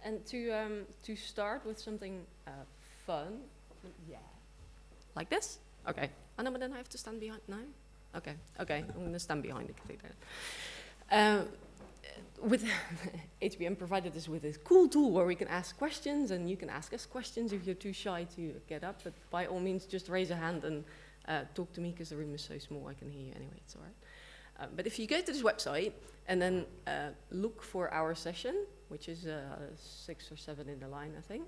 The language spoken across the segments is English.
And to start with something fun, yeah, like this. Okay. Oh no, but then I have to stand behind. No. Okay. Okay. I'm going to stand behind the computer. With HBM provided us with this cool tool where we can ask questions, and you can ask us questions if you're too shy to get up. But by all means, just raise a hand and talk to me, because the room is so small I can hear you anyway. It's all right. But if you go to this website and then look for our session, which is 6 or 7 in the line, I think,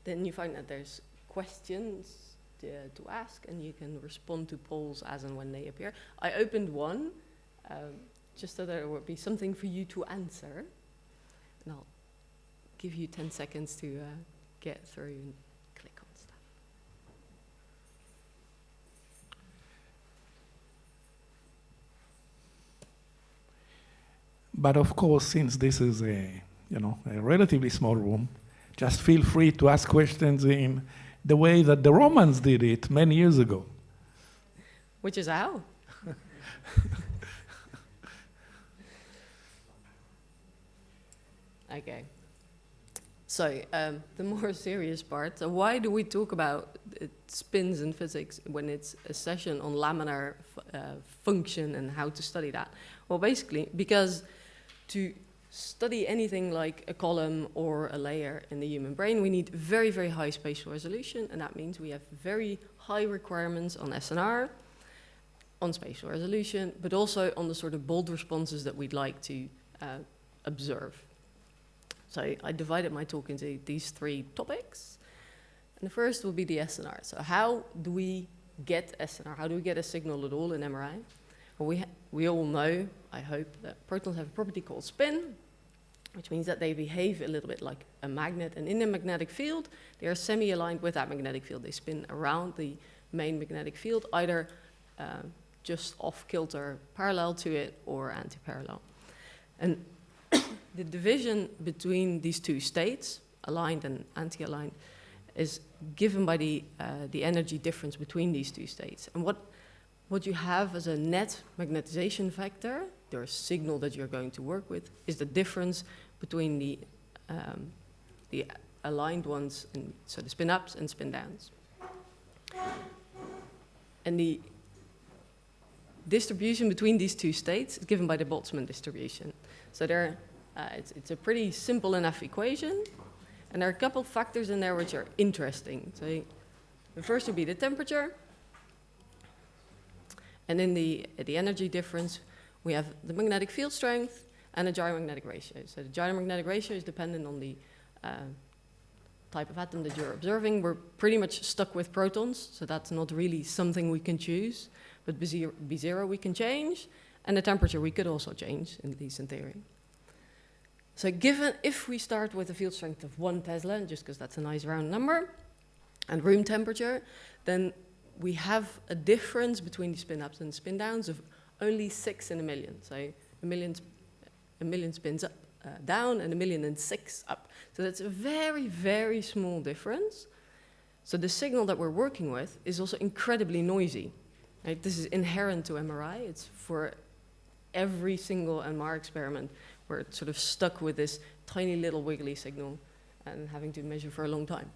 then you find that there's questions to ask, and you can respond to polls as and when they appear. I opened one. Just so there would be something for you to answer. And I'll give you 10 seconds to get through and click on stuff. But of course, since this is a relatively small room, just feel free to ask questions in the way that the Romans did it many years ago. Which is how? Okay. So the more serious part. So why do we talk about spins in physics when it's a session on laminar function and how to study that? Well, basically, because to study anything like a column or a layer in the human brain, we need very, very high spatial resolution, and that means we have very high requirements on SNR, on spatial resolution, but also on the sort of bold responses that we'd like to observe. So I divided my talk into these 3 topics. And the first will be the SNR. So how do we get SNR? How do we get a signal at all in MRI? Well, we all know, I hope, that protons have a property called spin, which means that they behave a little bit like a magnet. And in a magnetic field, they are semi-aligned with that magnetic field. They spin around the main magnetic field, either just off-kilter parallel to it or anti-parallel. And the division between these 2 states, aligned and anti-aligned, is given by the energy difference between these 2 states. And what you have as a net magnetization factor, the signal that you're going to work with, is the difference between the aligned ones, and so the spin ups and spin downs. And the distribution between these 2 states is given by the Boltzmann distribution. So it's a pretty simple enough equation, and there are a couple of factors in there which are interesting. So the first would be the temperature, and in the energy difference, we have the magnetic field strength and the gyromagnetic ratio. So the gyromagnetic ratio is dependent on the type of atom that you're observing. We're pretty much stuck with protons, so that's not really something we can choose, but B0 we can change, and the temperature we could also change, at least in theory. So if we start with a field strength of 1 Tesla, just because that's a nice round number, and room temperature, then we have a difference between the spin-ups and spin-downs of only 6 in a million. So a million spins up, down, and 1,000,006 up. So that's a very, very small difference. So the signal that we're working with is also incredibly noisy. Right? This is inherent to MRI. It's for every single MR experiment. We're sort of stuck with this tiny little wiggly signal and having to measure for a long time.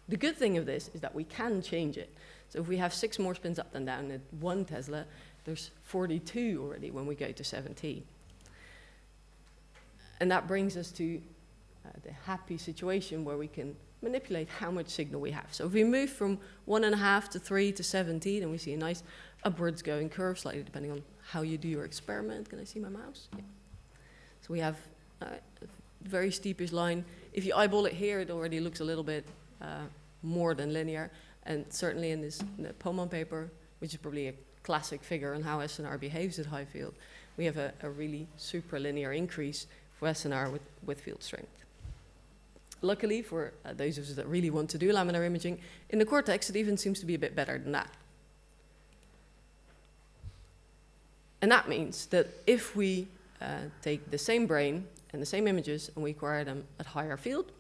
The good thing of this is that we can change it. So if we have 6 more spins up than down at 1 Tesla, there's 42 already when we go to 7T. And that brings us to the happy situation where we can manipulate how much signal we have. So if we move from 1.5 to 3 to 7T, then we see a nice upwards going curve, slightly depending on how you do your experiment. Can I see my mouse? Yeah. So we have a very steepish line. If you eyeball it here, it already looks a little bit more than linear. And certainly in the Polimeni paper, which is probably a classic figure on how SNR behaves at high field, we have a really supralinear increase for SNR with field strength. Luckily, for those of us that really want to do laminar imaging, in the cortex, it even seems to be a bit better than that. And that means that if we take the same brain and the same images and we acquire them at higher field,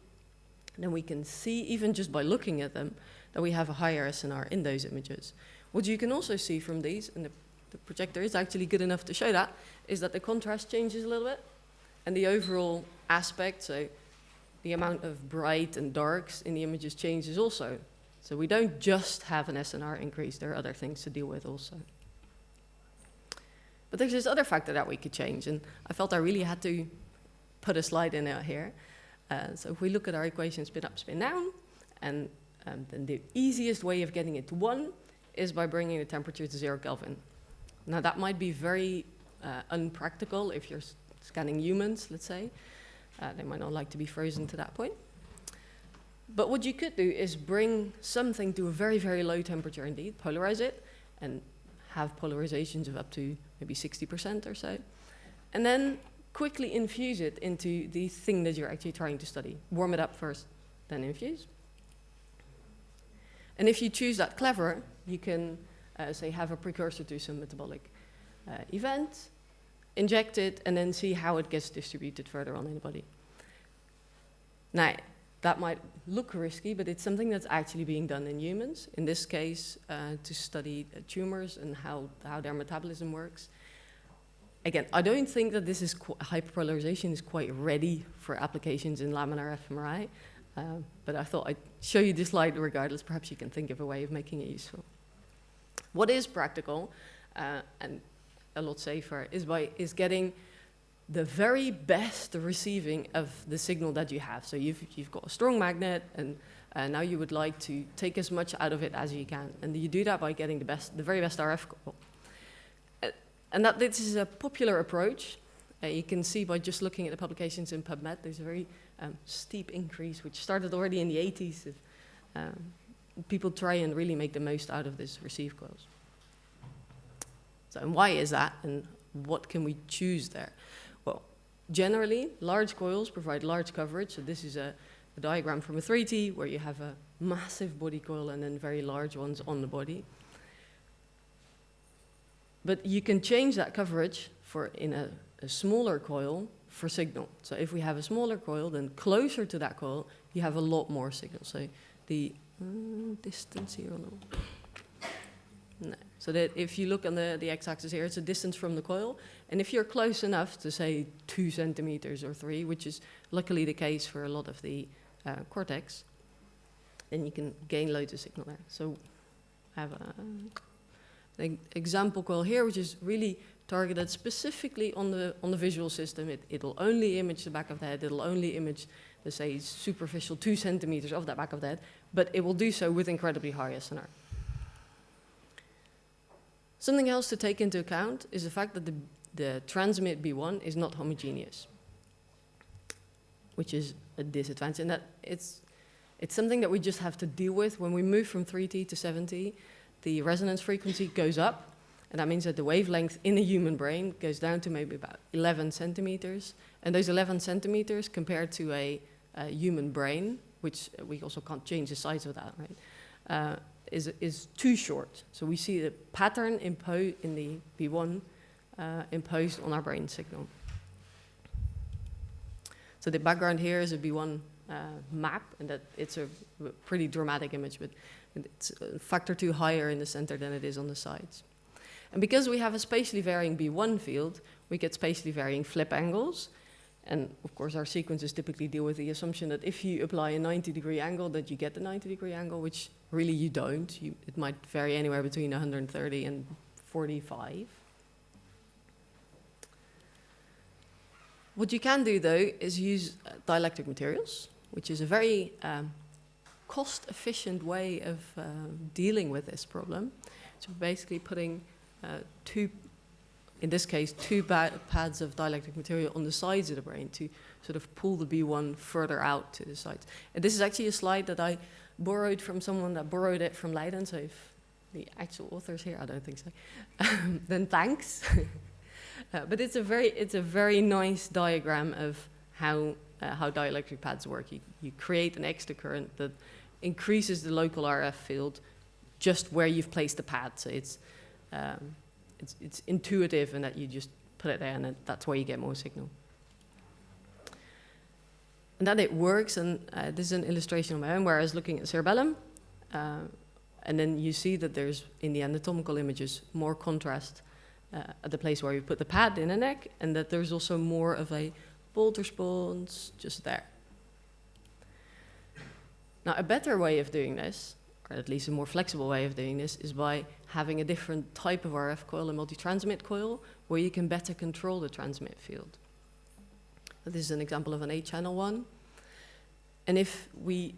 then we can see, even just by looking at them, that we have a higher SNR in those images. What you can also see from these, and the projector is actually good enough to show that, is that the contrast changes a little bit. And the overall aspect, so the amount of bright and darks in the images changes also. So we don't just have an SNR increase, there are other things to deal with also. But there's this other factor that we could change, and I felt I really had to put a slide in out here. So if we look at our equation spin up, spin down, and then the easiest way of getting it to 1 is by bringing the temperature to 0 Kelvin. Now that might be very unpractical if you're scanning humans, let's say. They might not like to be frozen to that point. But what you could do is bring something to a very, very low temperature indeed, polarize it, and have polarizations of up to maybe 60% or so. And then quickly infuse it into the thing that you're actually trying to study. Warm it up first, then infuse. And if you choose that clever, you can, say, have a precursor to some metabolic event, inject it, and then see how it gets distributed further on in the body. Now, that might look risky, but it's something that's actually being done in humans. In this case, to study tumors and how their metabolism works. Again, I don't think that this is hyperpolarization is quite ready for applications in laminar fMRI, but I thought I'd show you this slide regardless. Perhaps you can think of a way of making it useful. What is practical and a lot safer is getting the very best receiving of the signal that you have. So you've got a strong magnet, and now you would like to take as much out of it as you can, and you do that by getting the very best RF coil. And that this is a popular approach. You can see by just looking at the publications in PubMed, there's a very steep increase, which started already in the 80s. People try and really make the most out of this receive coils. So, and why is that, and what can we choose there? Well, generally, large coils provide large coverage. So this is a diagram from a 3T where you have a massive body coil and then very large ones on the body. But you can change that coverage in a smaller coil for signal. So if we have a smaller coil, then closer to that coil, you have a lot more signal. So the distance here, no. So that if you look on the x-axis here, it's a distance from the coil. And if you're close enough to, say, 2 centimeters or 3, which is luckily the case for a lot of the cortex, then you can gain loads of signal there. So I have an example coil here, which is really targeted specifically on the visual system. It'll only image the back of the head. It'll only image, let's say, superficial 2 centimeters of that back of the head, but it will do so with incredibly high SNR. Something else to take into account is the fact that the transmit B1 is not homogeneous, which is a disadvantage, and that it's something that we just have to deal with. When we move from 3T to 7T, the resonance frequency goes up, and that means that the wavelength in a human brain goes down to maybe about 11 centimeters, and those 11 centimeters compared to a human brain, which we also can't change the size of that, right? Is too short. So we see the pattern in the B1 imposed on our brain signal. So the background here is a B1 map, and that it's a pretty dramatic image, but it's a factor 2 higher in the center than it is on the sides. And because we have a spatially varying B1 field, we get spatially varying flip angles. And of course, our sequences typically deal with the assumption that if you apply a 90-degree angle, that you get the 90-degree angle, which really you don't. It might vary anywhere between 130 and 45. What you can do, though, is use dielectric materials, which is a very cost-efficient way of dealing with this problem. So basically putting in this case, two pads of dielectric material on the sides of the brain to sort of pull the B1 further out to the sides. And this is actually a slide that I borrowed from someone that borrowed it from Leiden, so if the actual author's here, I don't think so, then thanks. But it's a very nice diagram of how dielectric pads work. You create an extra current that increases the local RF field just where you've placed the pad. So it's intuitive, and that you just put it there, and that's where you get more signal. And that it works, and this is an illustration of my own where I was looking at cerebellum, and then you see that there's, in the anatomical images, more contrast at the place where you put the pad in the neck, and that there's also more of a bolt response, just there. Now, a better way of doing this, or at least a more flexible way of doing this, is by having a different type of RF coil, a multi-transmit coil, where you can better control the transmit field. This is an example of an 8-channel one. And if we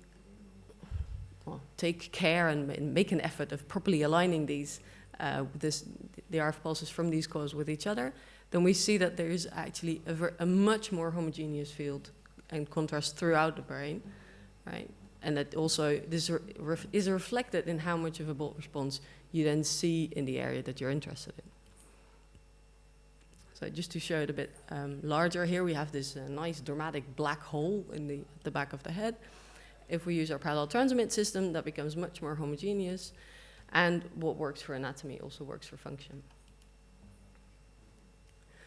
take care and make an effort of properly aligning these, the RF pulses from these coils with each other, then we see that there is actually a much more homogeneous field and contrast throughout the brain, right? And that also this is reflected in how much of a bolt response you then see in the area that you're interested in. So just to show it a bit larger here, we have this nice dramatic black hole in the back of the head. If we use our parallel transmit system, that becomes much more homogeneous. And what works for anatomy also works for function.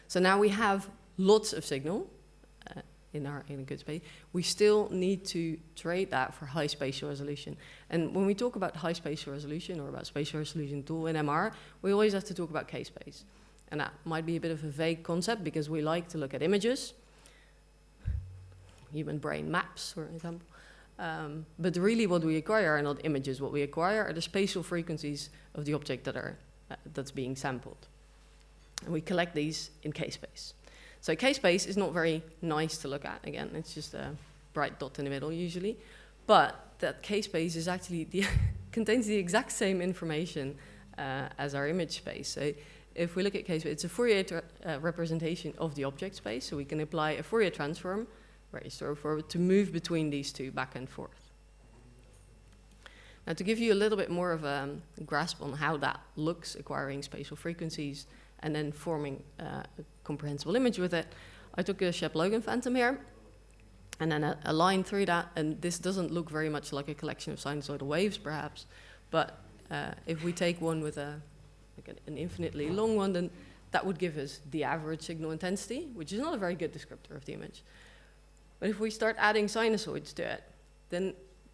So now we have lots of signal in a good space. We still need to trade that for high spatial resolution. And when we talk about high spatial resolution or about spatial resolution tool in MR, we always have to talk about K-space. And that might be a bit of a vague concept because we like to look at images, human brain maps, for example. But really what we acquire are not images. What we acquire are the spatial frequencies of the object that's being sampled. And we collect these in K-space. So K-space is not very nice to look at. Again, it's just a bright dot in the middle usually. But that K-space is actually contains the exact same information as our image space. So if we look at K-space, it's a Fourier representation of the object space. So we can apply a Fourier transform, very straightforward, to move between these two back and forth. Now to give you a little bit more of a grasp on how that looks, acquiring spatial frequencies and then forming a comprehensible image with it, I took a Shep-Logan phantom here and then a line through that, and this doesn't look very much like a collection of sinusoidal waves perhaps, but if we take one with an infinitely long one, then that would give us the average signal intensity, which is not a very good descriptor of the image. But if we start adding sinusoids to it, then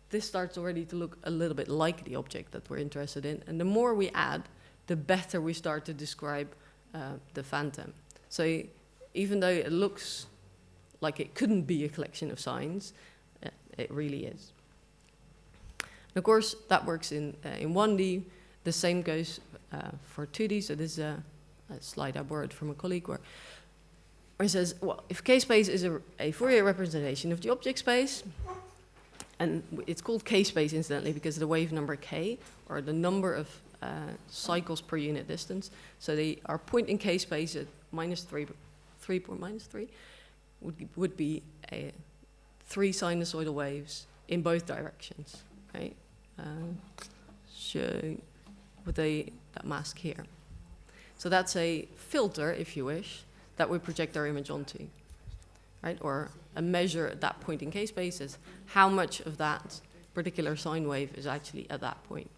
this starts already to look a little bit like the object that we're interested in. And the more we add, the better we start to describe the phantom. So even though it looks like it couldn't be a collection of signs, it really is. And of course, that works in 1D. The same goes for 2D. So this is a slide I borrowed from a colleague where it says, well, if K-space is a Fourier representation of the object space, and it's called K-space incidentally because of the wave number K, or the number of cycles per unit distance. So they are point in K-space at -3 would be 3 sinusoidal waves in both directions, right? Show with that mask here. So that's a filter, if you wish, that we project our image onto, right? Or a measure at that point in K-space is how much of that particular sine wave is actually at that point.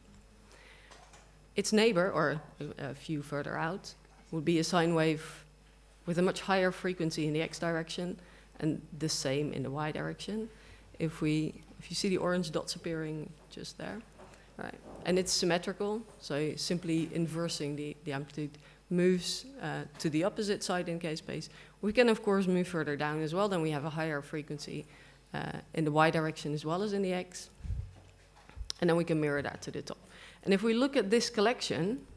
Its neighbor, or a few further out, would be a sine wave with a much higher frequency in the x direction and the same in the y direction. If you see the orange dots appearing just there, right? And it's symmetrical, so simply inversing the amplitude moves to the opposite side in K-space. We can, of course, move further down as well. Then we have a higher frequency in the y direction as well as in the x. And then we can mirror that to the top. And if we look at this collection,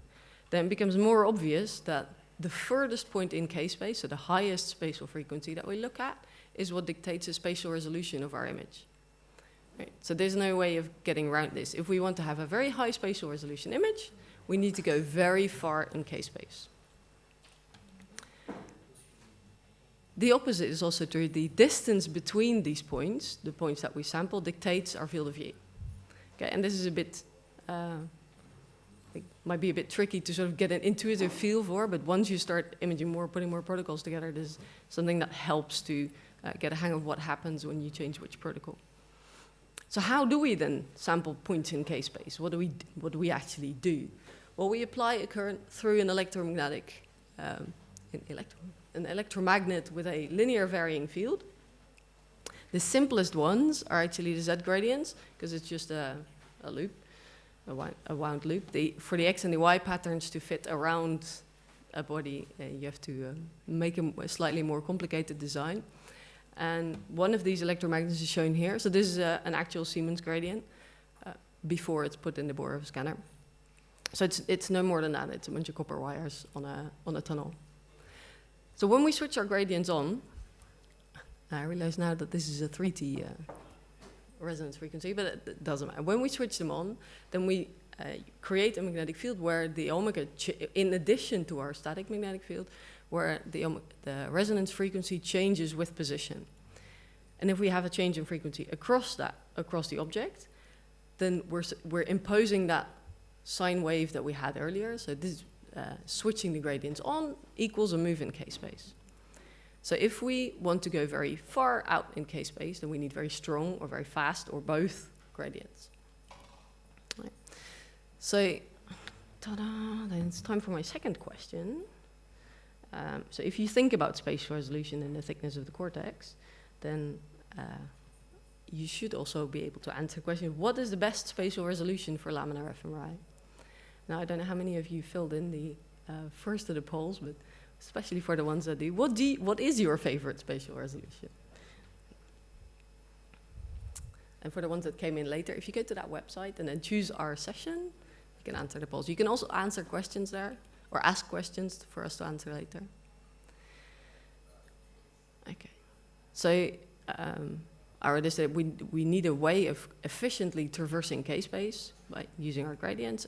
then it becomes more obvious that the furthest point in K-space, so the highest spatial frequency that we look at, is what dictates the spatial resolution of our image. Right? So there's no way of getting around this. If we want to have a very high spatial resolution image, we need to go very far in K-space. The opposite is also true. The distance between these points, the points that we sample, dictates our field of view. Okay, and this is a bit, it might be a bit tricky to sort of get an intuitive feel for, but once you start imaging more, putting more protocols together, this is something that helps to get a hang of what happens when you change which protocol. So how do we then sample points in K-space? What do we actually do? Well, we apply a current through an electromagnetic, an electromagnet with a linear varying field. The simplest ones are actually the Z gradients, because it's just a loop, a wound loop. For the X and the Y patterns to fit around a body, you have to make a slightly more complicated design. And one of these electromagnets is shown here. So this is an actual Siemens gradient before it's put in the bore of a scanner. So it's no more than that. It's a bunch of copper wires on a tunnel. So when we switch our gradients on, I realize now that this is a 3T resonance frequency, but it doesn't matter. When we switch them on, then we create a magnetic field where the omega, in addition to our static magnetic field, where the resonance frequency changes with position. And if we have a change in frequency across the object, then we're imposing that sine wave that we had earlier. So this switching the gradients on equals a move in k-space. So if we want to go very far out in k-space, then we need very strong or very fast or both gradients. Right. So, ta-da, then it's time for my second question. So if you think about spatial resolution and the thickness of the cortex, then you should also be able to answer the question, what is the best spatial resolution for laminar fMRI? Now, I don't know how many of you filled in the first of the polls, but especially for the ones that do, what is your favorite spatial resolution? And for the ones that came in later, if you go to that website and then choose our session, you can answer the polls. You can also answer questions there, or ask questions for us to answer later. Okay. So, I already said we need a way of efficiently traversing k-space by using our gradients.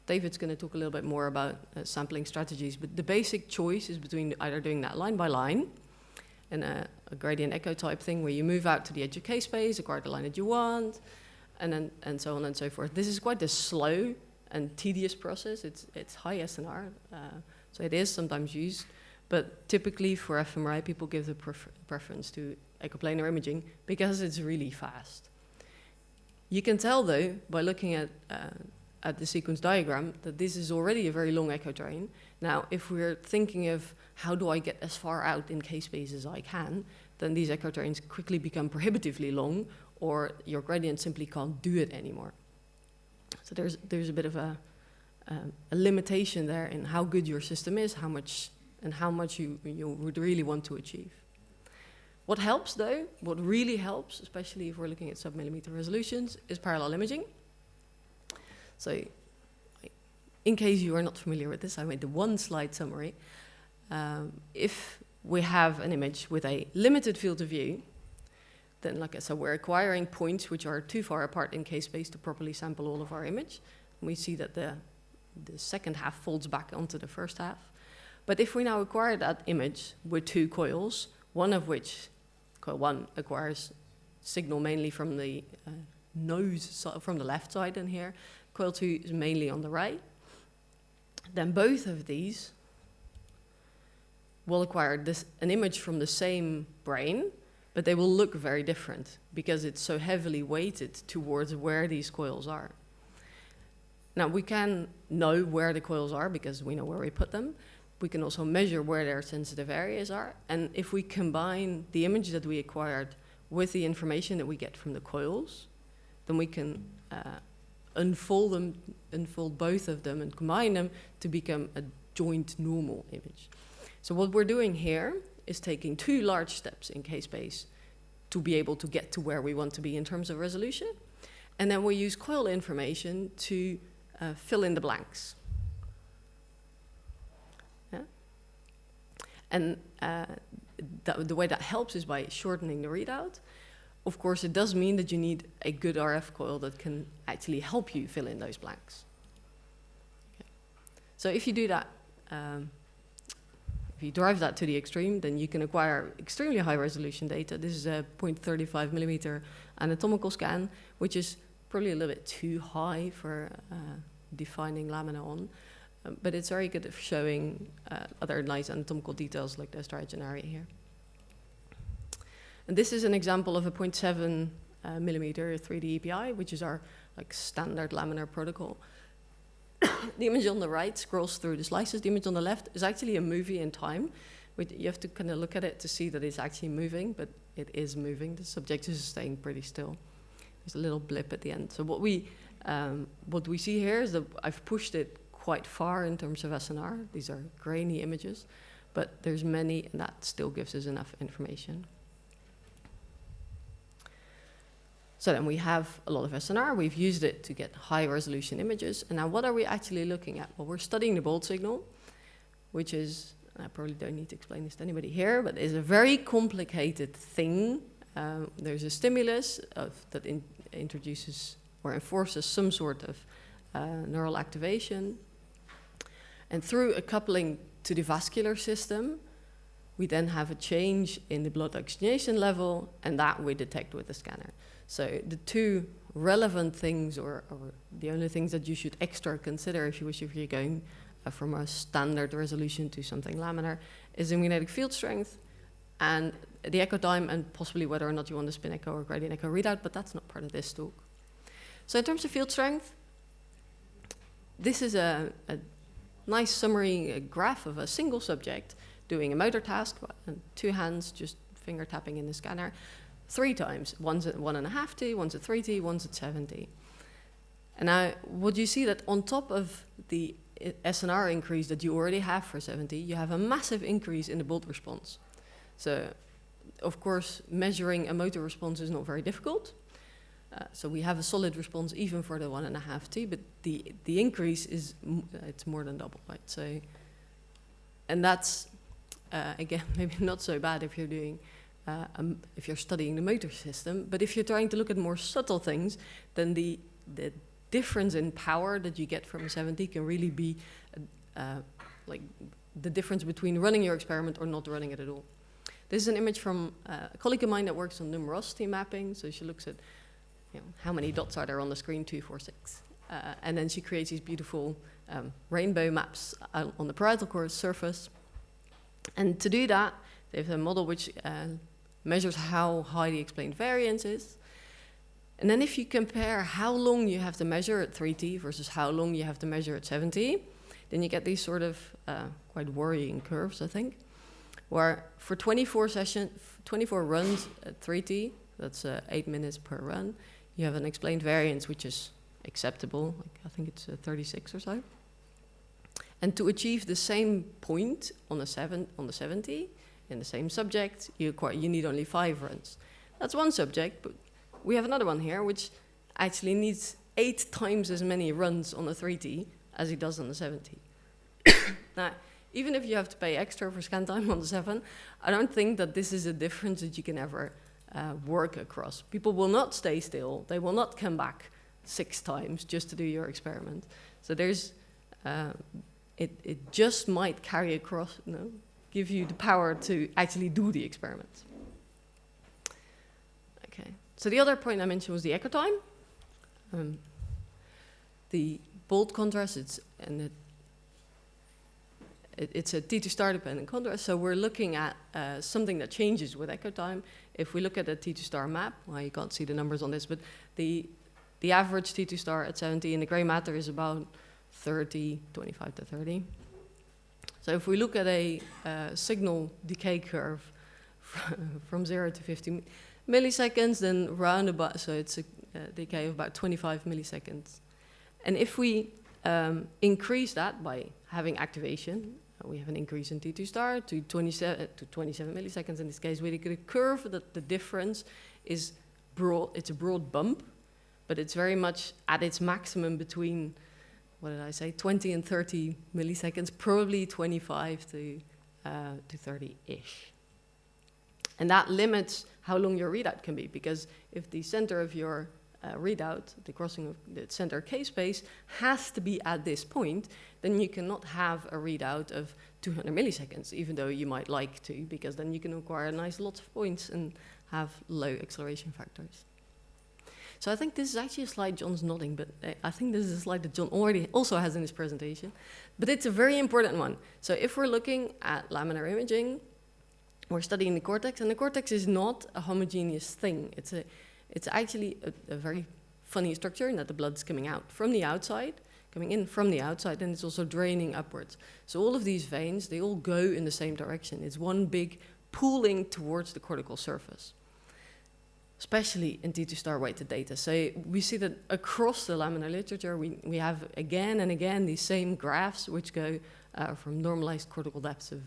David's going to talk a little bit more about sampling strategies, but the basic choice is between either doing that line by line and a gradient echo type thing where you move out to the edge of k-space, acquire the line that you want, and so on and so forth. This is quite a slow and tedious process. It's high SNR, so it is sometimes used, but typically for fMRI, people give the preference to echoplanar imaging because it's really fast. You can tell, though, by looking at the sequence diagram, that this is already a very long echo train. Now, if we're thinking of how do I get as far out in k-space as I can, then these echo trains quickly become prohibitively long, or your gradient simply can't do it anymore. So there's a bit of a limitation there in how good your system is, how much you would really want to achieve. What helps, though, what really helps, especially if we're looking at sub-millimeter resolutions, is parallel imaging. So, in case you are not familiar with this, I made the one-slide summary. If we have an image with a limited field of view, then, like I said, we're acquiring points which are too far apart in k-space to properly sample all of our image. And we see that the second half folds back onto the first half. But if we now acquire that image with two coils, one of which, coil 1, acquires signal mainly from the nose, from the left side in here, coil 2 is mainly on the right, then both of these will acquire an image from the same brain, but they will look very different because it's so heavily weighted towards where these coils are. Now, we can know where the coils are because we know where we put them. We can also measure where their sensitive areas are. And if we combine the image that we acquired with the information that we get from the coils, then we can unfold both of them and combine them to become a joint normal image. So what we're doing here is taking two large steps in k-space to be able to get to where we want to be in terms of resolution. And then we use coil information to fill in the blanks. Yeah? And the way that helps is by shortening the readout. Of course, it does mean that you need a good RF coil that can actually help you fill in those blanks. Okay. So if you do that, if you drive that to the extreme, then you can acquire extremely high resolution data. This is a 0.35 millimeter anatomical scan, which is probably a little bit too high for defining lamina on, but it's very good at showing other nice anatomical details like the striatum area here. And this is an example of a 0.7 millimeter 3D EPI, which is our standard laminar protocol. The image on the right scrolls through the slices. The image on the left is actually a movie in time. You have to kind of look at it to see that it's actually moving, but it is moving. The subject is staying pretty still. There's a little blip at the end. So what we see here is that I've pushed it quite far in terms of SNR. These are grainy images. but there's many, and that still gives us enough information. So then we have a lot of SNR. We've used it to get high-resolution images. And now what are we actually looking at? Well, we're studying the bolt signal, which is, I probably don't need to explain this to anybody here, but it's a very complicated thing. There's a stimulus that introduces or enforces some sort of neural activation. And through a coupling to the vascular system, we then have a change in the blood oxygenation level, and that we detect with the scanner. So the two relevant things, or the only things that you should extra consider if you're going from a standard resolution to something laminar, is the magnetic field strength and the echo time, and possibly whether or not you want a spin echo or gradient echo readout, but that's not part of this talk. So in terms of field strength, this is a nice summary graph of a single subject doing a motor task, and 2 hands just finger tapping in the scanner 3 times. One's at 1.5T, one's at 3T, one's at 7T. And now, what you see that on top of the SNR increase that you already have for 7T, you have a massive increase in the bolt response. So, of course, measuring a motor response is not very difficult. So we have a solid response even for the 1.5T, but the increase is it's more than double, right? So, and that's again maybe not so bad if you're doing if you're studying the motor system. But if you're trying to look at more subtle things, then the difference in power that you get from a 7T can really be like the difference between running your experiment or not running it at all. This is an image from a colleague of mine that works on numerosity mapping. So she looks at how many dots are there on the screen, 2, 4, 6. And then she creates these beautiful rainbow maps on the parietal core surface. And to do that, they have a model which measures how high the explained variance is. And then if you compare how long you have to measure at 3T versus how long you have to measure at 7T, then you get these sort of quite worrying curves, I think, where for 24 runs at 3T, that's 8 minutes per run, you have an explained variance which is acceptable, like I think it's 36 or so. And to achieve the same point on the 7T, in the same subject, you need only 5 runs. That's one subject, but we have another one here which actually needs 8 times as many runs on the 3T as he does on the 7T. Now, even if you have to pay extra for scan time on the 7, I don't think that this is a difference that you can ever work across. People will not stay still. They will not come back 6 times just to do your experiment. So there's, it just might carry across, give you the power to actually do the experiment. Okay. So the other point I mentioned was the echo time. The bolt contrast, it's a T2 star dependent contrast, so we're looking at something that changes with echo time. If we look at a T2 star map, well, you can't see the numbers on this, but the average T2 star at 70 in the gray matter is about 30, 25 to 30. So if we look at a signal decay curve from 0 to 50 milliseconds, then round about, so it's a decay of about 25 milliseconds. And if we increase that by having activation, we have an increase in T2 star to 27 milliseconds in this case. We get a curve that the difference is broad. It's a broad bump, but it's very much at its maximum between, 20 and 30 milliseconds, probably 25 to 30-ish. And that limits how long your readout can be, because if the center of your readout, the crossing of the center K-space, has to be at this point, then you cannot have a readout of 200 milliseconds, even though you might like to, because then you can acquire nice lots of points and have low acceleration factors. So I think this is actually a slide John's nodding, but I think this is a slide that John already also has in his presentation. But it's a very important one. So if we're looking at laminar imaging, we're studying the cortex, and the cortex is not a homogeneous thing. It's actually a very funny structure in that the blood's coming out from the outside, coming in from the outside, and it's also draining upwards. So all of these veins, they all go in the same direction. It's one big pooling towards the cortical surface, especially in T2 star weighted data. So we see that across the laminar literature, we have again and again these same graphs which go from normalized cortical depths of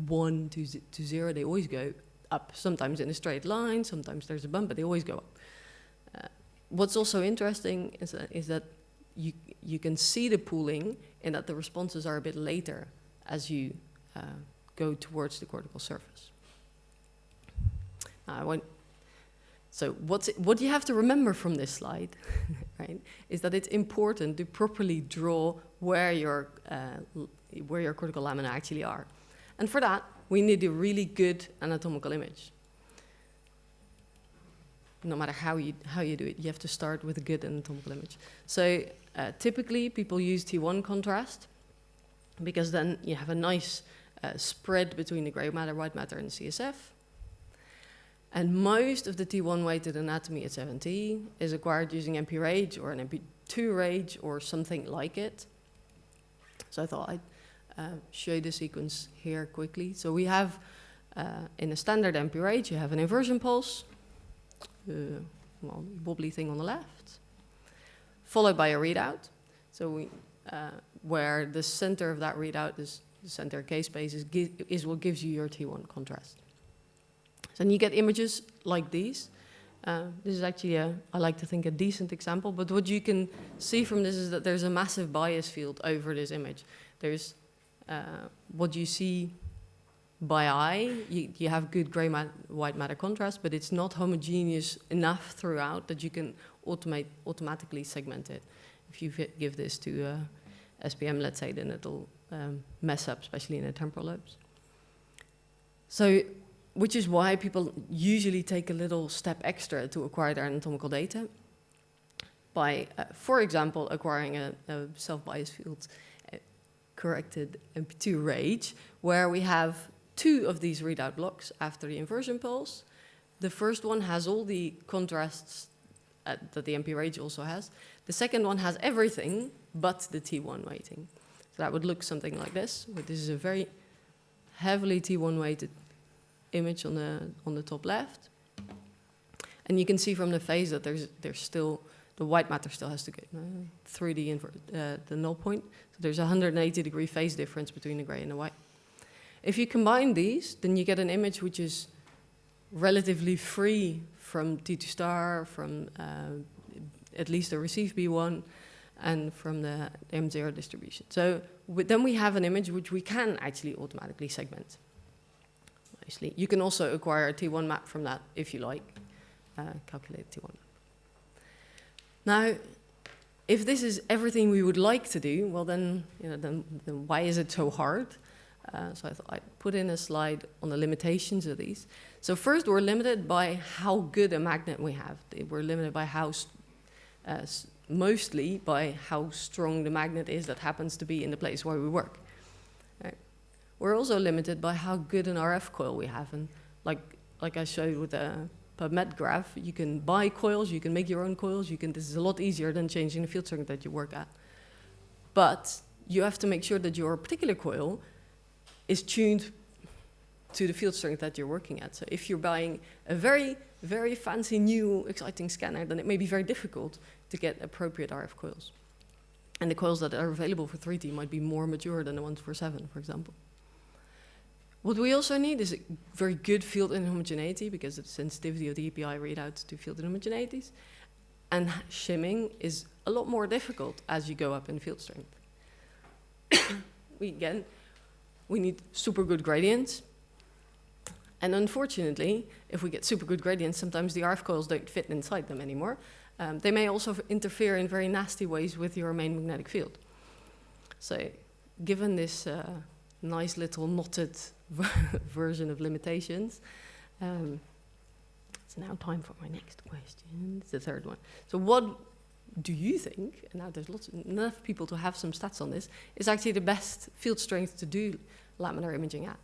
1 to 0. They always go up, sometimes in a straight line, sometimes there's a bump, but they always go up. What's also interesting is that you can see the pooling and that the responses are a bit later as you go towards the cortical surface. So what you have to remember from this slide, right, is that it's important to properly draw where your cortical lamina actually are. And for that, we need a really good anatomical image. No matter how you do it, you have to start with a good anatomical image. So typically, people use T1 contrast, because then you have a nice spread between the gray matter, white matter, and CSF. And most of the T1 weighted anatomy at 7T is acquired using MP-RAGE or an MP2-RAGE or something like it. So I thought I'd show you the sequence here quickly. So we have, in a standard MP-RAGE, you have an inversion pulse, wobbly thing on the left, followed by a readout. So where the center of that readout is the center K space is what gives you your T1 contrast. So then you get images like these. This is actually, I like to think, a decent example, but what you can see from this is that there's a massive bias field over this image. There's what you see by eye, you have good gray white matter contrast, but it's not homogeneous enough throughout that you can automatically segment it. If you give this to SPM, let's say, then it'll mess up, especially in the temporal lobes. So, which is why people usually take a little step extra to acquire their anatomical data by, for example, acquiring a self-bias field corrected MP2-RAGE, where we have 2 of these readout blocks after the inversion pulse. The first one has all the contrasts that the MP-RAGE also has. The second one has everything but the T1 weighting. So that would look something like this. But this is a very heavily T1 weighted image on the top left. And you can see from the phase that there's still, the white matter still has to go through the null point. So there's a 180-degree phase difference between the gray and the white. If you combine these, then you get an image which is relatively free from T2 star, from at least the received B1, and from the M0 distribution. So then we have an image which we can actually automatically segment. Nicely. You can also acquire a T1 map from that if you like, calculate T1. Now, if this is everything we would like to do, well then why is it so hard? So I thought I'd put in a slide on the limitations of these. So first, we're limited by how good a magnet we have. We're limited by how, mostly by how strong the magnet is that happens to be in the place where we work. Right. We're also limited by how good an RF coil we have. And like I showed with the PubMed graph, you can buy coils, you can make your own coils, this is a lot easier than changing the field strength that you work at. But you have to make sure that your particular coil is tuned to the field strength that you're working at. So if you're buying a very, very fancy new exciting scanner, then it may be very difficult to get appropriate RF coils. And the coils that are available for 3T might be more mature than the ones for 7, for example. What we also need is a very good field inhomogeneity, because of the sensitivity of the EPI readouts to field inhomogeneities. And shimming is a lot more difficult as you go up in field strength. We need super good gradients. And unfortunately, if we get super good gradients, sometimes the RF coils don't fit inside them anymore. They may also interfere in very nasty ways with your main magnetic field. So given this nice little knotted version of limitations, it's now time for my next question. It's the third one. So what do you think, and now there's enough people to have some stats on this, is actually the best field strength to do laminar imaging at?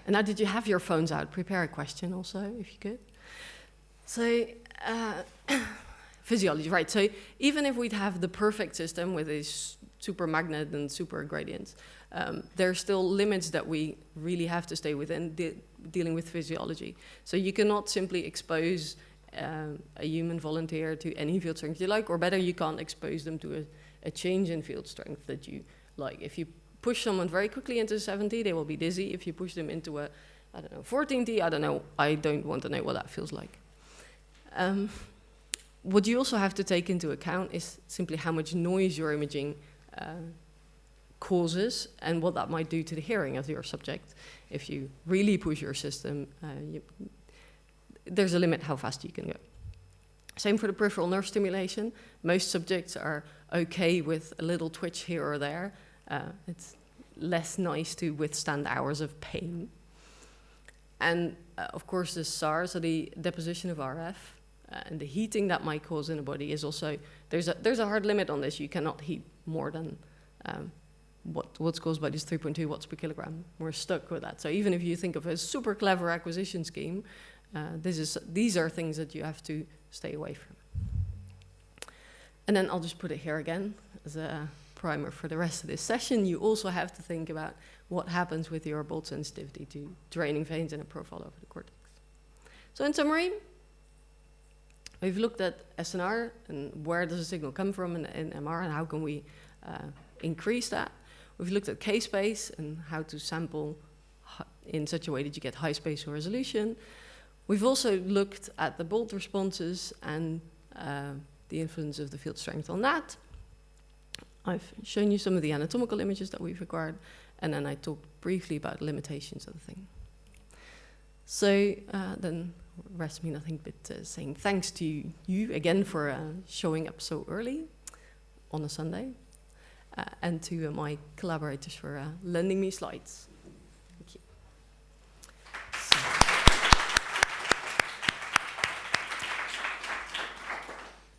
And now, did you have your phones out? Prepare a question also, if you could. So, physiology, right. So even if we'd have the perfect system with a super magnet and super gradients, there are still limits that we really have to stay within dealing with physiology. So you cannot simply expose a human volunteer to any field strength you like, or better, you can't expose them to a change in field strength that you like. If you push someone very quickly into 70, they will be dizzy. If you push them into a, I don't know, 14T, I don't know. I don't want to know what that feels like. What you also have to take into account is simply how much noise your imaging causes and what that might do to the hearing of your subject. If you really push your system, there's a limit how fast you can go. Same for the peripheral nerve stimulation. Most subjects are okay with a little twitch here or there. It's less nice to withstand hours of pain. And of course, the SAR, so the deposition of RF, and the heating that might cause in the body is also, there's a hard limit on this. You cannot heat more than what's caused by this 3.2 watts per kilogram. We're stuck with that. So even if you think of a super clever acquisition scheme, these are things that you have to stay away from. And then I'll just put it here again as a primer for the rest of this session. You also have to think about what happens with your bolt sensitivity to draining veins and a profile over the cortex. So in summary, we've looked at SNR and where does the signal come from in MR and how can we increase that. We've looked at K-space and how to sample in such a way that you get high spatial resolution. We've also looked at the bolt responses and the influence of the field strength on that. I've shown you some of the anatomical images that we've acquired, and then I talked briefly about the limitations of the thing. So then rests me nothing but saying thanks to you again for showing up so early on a Sunday, and to my collaborators for lending me slides. Thank you.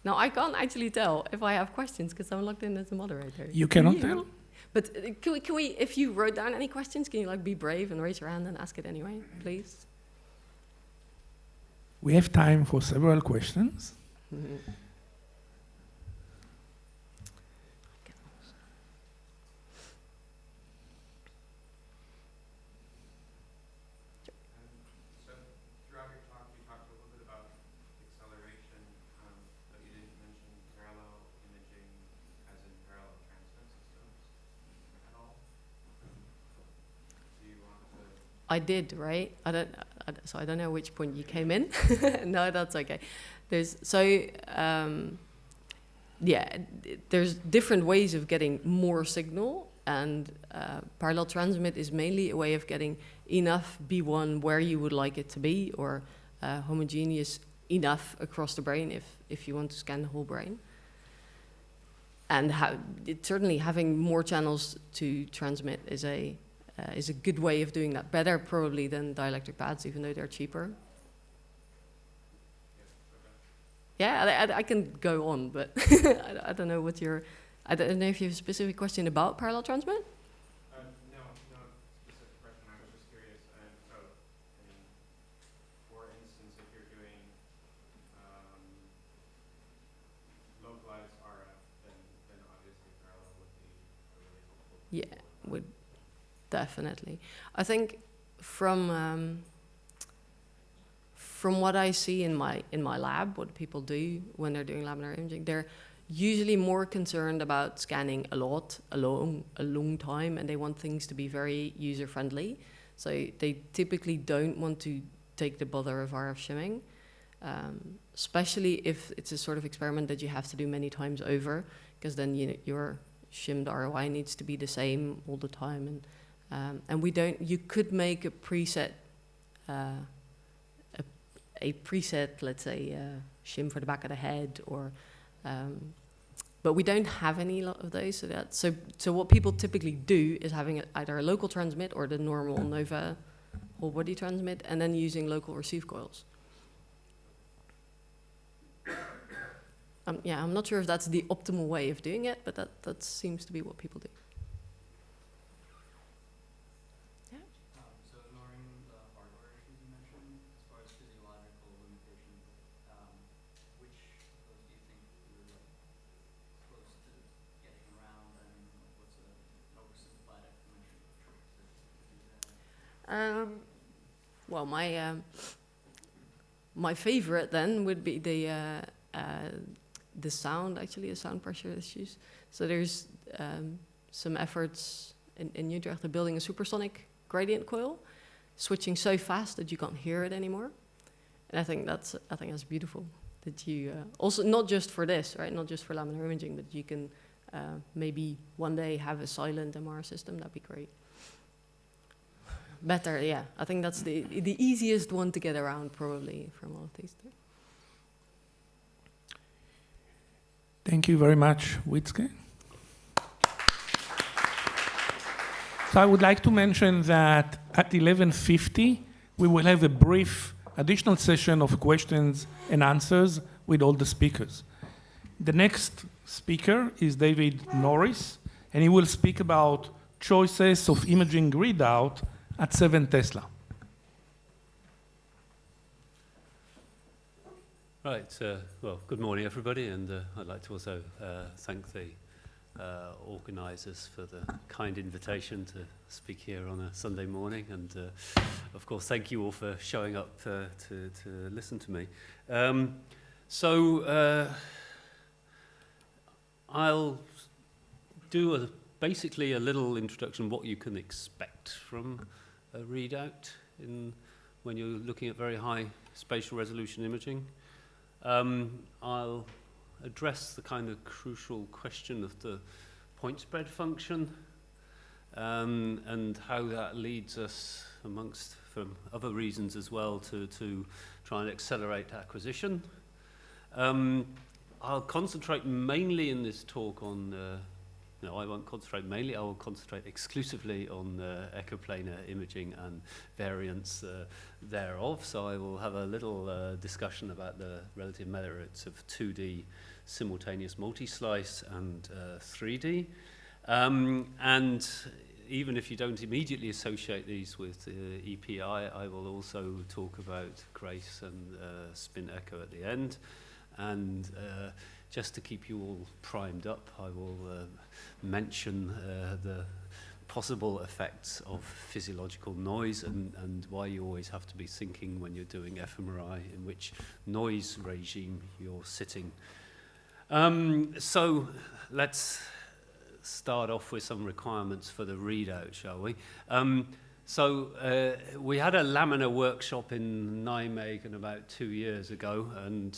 Now, I can't actually tell if I have questions because I'm logged in as a moderator. You cannot tell? But can we, if you wrote down any questions, can you like be brave and raise your hand and ask it anyway, please? We have time for several questions. So throughout your talk, you talked a little bit about acceleration, but you didn't mention parallel imaging as in parallel transmit systems at all. Do you want to? I did, right? So I don't know which point you came in. No, that's okay. There's different ways of getting more signal, and parallel transmit is mainly a way of getting enough B1 where you would like it to be, or homogeneous enough across the brain if you want to scan the whole brain. And certainly having more channels to transmit is a good way of doing that, better probably than dielectric pads, even though they're cheaper. Yeah, I can go on, but I don't know what I don't know if you have a specific question about parallel transmit? No specific question. I was just curious. So, I mean, for instance, if you're doing localized RF, then obviously parallel would be a really helpful. Yeah, would definitely. I think from what I see in my lab, what people do when they're doing laminar imaging, they're usually more concerned about scanning a lot, a long time, and they want things to be very user-friendly. So they typically don't want to take the bother of RF shimming, especially if it's a sort of experiment that you have to do many times over, because then your shimmed ROI needs to be the same all the time. And we don't. You could make a preset, let's say, shim for the back of the head, or. But we don't have any of those. So what people typically do is having either a local transmit or the normal NOVA whole body transmit, and then using local receive coils. I'm not sure if that's the optimal way of doing it, but that seems to be what people do. Yeah. So ignoring the hardware issues you mentioned, as far as physiological limitations, which of those do you think you're close to getting around, and what's an oversimplified explanation of tricks to do that? Well, my. My My favorite then would be the sound, actually, the sound pressure issues. So there's some efforts in Utrecht, they're building a supersonic gradient coil, switching so fast that you can't hear it anymore. And I think that's beautiful. That you also, not just for this, right? Not just for laminar imaging, but you can maybe one day have a silent MR system. That'd be great. Better, yeah. I think that's the easiest one to get around, probably, from all of these three. Thank you very much, Wietske. So I would like to mention that at 11:50, we will have a brief additional session of questions and answers with all the speakers. The next speaker is David Norris, and he will speak about choices of imaging readout at 7 Tesla. Right, well, good morning everybody, and I'd like to also thank the organisers for the kind invitation to speak here on a Sunday morning, and of course thank you all for showing up to listen to me. I'll do basically a little introduction of what you can expect from a readout when you're looking at very high spatial resolution imaging. I'll address the kind of crucial question of the point spread function and how that leads us, amongst from other reasons as well, to try and accelerate acquisition. I'll concentrate mainly in this talk on, no, I won't concentrate mainly, I will concentrate exclusively on echoplanar imaging and variants thereof. So I will have a little discussion about the relative merits of 2D simultaneous multi-slice and 3D. And even if you don't immediately associate these with EPI, I will also talk about GRACE and spin echo at the end. And just to keep you all primed up, I will mention the possible effects of physiological noise and why you always have to be thinking when you're doing fMRI in which noise regime you're sitting. So let's start off with some requirements for the readout, shall we? We had a laminar workshop in Nijmegen about 2 years ago, and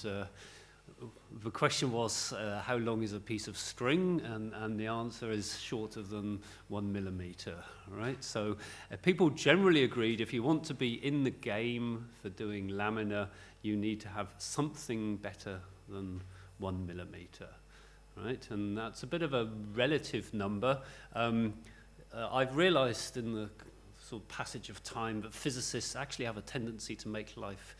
the question was, how long is a piece of string? And the answer is shorter than 1 millimeter, right? So people generally agreed if you want to be in the game for doing laminar, you need to have something better than 1 millimeter, right? And that's a bit of a relative number. I've realized in the sort of passage of time that physicists actually have a tendency to make life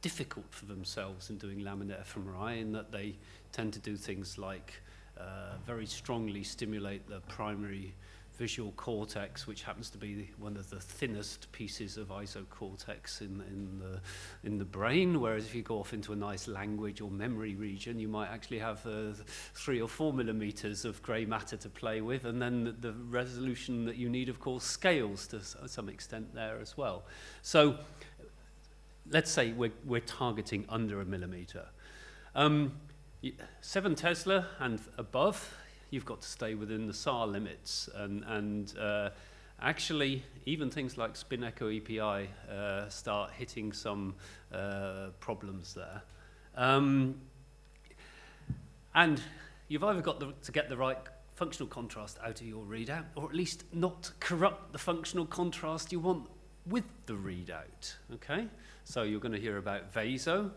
difficult for themselves in doing laminar fMRI, in that they tend to do things like very strongly stimulate the primary visual cortex, which happens to be one of the thinnest pieces of isocortex in the brain, whereas if you go off into a nice language or memory region, you might actually have 3 or 4 millimeters of grey matter to play with, and then the resolution that you need, of course, scales to some extent there as well. So let's say we're targeting under 1 millimeter. 7 Tesla and above, you've got to stay within the SAR limits, and actually even things like spin echo EPI start hitting some problems there. And you've either got to get the right functional contrast out of your readout, or at least not corrupt the functional contrast you want with the readout, okay? So you're going to hear about VASO,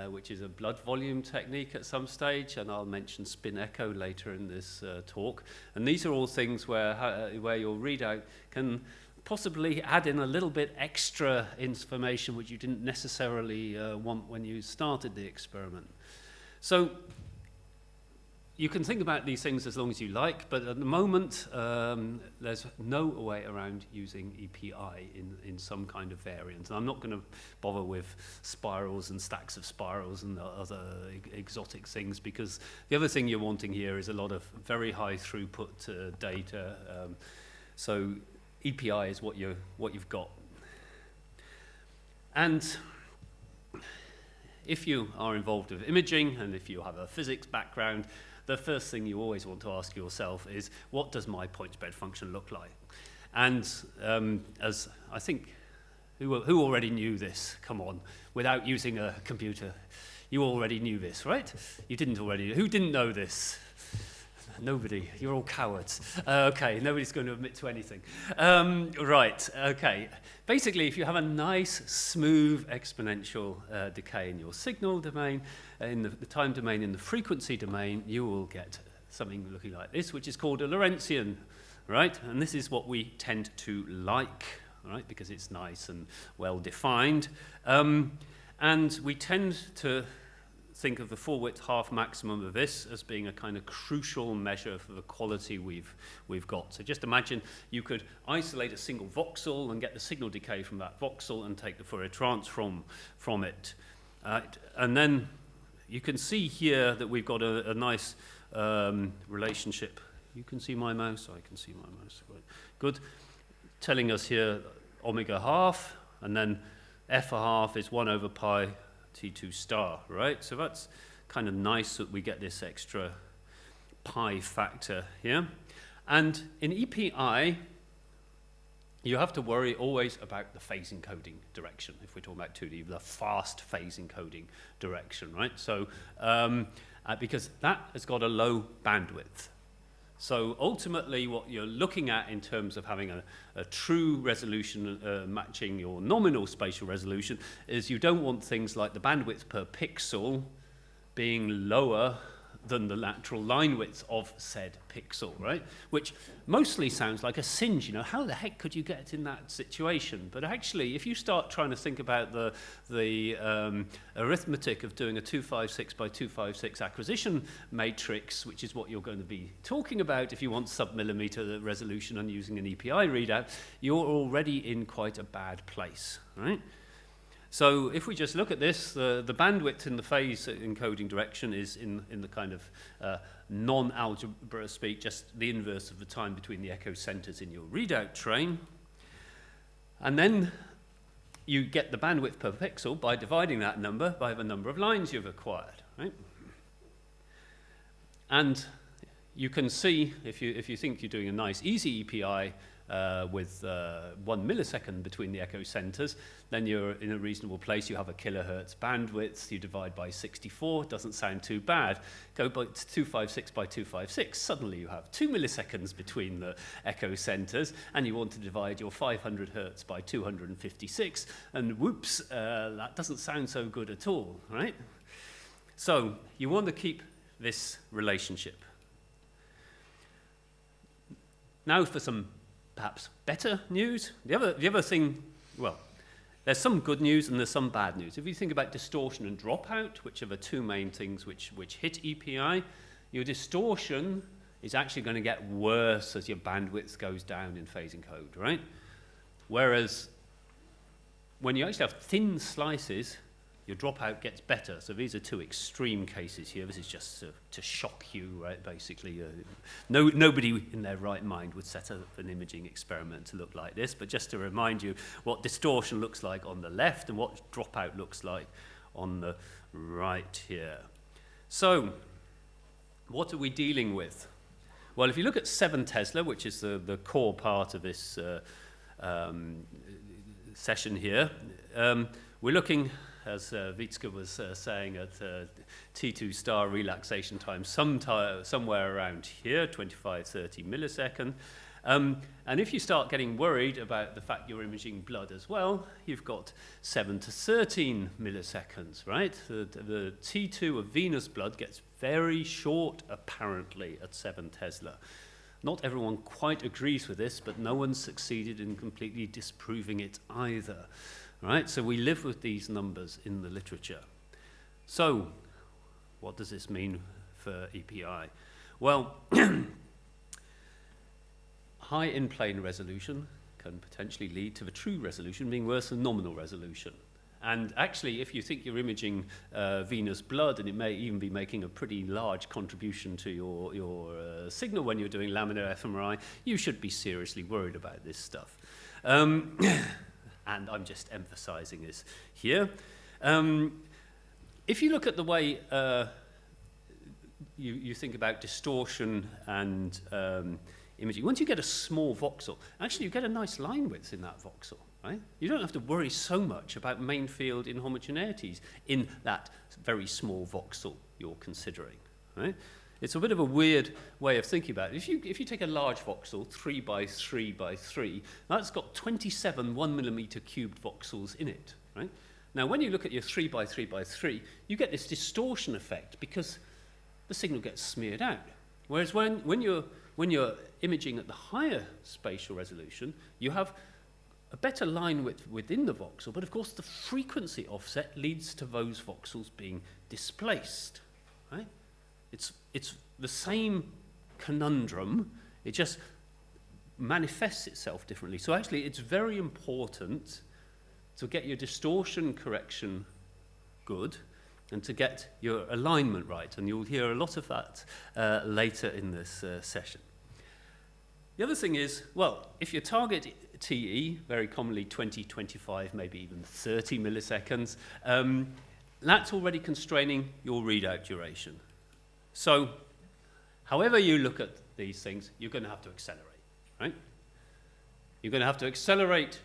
which is a blood volume technique at some stage, and I'll mention spin echo later in this talk. And these are all things where your readout can possibly add in a little bit extra information which you didn't necessarily want when you started the experiment. So you can think about these things as long as you like, but at the moment, there's no way around using EPI in some kind of variant. And I'm not going to bother with spirals and stacks of spirals and other exotic things, because the other thing you're wanting here is a lot of very high throughput data. So EPI is what you've got. And if you are involved with imaging and if you have a physics background, the first thing you always want to ask yourself is, what does my point spread function look like? And as I think, who already knew this? Come on, without using a computer. You already knew this, right? You didn't already. Who didn't know this? Nobody. You're all cowards. Okay, nobody's going to admit to anything. Right, okay. Basically, if you have a nice, smooth exponential decay in your signal domain, in the time domain, in the frequency domain, you will get something looking like this, which is called a Laurentian, right? And this is what we tend to like, right? Because it's nice and well-defined. And we tend to think of the full-width half maximum of this as being a kind of crucial measure for the quality we've got. So just imagine you could isolate a single voxel and get the signal decay from that voxel and take the Fourier transform from it. And then you can see here that we've got a nice relationship. You can see my mouse? I can see my mouse. Good. Telling us here omega half, and then f a half is 1 over pi T2 star, right? So that's kind of nice that we get this extra pi factor here. And in EPI, you have to worry always about the phase encoding direction. If we're talking about 2D, the fast phase encoding direction, right? So, because that has got a low bandwidth. So ultimately, what you're looking at in terms of having a true resolution matching your nominal spatial resolution is you don't want things like the bandwidth per pixel being lower than the lateral line width of said pixel, right? Which mostly sounds like a singe, you know, how the heck could you get in that situation? But actually, if you start trying to think about the arithmetic of doing a 256 by 256 acquisition matrix, which is what you're going to be talking about if you want sub-millimeter resolution and using an EPI readout, you're already in quite a bad place, right? So if we just look at this, the bandwidth in the phase encoding direction is in the kind of non-algebra speak, just the inverse of the time between the echo centers in your readout train. And then you get the bandwidth per pixel by dividing that number by the number of lines you've acquired, right? And you can see, if you think you're doing a nice easy EPI with 1 millisecond between the echo centers, then you're in a reasonable place. You have a kilohertz bandwidth. You divide by 64. Doesn't sound too bad. Go by 256 by 256. Suddenly you have 2 milliseconds between the echo centers, and you want to divide your 500 hertz by 256, and whoops, that doesn't sound so good at all, right? So you want to keep this relationship. Now for some perhaps better news. The other thing, well, there's some good news and there's some bad news. If you think about distortion and dropout, which are the two main things which hit EPI, your distortion is actually going to get worse as your bandwidth goes down in phase encode, right? Whereas when you actually have thin slices, your dropout gets better. So these are two extreme cases here. This is just to shock you, right? Basically, nobody in their right mind would set up an imaging experiment to look like this, but just to remind you what distortion looks like on the left and what dropout looks like on the right here. So what are we dealing with? Well, if you look at 7 Tesla, which is the core part of this session here, we're looking, as Wietske was saying, at T2 star relaxation time somewhere around here, 25-30 millisecond. And if you start getting worried about the fact you're imaging blood as well, you've got 7 to 13 milliseconds, right? The T2 of venous blood gets very short, apparently, at 7 Tesla. Not everyone quite agrees with this, but no one's succeeded in completely disproving it either. Right, so we live with these numbers in the literature. So, what does this mean for EPI? Well, high in-plane resolution can potentially lead to the true resolution being worse than nominal resolution. And actually, if you think you're imaging venous blood, and it may even be making a pretty large contribution to your signal when you're doing laminar fMRI, you should be seriously worried about this stuff. And I'm just emphasizing this here. if you look at the way you think about distortion and imaging, once you get a small voxel, actually you get a nice line width in that voxel, right? You don't have to worry so much about main field inhomogeneities in that very small voxel you're considering, right? It's a bit of a weird way of thinking about it. If you take a large voxel, 3 by 3 by 3, that's got 27 1 millimeter cubed voxels in it, right? Now, when you look at your 3 by 3 by 3, you get this distortion effect because the signal gets smeared out. Whereas when you're imaging at the higher spatial resolution, you have a better line width within the voxel, but of course the frequency offset leads to those voxels being displaced, right? It's the same conundrum, it just manifests itself differently. So actually it's very important to get your distortion correction good and to get your alignment right, and you'll hear a lot of that later in this session. The other thing is, well, if your target TE, very commonly 20, 25, maybe even 30 milliseconds, that's already constraining your readout duration. So, however you look at these things, you're going to have to accelerate, right? You're going to have to accelerate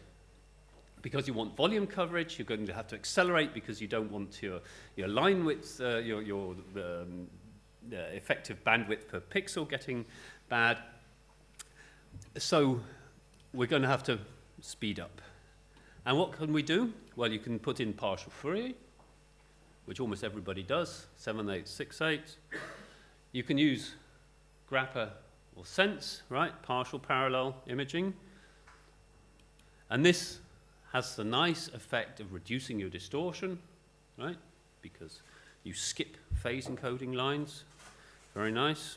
because you want volume coverage. You're going to have to accelerate because you don't want your line width, your effective bandwidth per pixel getting bad. So, we're going to have to speed up. And what can we do? Well, you can put in partial Fourier, which almost everybody does, 7868. You can use grappa or sense, right? Partial parallel imaging. And this has the nice effect of reducing your distortion, right? Because you skip phase encoding lines. Very nice.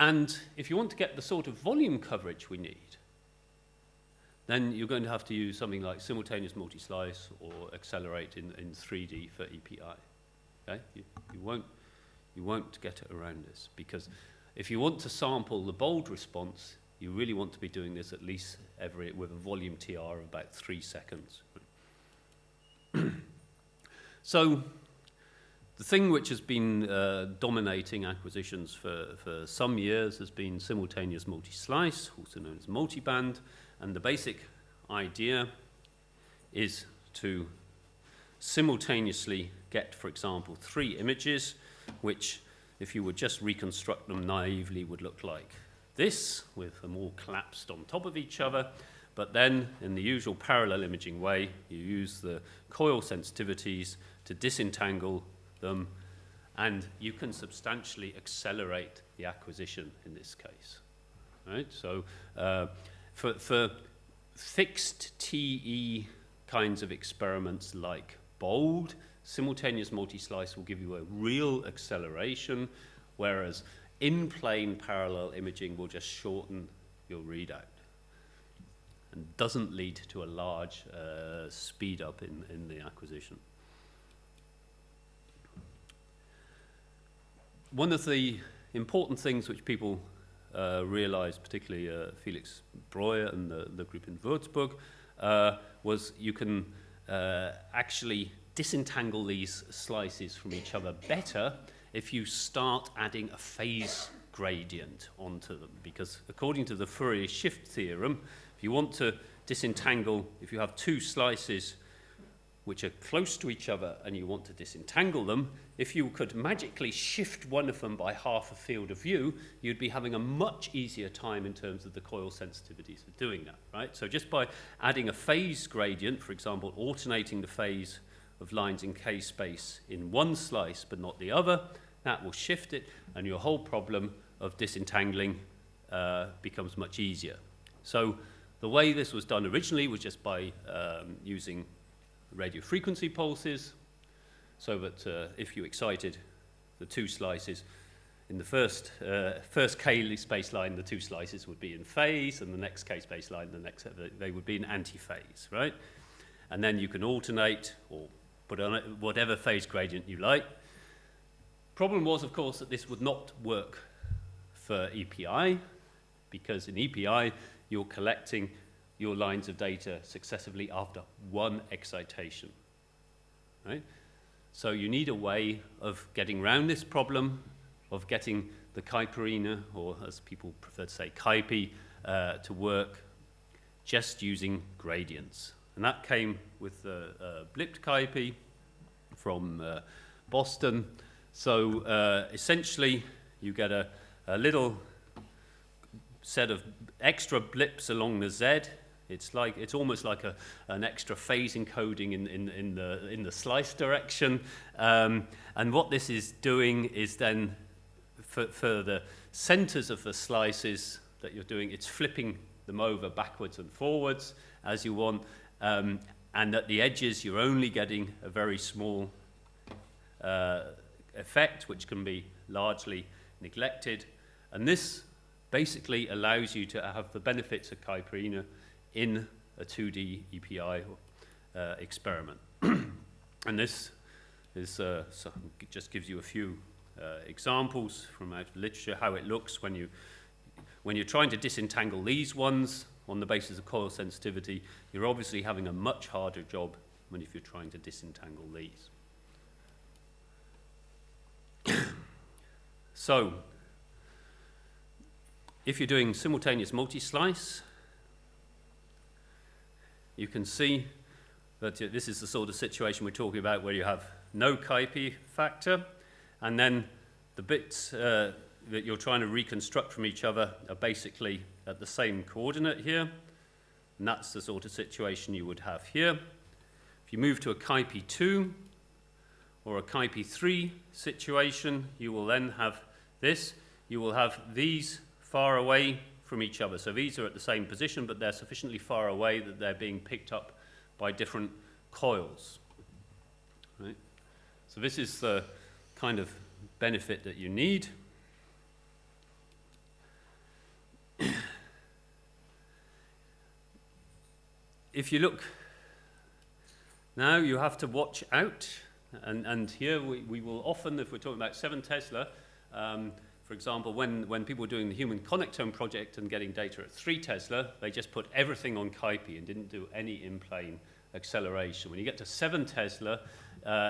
And if you want to get the sort of volume coverage we need, then you're going to have to use something like simultaneous multi-slice or accelerate in 3D for EPI. Okay? You won't get around this, because if you want to sample the bold response, you really want to be doing this at least with a volume TR of about 3 seconds. So the thing which has been dominating acquisitions for some years has been simultaneous multi-slice, also known as multiband. And the basic idea is to simultaneously get, for example, 3 images, which, if you would just reconstruct them naively, would look like this, with them all collapsed on top of each other. But then, in the usual parallel imaging way, you use the coil sensitivities to disentangle them, and you can substantially accelerate the acquisition in this case. Right? So, for fixed TE kinds of experiments like bold, simultaneous multi-slice will give you a real acceleration, whereas in-plane parallel imaging will just shorten your readout and doesn't lead to a large speed up in the acquisition. One of the important things which people realized, particularly Felix Breuer and the group in Würzburg, was you can actually disentangle these slices from each other better if you start adding a phase gradient onto them. Because according to the Fourier shift theorem, if you want to disentangle, if you have 2 slices which are close to each other and you want to disentangle them, if you could magically shift one of them by half a field of view, you'd be having a much easier time in terms of the coil sensitivities of doing that, right? So just by adding a phase gradient, for example, alternating the phase of lines in K space in one slice but not the other, that will shift it, and your whole problem of disentangling becomes much easier. So the way this was done originally was just by using radio frequency pulses, so that if you excited the 2 slices in the first K space line, the 2 slices would be in phase, and the next K space line, they would be in antiphase, right? And then you can alternate or put on whatever phase gradient you like. Problem was, of course, that this would not work for EPI, because in EPI you're collecting your lines of data successively after 1 excitation. right? So you need a way of getting around this problem, of getting the Kuiperine, or as people prefer to say, Kuiper, to work just using gradients. And that came with the blipped Kuiper from Boston. So essentially, you get a little set of extra blips along the Z. It's almost like an extra phase encoding in the slice direction. And what this is doing is then for the centers of the slices that you're doing, it's flipping them over backwards and forwards as you want. And at the edges, you're only getting a very small effect, which can be largely neglected. And this basically allows you to have the benefits of Kuiperine in a 2D EPI experiment. And this is just gives you a few examples from out of literature, how it looks when you're trying to disentangle these ones on the basis of coil sensitivity. You're obviously having a much harder job than if you're trying to disentangle these. So, if you're doing simultaneous multi-slice, you can see that this is the sort of situation we're talking about where you have no Kuiper factor, and then the bits that you're trying to reconstruct from each other are basically at the same coordinate here, and that's the sort of situation you would have here. If you move to a Kuiper 2 or a Kuiper 3 situation, you will then have this. You will have these far away from each other. So these are at the same position, but they're sufficiently far away that they're being picked up by different coils. Right? So this is the kind of benefit that you need. If you look now, you have to watch out, and here we will often, if we're talking about 7 Tesla, for example, when people were doing the human connectome project and getting data at 3 Tesla, they just put everything on Kuiper and didn't do any in-plane acceleration. When you get to 7 Tesla,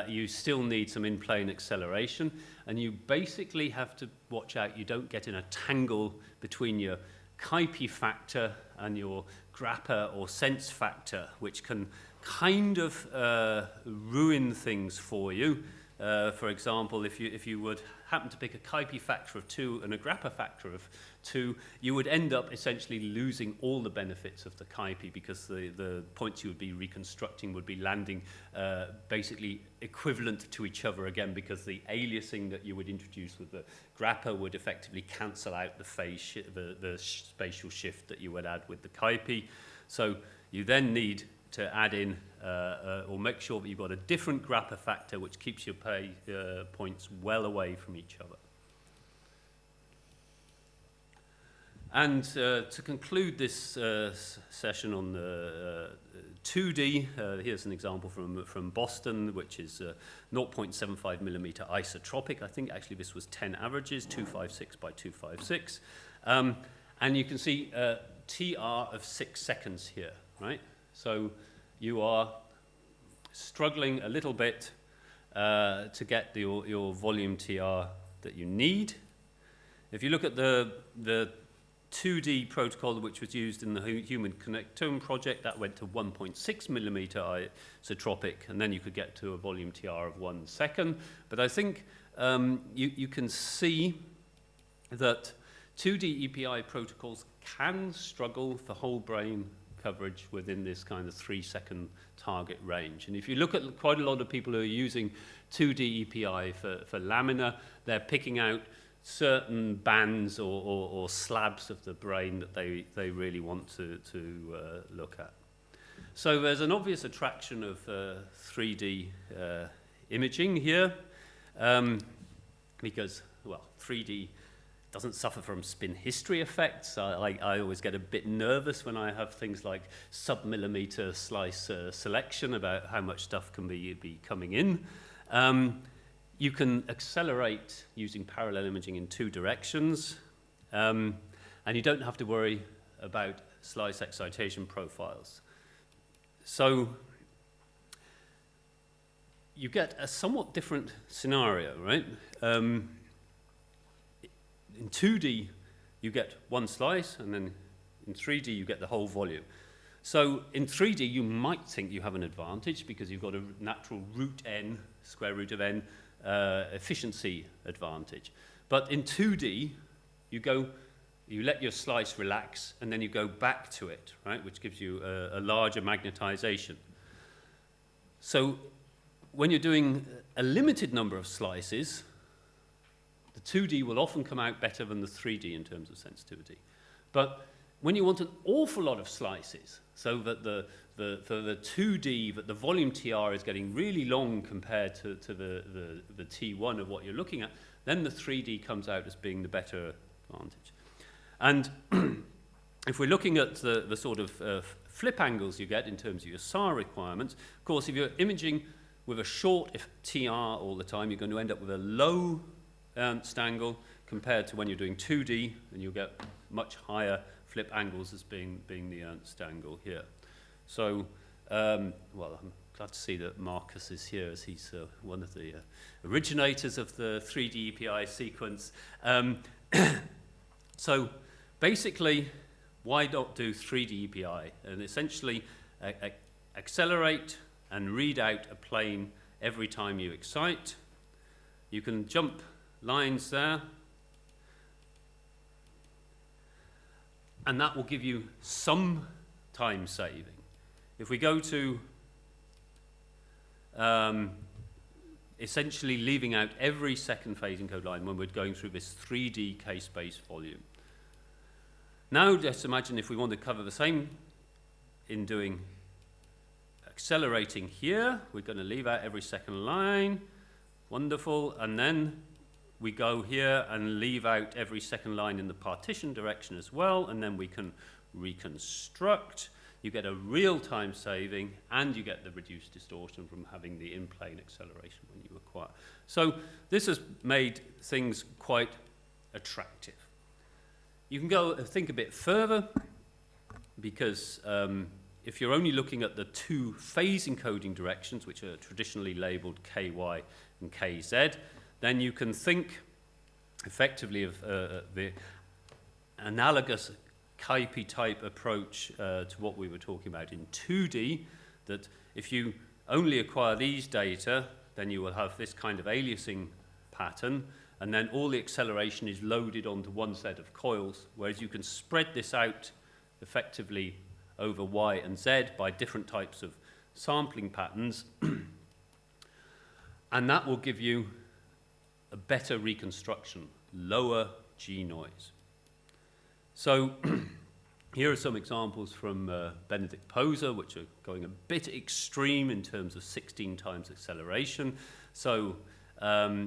you still need some in-plane acceleration, and you basically have to watch out you don't get in a tangle between your Kuiper factor and your grappa or sense factor, which can kind of ruin things for you. For example, if you would happen to pick a Kuiper factor of 2 and a grappa factor of 2, you would end up essentially losing all the benefits of the Kuiper, because the points you would be reconstructing would be landing basically equivalent to each other again, because the aliasing that you would introduce with the grappa would effectively cancel out the spatial shift that you would add with the Kuiper. So you then need to add in or make sure that you've got a different grappa factor which keeps your points well away from each other. And to conclude this session on the 2D, here's an example from Boston, which is 0.75 millimeter isotropic. I think actually this was 10 averages, 256 by 256. And you can see TR of 6 seconds here, right? So you are struggling a little bit to get your volume TR that you need. If you look at the 2D protocol which was used in the human connectome project, that went to 1.6 millimeter isotropic, and then you could get to a volume TR of 1 second. But I think you can see that 2D EPI protocols can struggle for whole brain coverage within this kind of 3-second target range. And if you look at quite a lot of people who are using 2D EPI for laminar, they're picking out certain bands or slabs of the brain that they really want to look at. So there's an obvious attraction of 3D imaging here, because, well, 3D doesn't suffer from spin history effects. I always get a bit nervous when I have things like sub-millimeter slice selection about how much stuff can be coming in. You can accelerate using parallel imaging in 2 directions, and you don't have to worry about slice excitation profiles. So you get a somewhat different scenario, right? In 2D, you get one slice, and then in 3D, you get the whole volume. So in 3D, you might think you have an advantage because you've got a natural root n, square root of n, efficiency advantage. But in 2D, you let your slice relax, and then you go back to it, right, which gives you a larger magnetization. So when you're doing a limited number of slices, the 2D will often come out better than the 3D in terms of sensitivity. But when you want an awful lot of slices, so that for the 2D, that the volume TR is getting really long compared to the T1 of what you're looking at, then the 3D comes out as being the better advantage. And if we're looking at the sort of flip angles you get in terms of your SAR requirements, of course, if you're imaging with a short TR all the time, you're going to end up with a low Ernst angle compared to when you're doing 2D, and you'll get much higher flip angles as being the Ernst angle here. So, well, I'm glad to see that Marcus is here, as he's one of the originators of the 3D EPI sequence. So basically, why not do 3D EPI? And essentially accelerate and read out a plane every time you excite. You can jump lines there, and that will give you some time saving. If we go to essentially leaving out every second phase encode line when we're going through this 3D k-space volume. Now just imagine if we want to cover the same in doing accelerating here, we're going to leave out every second line, wonderful, and then we go here and leave out every second line in the partition direction as well, and then we can reconstruct. You get a real-time saving, and you get the reduced distortion from having the in-plane acceleration when you acquire. So this has made things quite attractive. You can go think a bit further, because if you're only looking at the two phase encoding directions, which are traditionally labeled KY and KZ, then you can think effectively of the analogous Kaipi type approach to what we were talking about in 2D, that if you only acquire these data, then you will have this kind of aliasing pattern, and then all the acceleration is loaded onto one set of coils, whereas you can spread this out effectively over Y and Z by different types of sampling patterns, and that will give you a better reconstruction, lower G noise. So here are some examples from Benedict Poser, which are going a bit extreme in terms of 16 times acceleration. So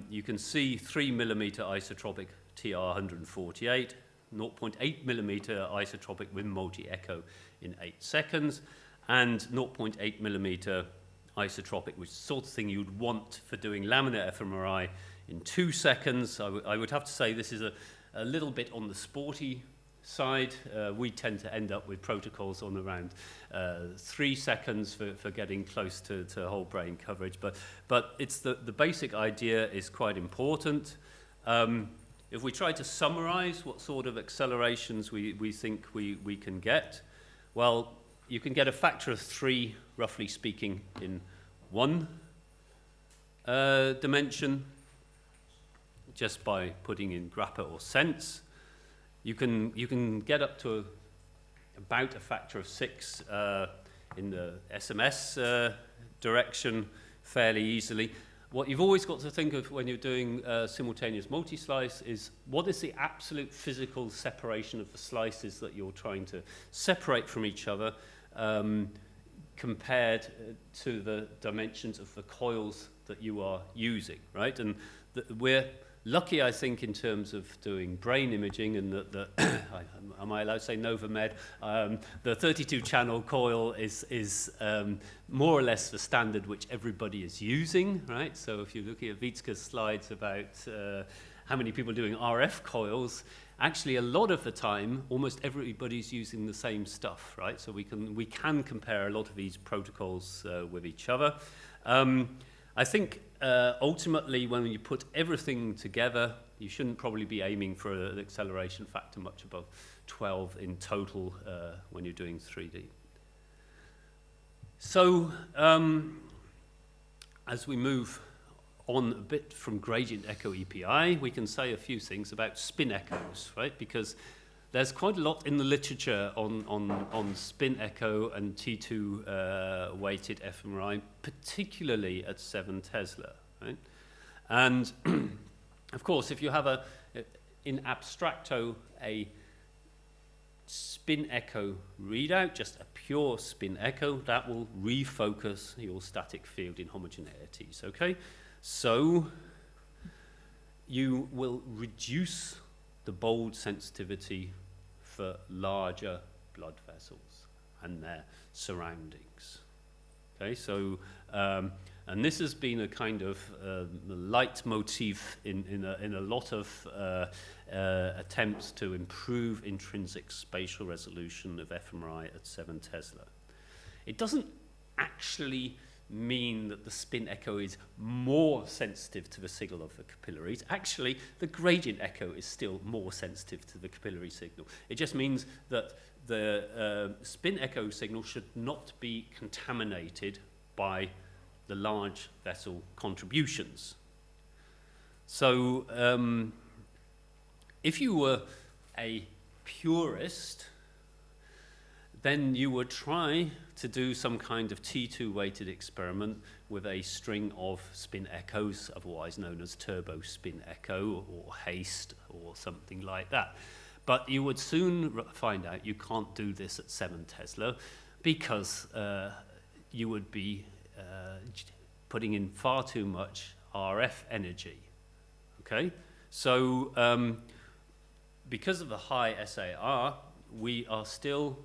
you can see 3 millimeter isotropic TR148, 0.8 millimeter isotropic with multi-echo in 8 seconds, and 0.8 millimeter isotropic, which is the sort of thing you'd want for doing laminar fMRI in 2 seconds. I would have to say this is a little bit on the sporty side. We tend to end up with protocols on around 3 seconds for getting close to whole brain coverage, but it's the basic idea is quite important. If we try to summarize what sort of accelerations we think we can get, well, you can get a factor of 3, roughly speaking, in one dimension, just by putting in grappa or sense. You can get up to about a factor of 6 in the SMS direction fairly easily. What you've always got to think of when you're doing simultaneous multi-slice is what is the absolute physical separation of the slices that you're trying to separate from each other compared to the dimensions of the coils that you are using, right? And we're lucky, I think, in terms of doing brain imaging, and that am I allowed to say Novamed? The 32-channel coil is more or less the standard which everybody is using, right? So if you're looking at Wietske's slides about how many people are doing RF coils, actually a lot of the time, almost everybody's using the same stuff, right? So we can compare a lot of these protocols with each other. I think ultimately when you put everything together, you shouldn't probably be aiming for an acceleration factor much above 12 in total when you're doing 3D. So as we move on a bit from gradient echo EPI, we can say a few things about spin echoes, right? Because there's quite a lot in the literature on spin echo and T2 weighted fMRI, particularly at 7 Tesla, right? And of course, if you have in abstracto, a spin echo readout, just a pure spin echo, that will refocus your static field in homogeneities, okay? So you will reduce the bold sensitivity for larger blood vessels and their surroundings. Okay, so and this has been a kind of leitmotif in a lot of attempts to improve intrinsic spatial resolution of fMRI at 7 Tesla. It doesn't actually mean that the spin echo is more sensitive to the signal of the capillaries. Actually, the gradient echo is still more sensitive to the capillary signal. It just means that the spin echo signal should not be contaminated by the large vessel contributions. So if you were a purist, then you would try to do some kind of T2 weighted experiment with a string of spin echoes, otherwise known as turbo spin echo or haste or something like that. But you would soon find out you can't do this at 7 Tesla because you would be putting in far too much RF energy. Okay? So because of the high SAR, we are still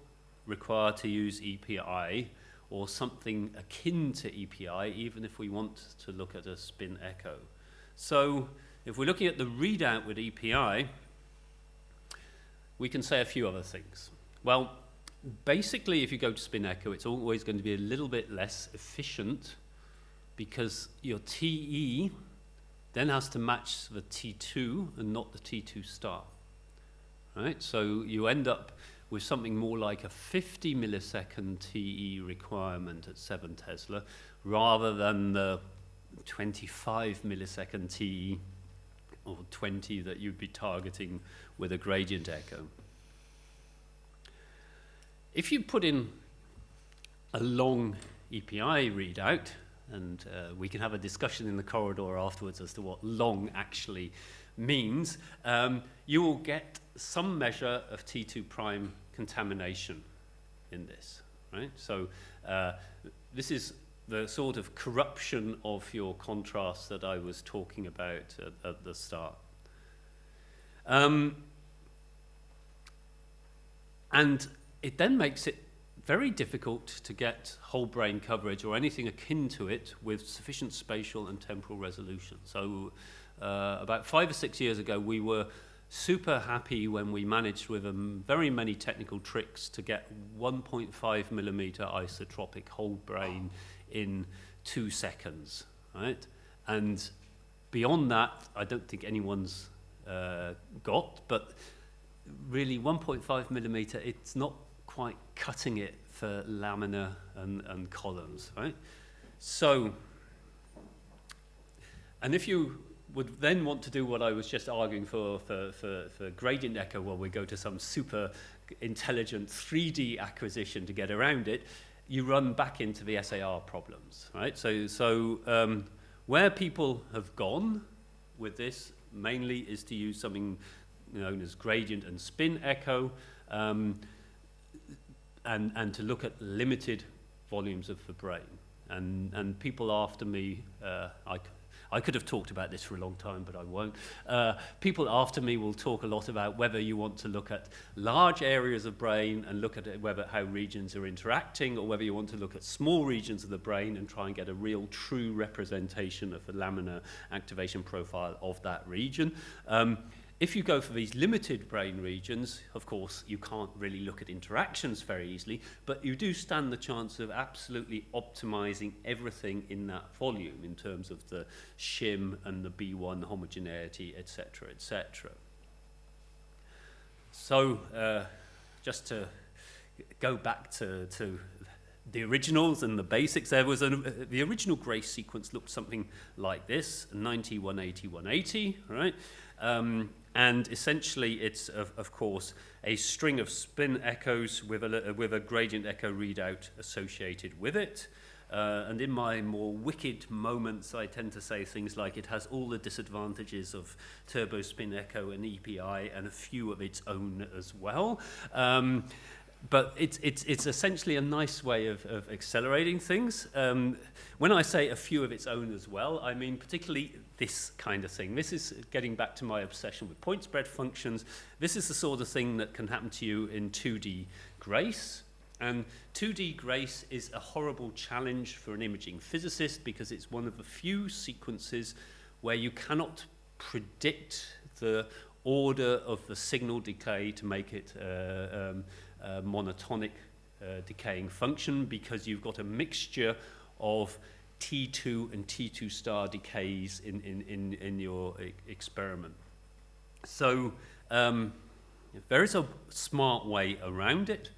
required to use EPI or something akin to EPI, even if we want to look at a spin echo. So if we're looking at the readout with EPI, we can say a few other things. Well, basically, if you go to spin echo, it's always going to be a little bit less efficient because your TE then has to match the T2 and not the T2 star. Right? So you end up with something more like a 50 millisecond TE requirement at 7 Tesla rather than the 25 millisecond TE or 20 that you'd be targeting with a gradient echo. If you put in a long EPI readout, and we can have a discussion in the corridor afterwards as to what long actually means, you will get some measure of T2 prime contamination in this, right? So this is the sort of corruption of your contrast that I was talking about at the start. And it then makes it very difficult to get whole brain coverage or anything akin to it with sufficient spatial and temporal resolution. So about 5 or 6 years ago, we were super happy when we managed with very many technical tricks to get 1.5 millimeter isotropic whole brain in 2 seconds, right? And beyond that, I don't think anyone's got, but really 1.5 millimeter, it's not quite cutting it for laminar and columns, right? So, and if you would then want to do what I was just arguing for gradient echo, well, we go to some super intelligent 3D acquisition to get around it, you run back into the SAR problems, right? So where people have gone with this mainly is to use something known as gradient and spin echo, and to look at limited volumes of the brain. And people after me, I could have talked about this for a long time, but I won't. People after me will talk a lot about whether you want to look at large areas of brain and look at how regions are interacting, or whether you want to look at small regions of the brain and try and get a real true representation of the laminar activation profile of that region. If you go for these limited brain regions, of course, you can't really look at interactions very easily, but you do stand the chance of absolutely optimizing everything in that volume in terms of the shim and the B1 homogeneity, etc., etc. So, just to go back to the originals and the basics, there was the original Grace sequence looked something like this: 90, 180, 180, right? And essentially, it's of course a string of spin echoes with a gradient echo readout associated with it. And in my more wicked moments, I tend to say things like it has all the disadvantages of turbo spin echo and EPI, and a few of its own as well. But it's essentially a nice way of accelerating things. When I say a few of its own as well, I mean particularly this kind of thing. This is getting back to my obsession with point spread functions. This is the sort of thing that can happen to you in 2D Grace. And 2D Grace is a horrible challenge for an imaging physicist because it's one of the few sequences where you cannot predict the order of the signal decay to make it a monotonic decaying function, because you've got a mixture of T2 and T2 star decays in your experiment. So there is a smart way around it.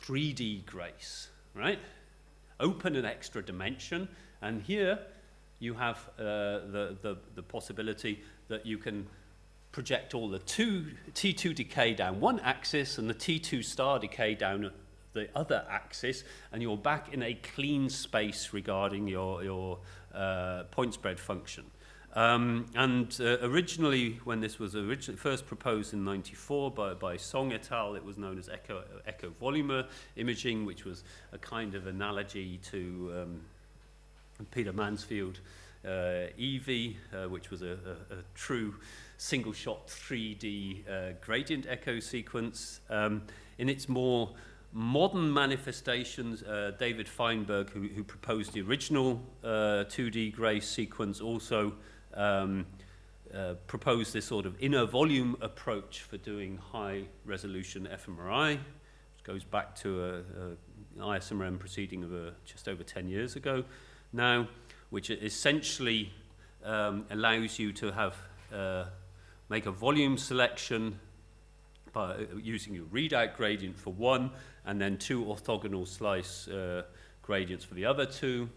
3D Grace, right? Open an extra dimension, and here you have the possibility that you can project all the T2 decay down one axis and the T2 star decay down the other axis, and you're back in a clean space regarding your point spread function. Originally, when this was first proposed in '94 by Song et al., it was known as echo volumer imaging, which was a kind of analogy to Peter Mansfield EV, which was a true single-shot 3D gradient echo sequence. In its more modern manifestations, David Feinberg, who proposed the original 2D Grace sequence, also proposed this sort of inner volume approach for doing high-resolution fMRI, which goes back to an ISMRM proceeding of just over 10 years ago now, which essentially allows you to have make a volume selection by using your readout gradient for one, and then two orthogonal slice gradients for the other two.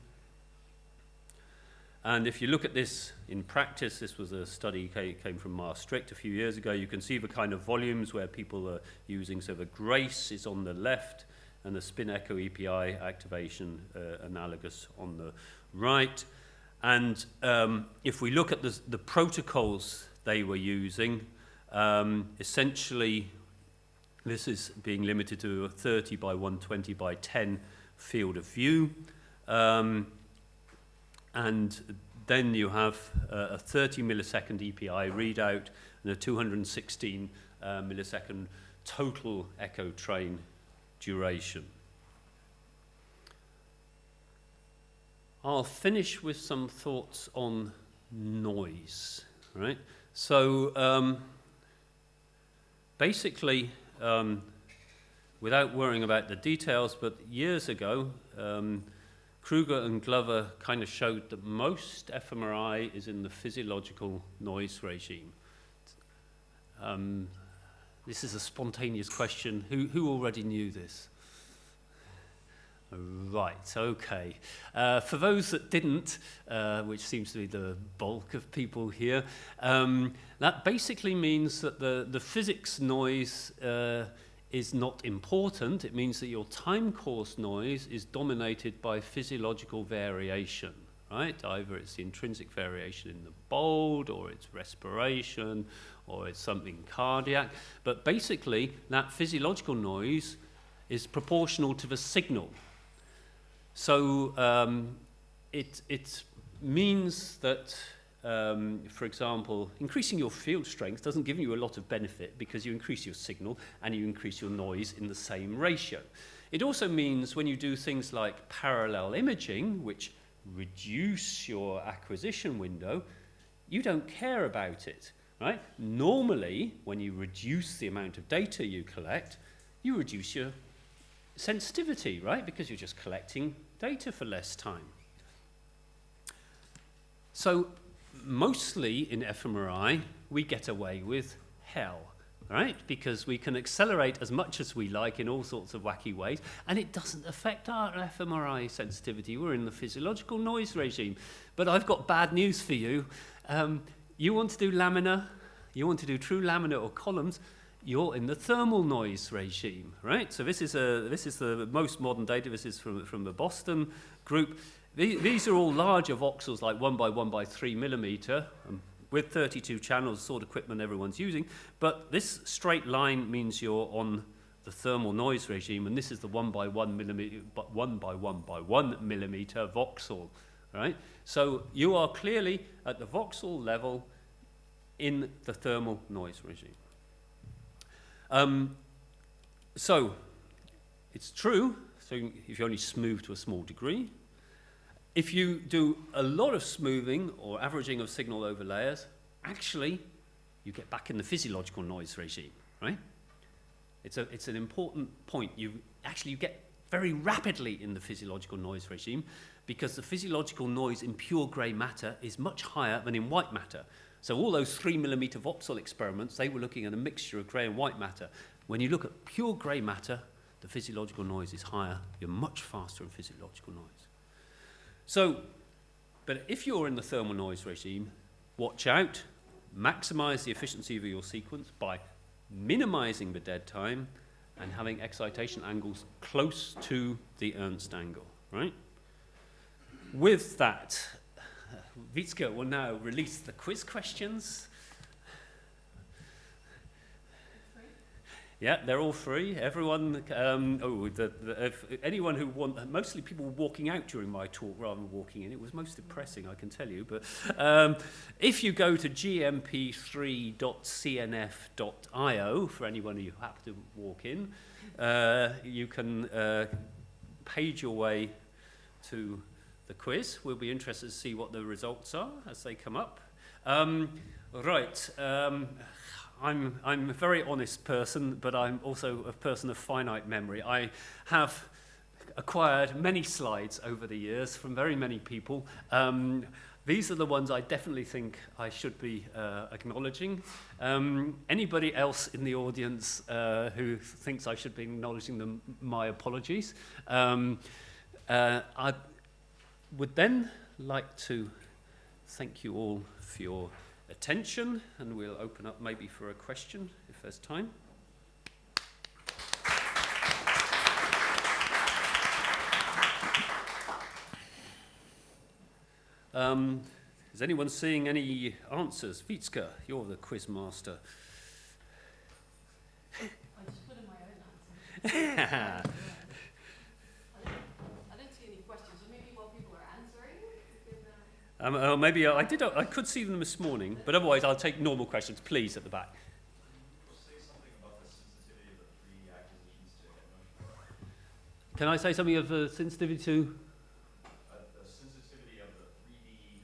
And if you look at this in practice, this was a study came from Maastricht a few years ago. You can see the kind of volumes where people are using. So the Grace is on the left, and the spin echo EPI activation analogous on the right. And if we look at the protocols they were using, essentially this is being limited to a 30 by 120 by 10 field of view. And then you have a 30 millisecond EPI readout and a 216 millisecond total echo train duration. I'll finish with some thoughts on noise, right? So basically, without worrying about the details, but years ago, Kruger and Glover kind of showed that most fMRI is in the physiological noise regime. This is a spontaneous question. Who already knew this? Right, okay. For those that didn't, which seems to be the bulk of people here, that basically means that the physics noise is not important. It means that your time course noise is dominated by physiological variation, right? Either it's the intrinsic variation in the bold, or it's respiration, or it's something cardiac. But basically, that physiological noise is proportional to the signal. So it means that, for example, increasing your field strength doesn't give you a lot of benefit because you increase your signal and you increase your noise in the same ratio. It also means when you do things like parallel imaging, which reduce your acquisition window, you don't care about it, right? Normally, when you reduce the amount of data you collect, you reduce your sensitivity, right? Because you're just collecting data for less time. So mostly in fMRI, we get away with hell, right? Because we can accelerate as much as we like in all sorts of wacky ways, and it doesn't affect our fMRI sensitivity. We're in the physiological noise regime. But I've got bad news for you. You want to do laminar, you want to do true laminar or columns, you're in the thermal noise regime, right? So this is the most modern data. This is from the Boston group. These are all larger voxels, like 1 by 1 by 3 millimeter, with 32 channels, sort of equipment everyone's using. But this straight line means you're on the thermal noise regime, and this is the 1 by 1 millimeter, 1 by 1 by 1 millimeter voxel, right? So you are clearly at the voxel level in the thermal noise regime. So it's true, so if you only smooth to a small degree. If you do a lot of smoothing or averaging of signal over layers, actually you get back in the physiological noise regime, right? It's an important point. You get very rapidly in the physiological noise regime because the physiological noise in pure grey matter is much higher than in white matter. So all those 3 millimeter voxel experiments, they were looking at a mixture of grey and white matter. When you look at pure grey matter, the physiological noise is higher. You're much faster in physiological noise. So, but if you're in the thermal noise regime, watch out, maximize the efficiency of your sequence by minimizing the dead time and having excitation angles close to the Ernst angle, right? With that, Wietske will now release the quiz questions. Yeah, they're all free. Everyone, if anyone who mostly people were walking out during my talk rather than walking in. It was most depressing, I can tell you. But if you go to gmp3.cnf.io, for anyone who happen to walk in, you can page your way to the quiz. We'll be interested to see what the results are as they come up. I'm a very honest person, but I'm also a person of finite memory. I have acquired many slides over the years from very many people. These are the ones I definitely think I should be acknowledging. Anybody else in the audience who thinks I should be acknowledging them, my apologies. I would then like to thank you all for your attention, and we'll open up maybe for a question if there's time. Is anyone seeing any answers? Wietske, you're the quiz master. I just put in my own answer. I don't see any questions, so maybe while people are answering, maybe I could see them this morning, but otherwise I'll take normal questions, please, at the back. Say something about the sensitivity of the 3D acquisitions to image. Can I say something of the sensitivity to? The sensitivity of the 3D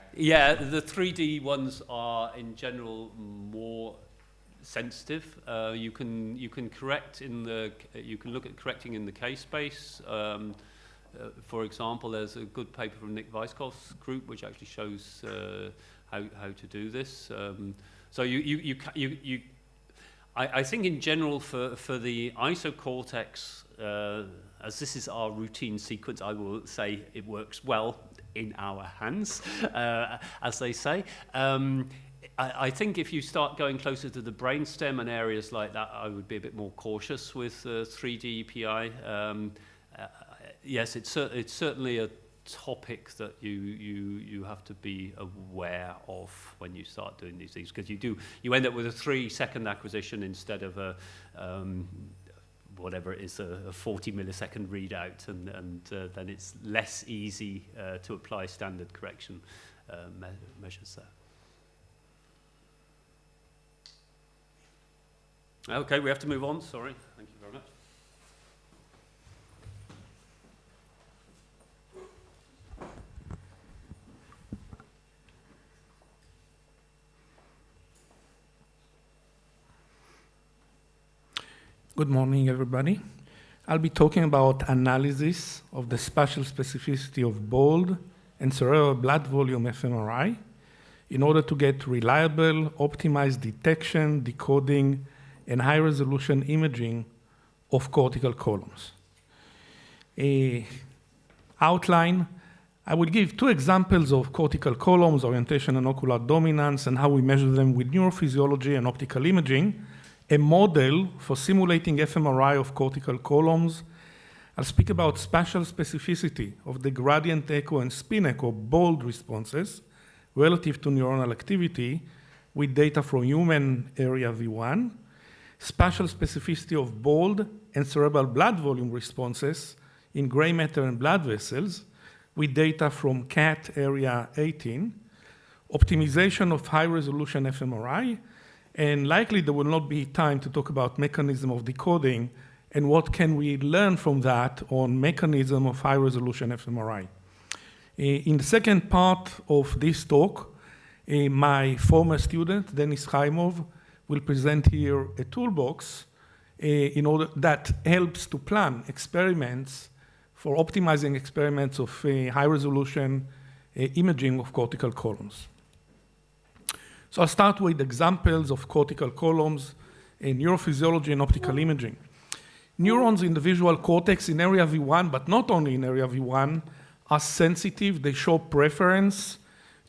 acquisitions. Yeah, the 3D ones are in general more sensitive. You can correct in the you can look at correcting in the K-space. For example, there's a good paper from Nick Weisskopf's group which actually shows how to do this. So I think in general for the isocortex, as this is our routine sequence, I will say it works well in our hands, as they say. I think if you start going closer to the brainstem and areas like that, I would be a bit more cautious with 3D EPI. Yes, it's certainly a topic that you have to be aware of when you start doing these things, because you end up with a 3-second acquisition instead of a whatever it is, a 40 millisecond readout, and then it's less easy to apply standard correction measures there. Okay, we have to move on. Sorry. Thank you very much. Good morning, everybody. I'll be talking about analysis of the spatial specificity of bold and cerebral blood volume fMRI in order to get reliable, optimized detection, decoding, and high-resolution imaging of cortical columns. Outline, I will give two examples of cortical columns, orientation and ocular dominance, and how we measure them with neurophysiology and optical imaging, a model for simulating fMRI of cortical columns. I'll speak about spatial specificity of the gradient echo and spin echo bold responses relative to neuronal activity with data from human area V1, spatial specificity of bold and cerebral blood volume responses in gray matter and blood vessels with data from cat area 18, optimization of high-resolution fMRI, and likely there will not be time to talk about mechanism of decoding and what can we learn from that on mechanism of high-resolution fMRI. In the second part of this talk, my former student, Denis Chaimov, will present here a toolbox in order that helps to plan experiments for optimizing experiments of high-resolution imaging of cortical columns. So I'll start with examples of cortical columns in neurophysiology and optical imaging. Neurons in the visual cortex in area V1, but not only in area V1, are sensitive. They show preference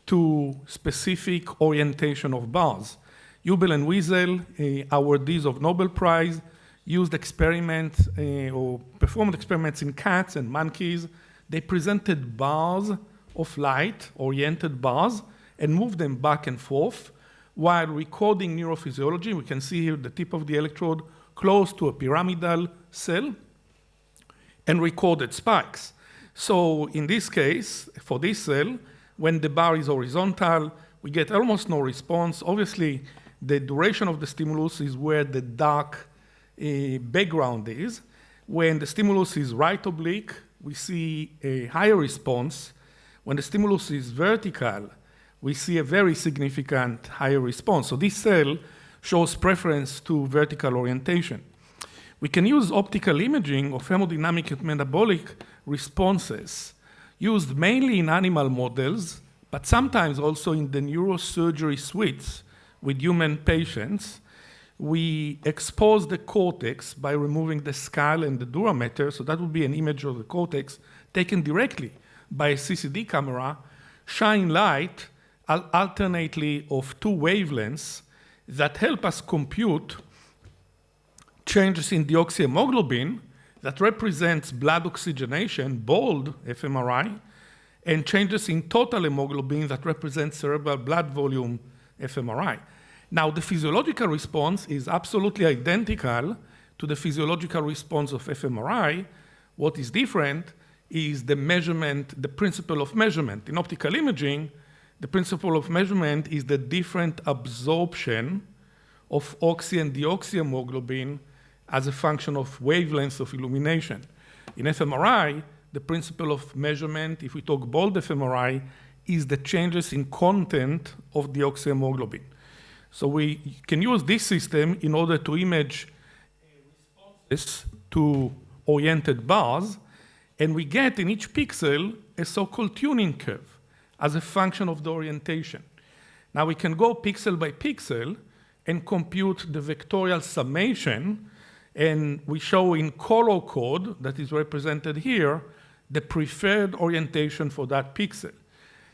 to specific orientation of bars. Goebel and Wietske, awardees of Nobel Prize, used experiments or performed experiments in cats and monkeys. They presented bars of light, oriented bars, and moved them back and forth while recording neurophysiology. We can see here the tip of the electrode close to a pyramidal cell and recorded spikes. So in this case, for this cell, when the bar is horizontal, we get almost no response. Obviously, the duration of the stimulus is where the dark background is. When the stimulus is right oblique, we see a higher response. When the stimulus is vertical, we see a very significant higher response. So this cell shows preference to vertical orientation. We can use optical imaging of hemodynamic and metabolic responses used mainly in animal models, but sometimes also in the neurosurgery suites with human patients. We expose the cortex by removing the skull and the dura mater, so that would be an image of the cortex taken directly by a CCD camera, shine light alternately of two wavelengths that help us compute changes in deoxyhemoglobin that represents blood oxygenation, bold fMRI, and changes in total hemoglobin that represents cerebral blood volume fMRI. Now, the physiological response is absolutely identical to the physiological response of fMRI. What is different is the measurement, the principle of measurement. In optical imaging, the principle of measurement is the different absorption of oxy and deoxyhemoglobin as a function of wavelength of illumination. In fMRI, the principle of measurement, if we talk bold fMRI, is the changes in content of deoxyhemoglobin. So we can use this system in order to image responses to oriented bars, and we get in each pixel a so-called tuning curve as a function of the orientation. Now we can go pixel by pixel and compute the vectorial summation, and we show in color code that is represented here the preferred orientation for that pixel.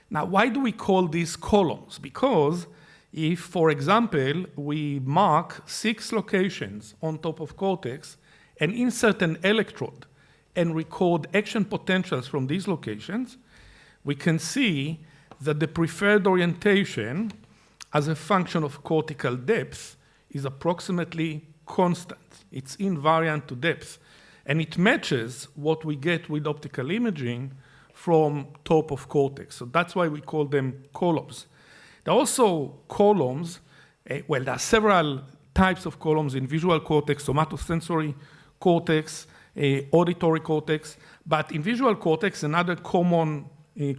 Now, why do we call these columns? Because if, for example, we mark 6 locations on top of cortex and insert an electrode and record action potentials from these locations, we can see that the preferred orientation as a function of cortical depth is approximately constant. It's invariant to depth. And it matches what we get with optical imaging from top of cortex. So that's why we call them columns. There are also columns, well, there are several types of columns in visual cortex, somatosensory cortex, auditory cortex, but in visual cortex, another common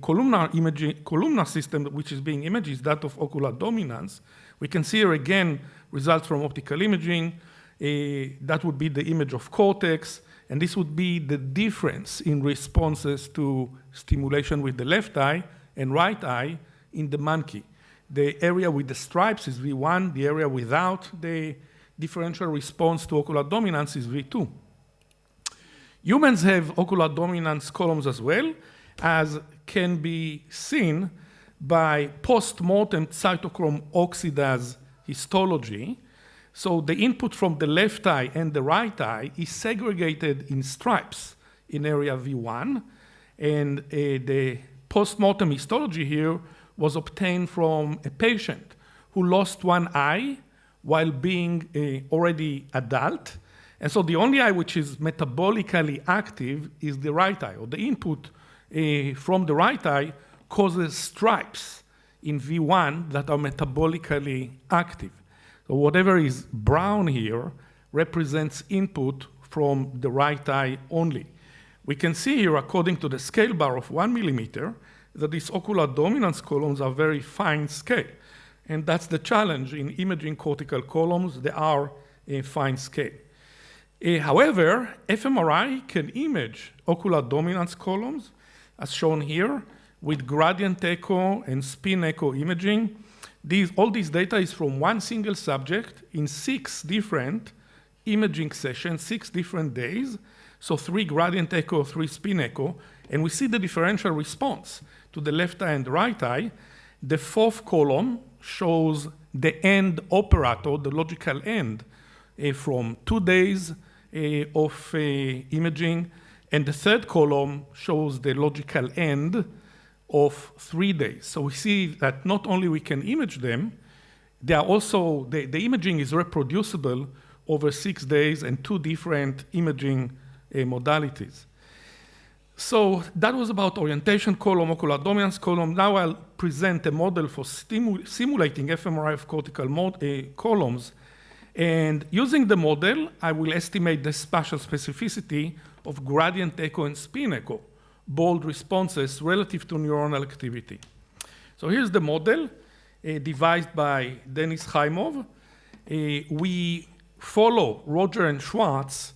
columnar system which is being imaged is that of ocular dominance. We can see here again results from optical imaging. That would be the image of cortex, and this would be the difference in responses to stimulation with the left eye and right eye in the monkey. The area with the stripes is V1, the area without the differential response to ocular dominance is V2. Humans have ocular dominance columns as well, as can be seen by post-mortem cytochrome oxidase histology. So the input from the left eye and the right eye is segregated in stripes in area V1, and the post-mortem histology here was obtained from a patient who lost one eye while being already adult. And so the only eye which is metabolically active is the right eye, or the input from the right eye causes stripes in V1 that are metabolically active. So whatever is brown here represents input from the right eye only. We can see here, according to the scale bar of 1 millimeter, that these ocular dominance columns are very fine scale. And that's the challenge in imaging cortical columns. They are a fine scale. However, fMRI can image ocular dominance columns, as shown here, with gradient echo and spin echo imaging. All this data is from one single subject in 6 different imaging sessions, 6 different days. So 3 gradient echo, 3 spin echo, and we see the differential response to the left eye and the right eye. The 4th column shows the end operator, the logical end, from 2 days of imaging, and the 3rd column shows the logical end of 3 days. So we see that not only we can image them, they are also, the imaging is reproducible over 6 days and 2 different imaging modalities. So that was about orientation column, ocular dominance column. Now I'll present a model for simulating fMRI of cortical columns. And using the model, I will estimate the spatial specificity of gradient echo and spin echo, bold responses relative to neuronal activity. So here's the model devised by Denis Chaimov. We follow Roger and Schwartz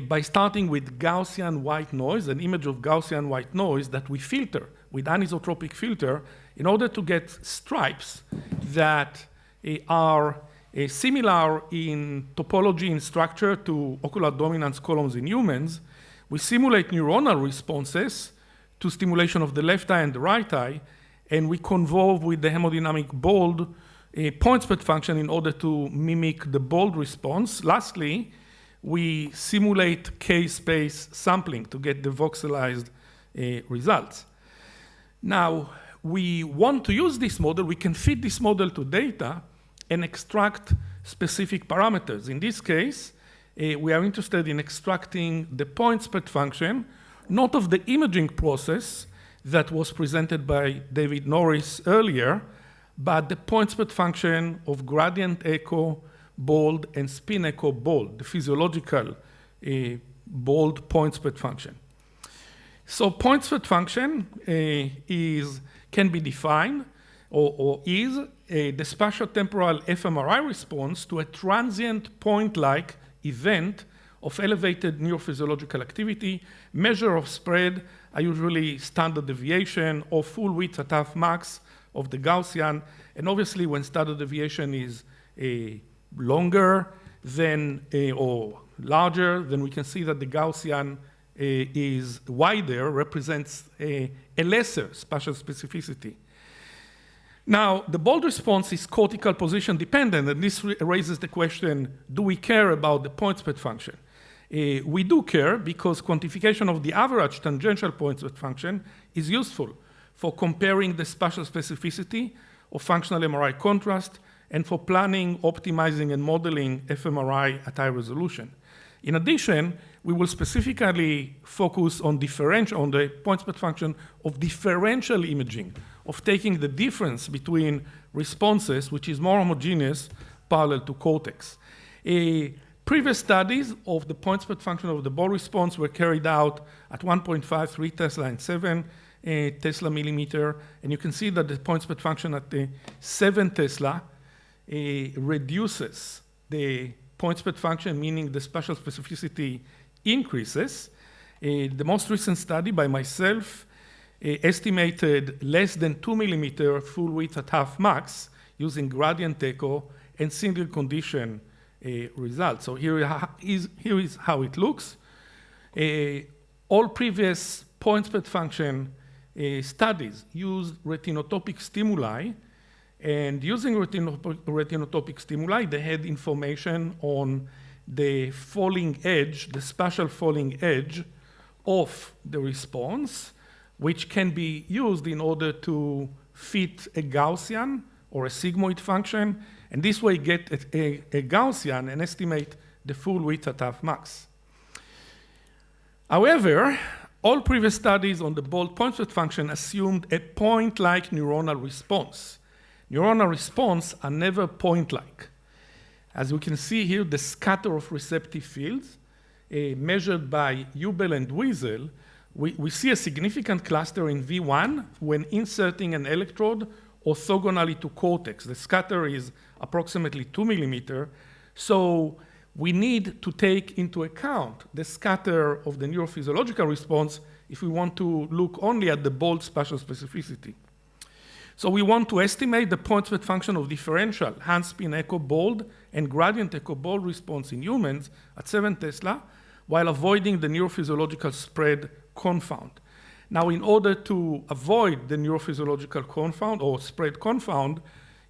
by starting with Gaussian white noise, an image of Gaussian white noise that we filter with anisotropic filter in order to get stripes that are similar in topology and structure to ocular dominance columns in humans. We simulate neuronal responses to stimulation of the left eye and the right eye, and we convolve with the hemodynamic bold point spread function in order to mimic the bold response. Lastly, we simulate K-space sampling to get the voxelized results. Now, we want to use this model. We can fit this model to data and extract specific parameters. In this case, we are interested in extracting the point spread function, not of the imaging process that was presented by David Norris earlier, but the point spread function of gradient echo, bold, and spin echo bold, the physiological bold point spread function. So point spread function can be defined or is the spatiotemporal fMRI response to a transient point-like event of elevated neurophysiological activity. Measure of spread are usually standard deviation or full width at half max of the Gaussian. And obviously, when standard deviation is longer than or larger, then we can see that the Gaussian is wider, represents a lesser spatial specificity. Now, the bold response is cortical position dependent, and this raises the question, do we care about the point spread function? We do care because quantification of the average tangential point spread function is useful for comparing the spatial specificity of functional MRI contrast and for planning, optimizing, and modeling fMRI at high resolution. In addition, we will specifically focus on the point spread function of differential imaging, of taking the difference between responses, which is more homogeneous, parallel to cortex. Previous studies of the point spread function of the bold response were carried out at 1.5, 3 Tesla, and 7 Tesla millimeter, and you can see that the point spread function at the 7 Tesla reduces the point spread function, meaning the spatial specificity increases. The most recent study by myself estimated less than 2 millimeter full width at half max using gradient echo and single condition results. So here is how it looks. All previous point spread function studies used retinotopic stimuli, and using retinotopic stimuli, they had information on the falling edge, the spatial falling edge of the response, which can be used in order to fit a Gaussian or a sigmoid function, and this way get a Gaussian and estimate the full width at half max. However, all previous studies on the bold point spread function assumed a point-like neuronal response. Neuronal response are never point-like. As we can see here, the scatter of receptive fields measured by Goebel and Wietske, we see a significant cluster in V1 when inserting an electrode orthogonally to cortex. The scatter is approximately 2 millimeter, so we need to take into account the scatter of the neurophysiological response if we want to look only at the bold spatial specificity. So we want to estimate the point spread function of differential hand-spin echo bold and gradient echo bold response in humans at 7 Tesla while avoiding the neurophysiological spread confound. Now, in order to avoid the neurophysiological confound or spread confound,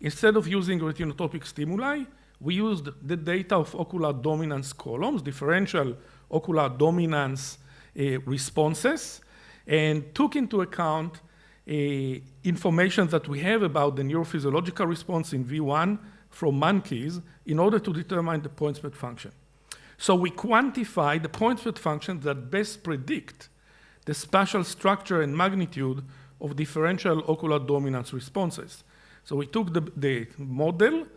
instead of using retinotopic stimuli, we used the data of ocular dominance columns, differential ocular dominance responses, and took into account information that we have about the neurophysiological response in V1 from monkeys in order to determine the point spread function. So we quantify the point spread functions that best predict the spatial structure and magnitude of differential ocular dominance responses. So we took the model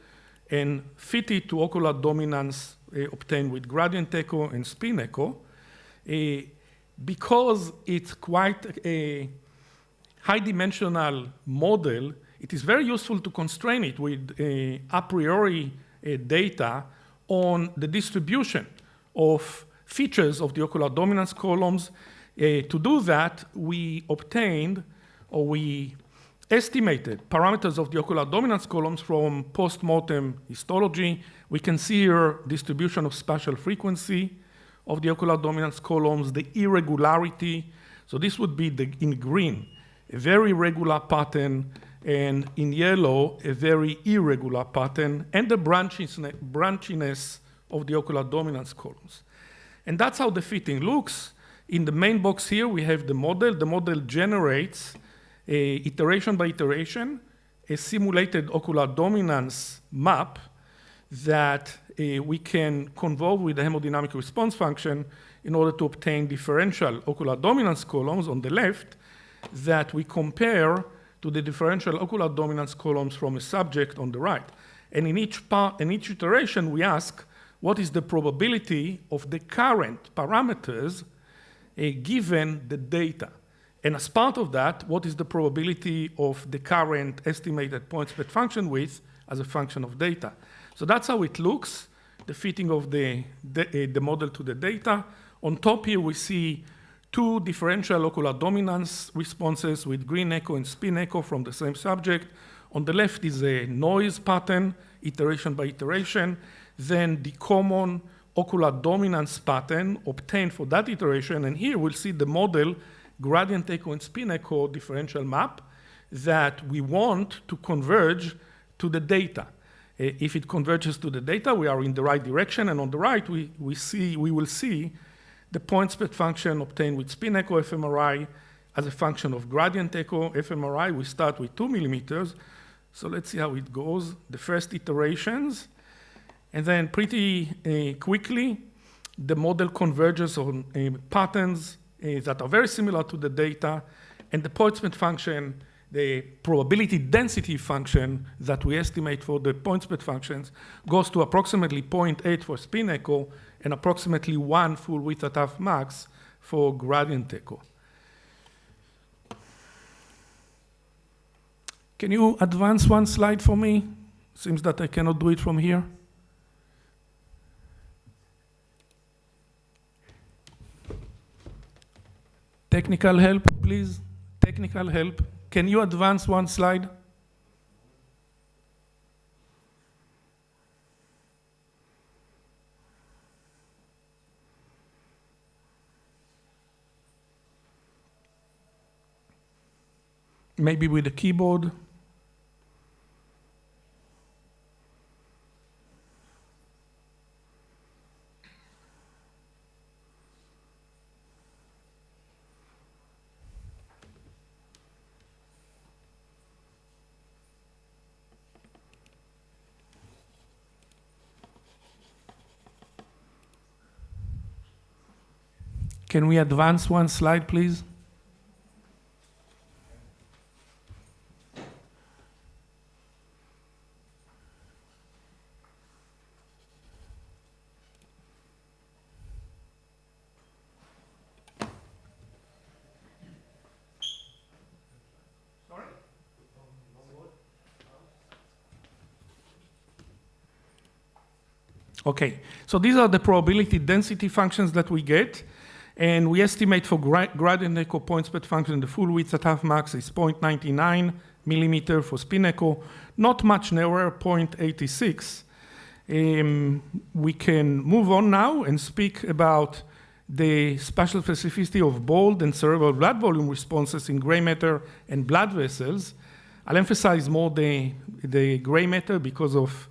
and fit it to ocular dominance obtained with gradient echo and spin echo. Because it's quite a high-dimensional model, it is very useful to constrain it with a priori data on the distribution of features of the ocular dominance columns. To do that, we obtained, or we estimated parameters of the ocular dominance columns from post-mortem histology. We can see here distribution of spatial frequency of the ocular dominance columns, the irregularity. So this would be in green, a very regular pattern, and in yellow, a very irregular pattern, and the branchiness of the ocular dominance columns. And that's how the fitting looks. In the main box here, we have the model. The model generates, iteration by iteration, a simulated ocular dominance map that we can convolve with the hemodynamic response function in order to obtain differential ocular dominance columns on the left that we compare to the differential ocular dominance columns from a subject on the right. And in each iteration, we ask, what is the probability of the current parameters given the data? And as part of that, what is the probability of the current estimated point spread function width as a function of data? So that's how it looks, the fitting of the model to the data. On top here, we see two differential ocular dominance responses with green echo and spin echo from the same subject. On the left is a noise pattern, iteration by iteration. Then the common ocular dominance pattern obtained for that iteration. And here we'll see the model gradient echo and spin echo differential map that we want to converge to the data. If it converges to the data, we are in the right direction. And on the right, we will see the point spread function obtained with spin echo fMRI as a function of gradient echo fMRI. We start with 2 millimeters. So let's see how it goes. The first iterations. And then pretty quickly, the model converges on patterns that are very similar to the data. And the point spread function, the probability density function that we estimate for the point spread functions goes to approximately 0.8 for spin echo and approximately 1 full width at half max for gradient echo. Can you advance one slide for me? Seems that I cannot do it from here. Technical help, please. Technical help. Can you advance one slide? Maybe with a keyboard. Can we advance one slide, please? Okay, so these are the probability density functions that we get, and we estimate for gradient echo point spread function the full width at half max is 0.99 millimeter for spin echo, not much narrower, 0.86. We can move on now and speak about the spatial specificity of bold and cerebral blood volume responses in gray matter and blood vessels. I'll emphasize more the gray matter because of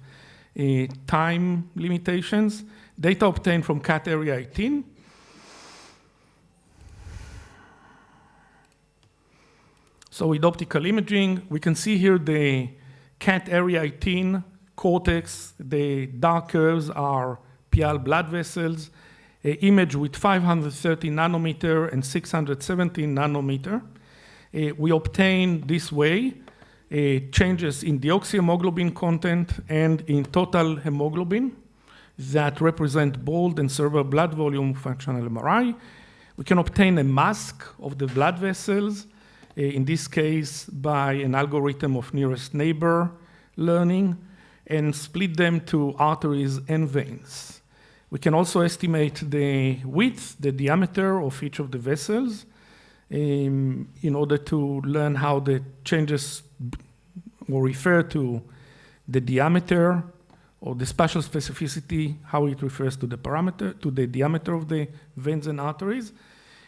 time limitations. Data obtained from CAT area 18. So with optical imaging, we can see here the CAT area 18 cortex. The dark curves are PL blood vessels, image with 530 nanometer and 617 nanometer. We obtain this way changes in deoxyhemoglobin content and in total hemoglobin that represent bold and cerebral blood volume functional MRI. We can obtain a mask of the blood vessels, in this case by an algorithm of nearest neighbor learning, and split them to arteries and veins. We can also estimate the width, the diameter of each of the vessels in order to learn how the changes will refer to the diameter or the spatial specificity, how it refers to the parameter, to the diameter of the veins and arteries.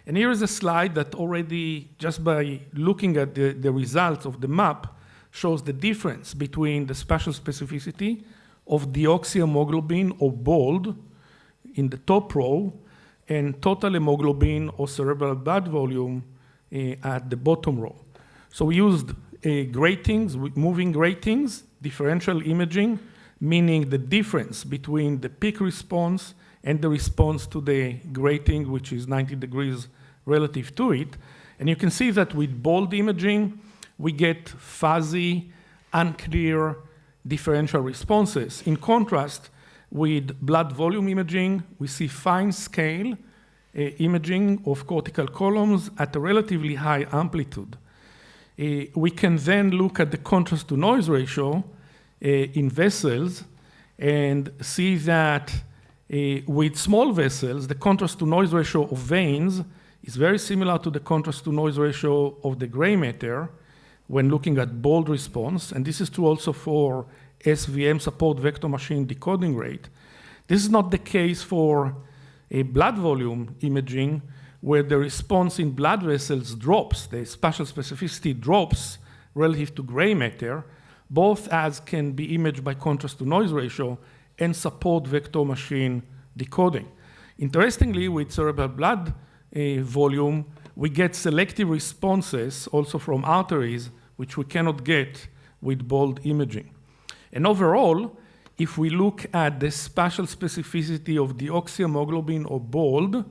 And here is a slide that already, just by looking at the results of the map, shows the difference between the spatial specificity of deoxyhemoglobin or bold in the top row and total hemoglobin or cerebral blood volume at the bottom row. So we used gratings, moving gratings, differential imaging, meaning the difference between the peak response and the response to the grating, which is 90 degrees relative to it. And you can see that with bold imaging, we get fuzzy, unclear differential responses. In contrast, with blood volume imaging, we see fine scale imaging of cortical columns at a relatively high amplitude. We can then look at the contrast to noise ratio in vessels and see that with small vessels, the contrast to noise ratio of veins is very similar to the contrast to noise ratio of the gray matter when looking at bold response, and this is true also for SVM support vector machine decoding rate. This is not the case for a blood volume imaging, where the response in blood vessels drops, the spatial specificity drops relative to gray matter, both as can be imaged by contrast to noise ratio and support vector machine decoding. Interestingly, with cerebral blood volume, we get selective responses also from arteries, which we cannot get with bold imaging. And overall, if we look at the spatial specificity of deoxyhemoglobin or bold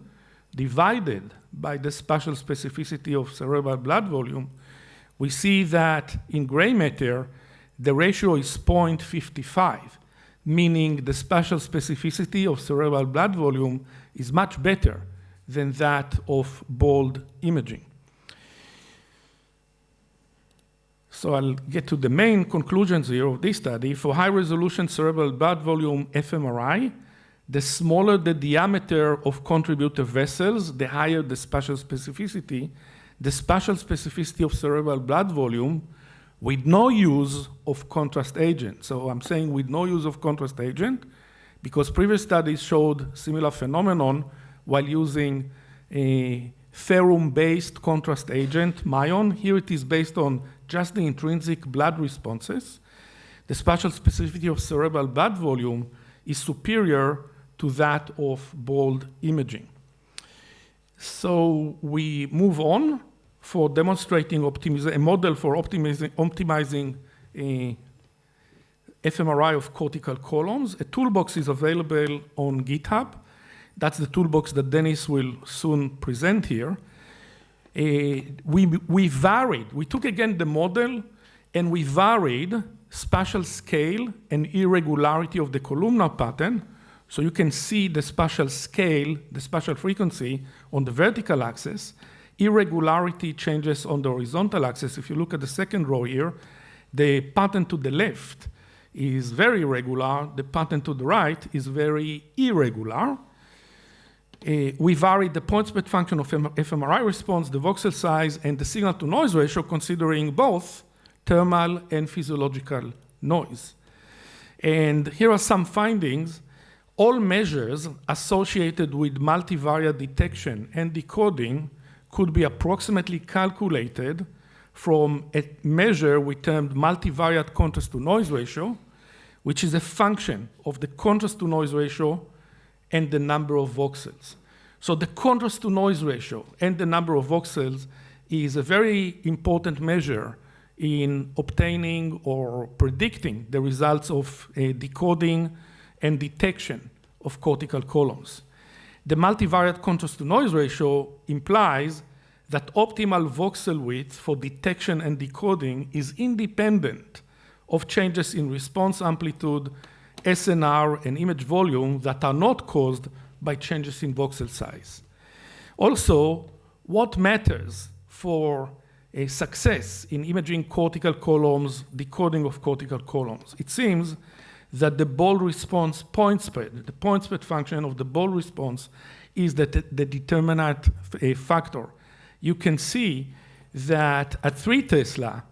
divided by the spatial specificity of cerebral blood volume, we see that in gray matter, the ratio is 0.55, meaning the spatial specificity of cerebral blood volume is much better than that of bold imaging. So I'll get to the main conclusions here of this study. For high-resolution cerebral blood volume fMRI, The smaller the diameter of contributor vessels, the higher the spatial specificity. The spatial specificity of cerebral blood volume with no use of contrast agent. So I'm saying with no use of contrast agent because previous studies showed similar phenomenon while using a ferrum-based contrast agent, Myon. Here it is based on just the intrinsic blood responses. The spatial specificity of cerebral blood volume is superior to that of bold imaging. So we move on for demonstrating a model for optimizing a fMRI of cortical columns. A toolbox is available on GitHub. That's the toolbox that Dennis will soon present here. We took again the model and we varied spatial scale and irregularity of the columnar pattern. So you can see the spatial scale, the spatial frequency on the vertical axis. Irregularity changes on the horizontal axis. If you look at the second row here, the pattern to the left is very regular. The pattern to the right is very irregular. We varied the point spread function of fMRI response, the voxel size, and the signal-to-noise ratio, considering both thermal and physiological noise. And here are some findings. All measures associated with multivariate detection and decoding could be approximately calculated from a measure we termed multivariate contrast-to-noise ratio, which is a function of the contrast-to-noise ratio and the number of voxels. So the contrast-to-noise ratio and the number of voxels is a very important measure in obtaining or predicting the results of decoding and detection of cortical columns. The multivariate contrast-to-noise ratio implies that optimal voxel width for detection and decoding is independent of changes in response amplitude, SNR, and image volume that are not caused by changes in voxel size. Also, what matters for a success in imaging cortical columns, decoding of cortical columns? It seems that the bold response point spread, the point spread function of the bold response is the determinant factor. You can see that at 3 Tesla,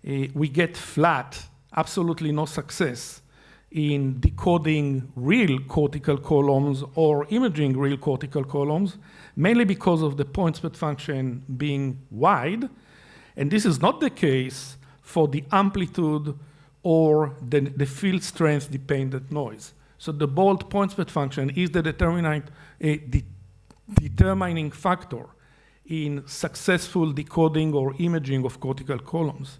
we get flat, absolutely no success in decoding real cortical columns or imaging real cortical columns, mainly because of the point spread function being wide. And this is not the case for the amplitude or the field strength dependent noise. So the bold point spread function is the determining factor in successful decoding or imaging of cortical columns.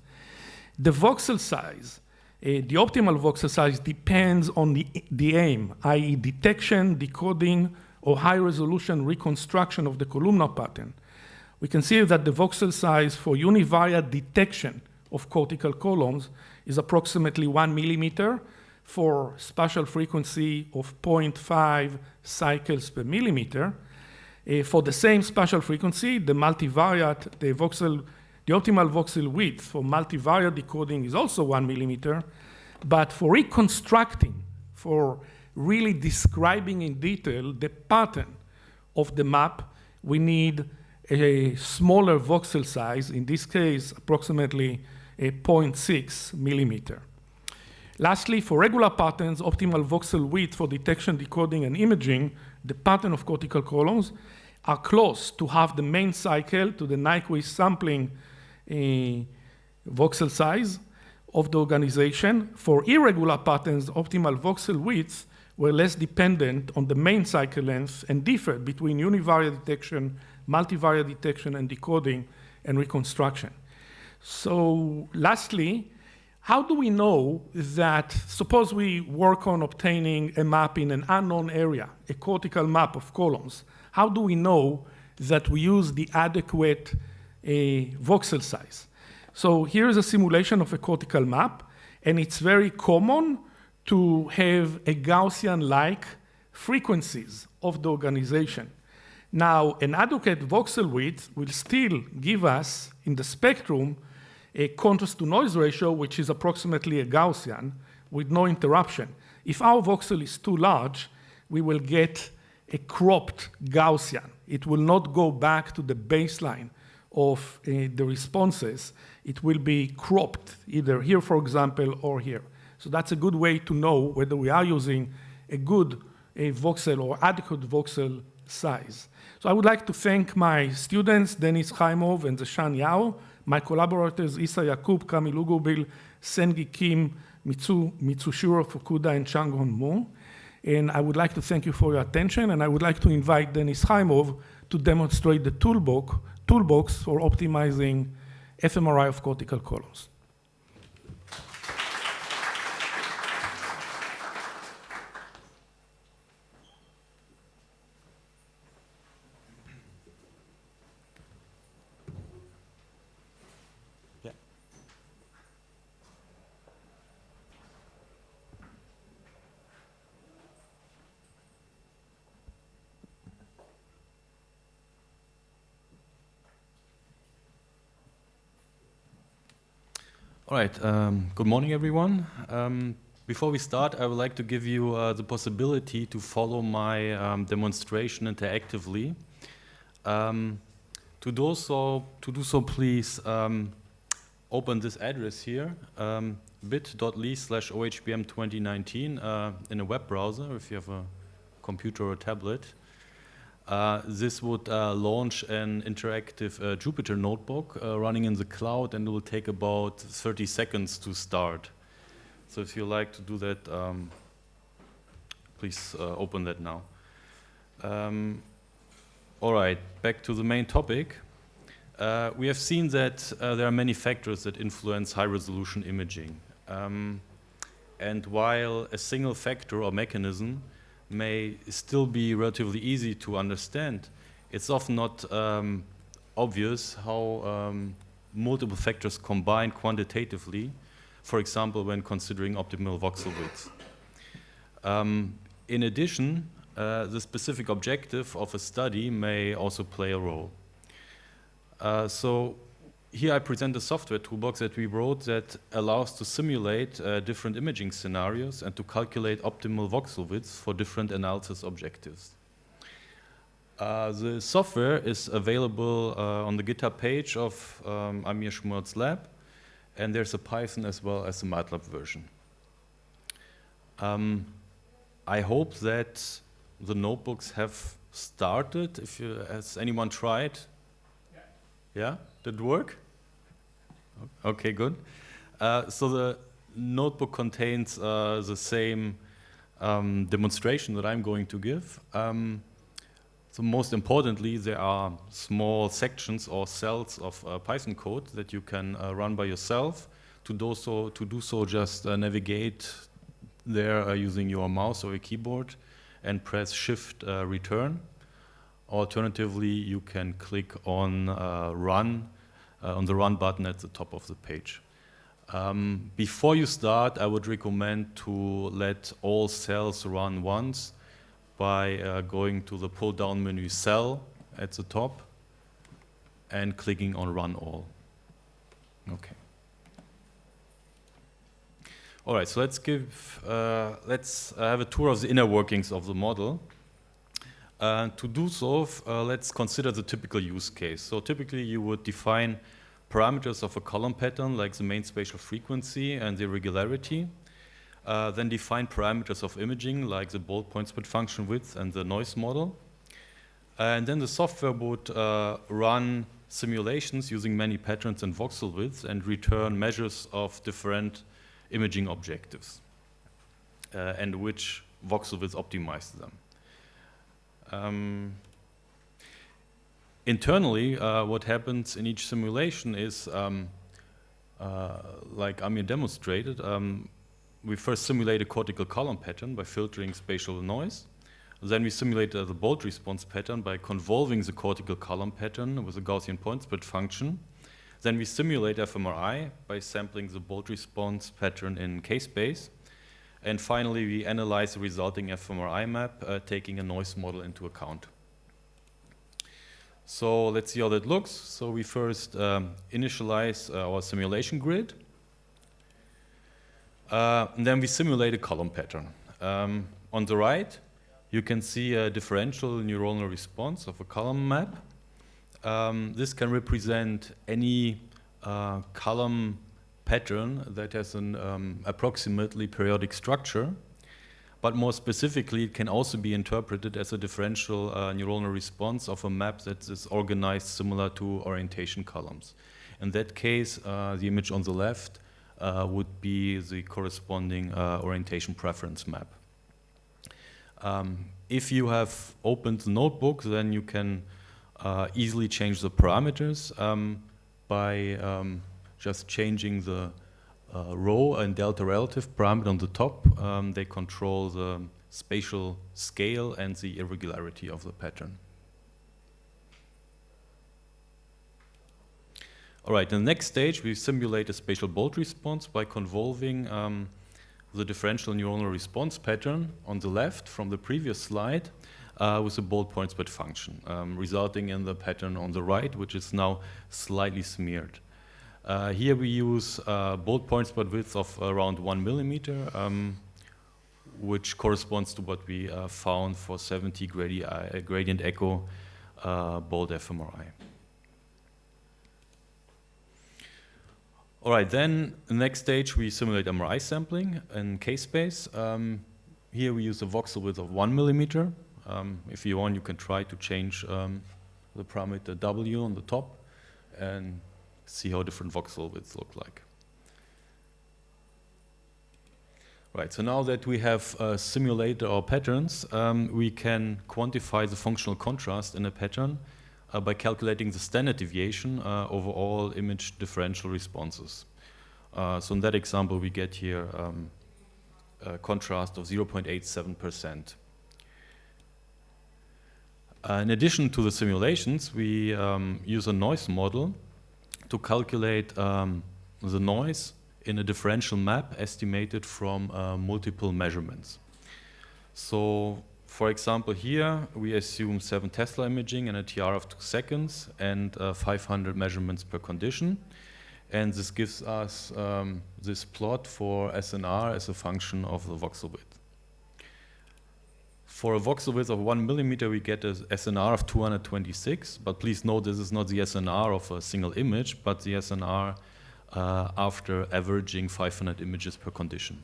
The voxel size, the optimal voxel size depends on the aim, i.e. detection, decoding, or high-resolution reconstruction of the columnar pattern. We can see that the voxel size for univariate detection of cortical columns is approximately 1 millimeter for spatial frequency of 0.5 cycles per millimeter. For the same spatial frequency, the multivariate, the optimal voxel width for multivariate decoding is also 1 millimeter, but for reconstructing, for really describing in detail the pattern of the map, we need a smaller voxel size, in this case, approximately a 0.6 millimeter. Lastly, for regular patterns, optimal voxel width for detection, decoding, and imaging, the pattern of cortical columns, are close to half the main cycle to the Nyquist sampling voxel size of the organization. For irregular patterns, optimal voxel widths were less dependent on the main cycle length and differed between univariate detection, multivariate detection, and decoding and reconstruction. So lastly, how do we know that, suppose we work on obtaining a map in an unknown area, a cortical map of columns, how do we know that we use the adequate voxel size? So here is a simulation of a cortical map, and it's very common to have a Gaussian-like frequencies of the organization. Now, an adequate voxel width will still give us, in the spectrum, a contrast-to-noise ratio, which is approximately a Gaussian, with no interruption. If our voxel is too large, we will get a cropped Gaussian. It will not go back to the baseline of the responses. It will be cropped, either here, for example, or here. So that's a good way to know whether we are using a good voxel or adequate voxel size. So I would like to thank my students, Denis Chaimov and Zeshan Yao, my collaborators, Issa Yakub, Kamilu Goebel, Sengi Kim, Mitsushiro Fukuda, and Changhon Mo. And I would like to thank you for your attention, and I would like to invite Denis Chaimov to demonstrate the toolbox for optimizing fMRI of cortical columns. All right, good morning, everyone. Before we start, I would like to give you the possibility to follow my demonstration interactively. To do so, please open this address here, bit.ly/OHBM2019 in a web browser, if you have a computer or a tablet. This would launch an interactive Jupyter notebook running in the cloud, and it will take about 30 seconds to start. So if you like to do that, please open that now. All right, back to the main topic. We have seen that there are many factors that influence high-resolution imaging. And while a single factor or mechanism may still be relatively easy to understand, it's often not obvious how multiple factors combine quantitatively, for example, when considering optimal voxel width. In addition, the specific objective of a study may also play a role. So here I present a software toolbox that we wrote that allows to simulate different imaging scenarios and to calculate optimal voxel widths for different analysis objectives. The software is available on the GitHub page of Amir Shmuel's lab, and there's a Python as well as a MATLAB version. I hope that the notebooks have started. Has anyone tried? Yeah, did it work? Okay, good. So the notebook contains the same demonstration that I'm going to give. So most importantly, there are small sections or cells of Python code that you can run by yourself. To do so, just navigate there using your mouse or a keyboard and press Shift Return. Alternatively, you can click on Run on the Run button at the top of the page. Before you start, I would recommend to let all cells run once by going to the pull-down menu Cell at the top and clicking on Run All. Okay. All right, so let's have a tour of the inner workings of the model. To do so, let's consider the typical use case. So typically you would define parameters of a column pattern like the main spatial frequency and the irregularity. Then define parameters of imaging like the bold point split function width and the noise model. And then the software would run simulations using many patterns and voxel widths and return measures of different imaging objectives and which voxel width optimizes them. Internally, what happens in each simulation is, like Amir demonstrated, we first simulate a cortical column pattern by filtering spatial noise. Then we simulate the bold response pattern by convolving the cortical column pattern with a Gaussian point split function. Then we simulate fMRI by sampling the bold response pattern in K-space. And finally, we analyze the resulting fMRI map, taking a noise model into account. So let's see how that looks. So we first initialize our simulation grid. And then we simulate a column pattern. On the right, you can see a differential neuronal response of a column map. This can represent any column pattern that has an approximately periodic structure, but more specifically, it can also be interpreted as a differential neuronal response of a map that is organized similar to orientation columns. In that case, the image on the left would be the corresponding orientation preference map. If you have opened the notebook, then you can easily change the parameters by just changing the rho and delta relative parameter on the top. They control the spatial scale and the irregularity of the pattern. All right, in the next stage, we simulate a spatial bolt response by convolving the differential neuronal response pattern on the left from the previous slide with a bolt point spread function, resulting in the pattern on the right, which is now slightly smeared. Here we use bolt point spread width of around 1 millimeter, which corresponds to what we found for 70 gradient echo bolt fMRI. All right, then the next stage we simulate MRI sampling in K-space. Here we use a voxel width of 1 millimeter. If you want, you can try to change the parameter W on the top and see how different voxel widths look like. Right, so now that we have simulated our patterns, we can quantify the functional contrast in a pattern by calculating the standard deviation over all image differential responses. So in that example, we get here a contrast of 0.87%. In addition to the simulations, we use a noise model to calculate the noise in a differential map estimated from multiple measurements. So, for example, here we assume 7 Tesla imaging and a TR of 2 seconds and 500 measurements per condition. And this gives us this plot for SNR as a function of the voxel width. For a voxel width of 1 millimeter, we get an SNR of 226, but please note this is not the SNR of a single image, but the SNR after averaging 500 images per condition.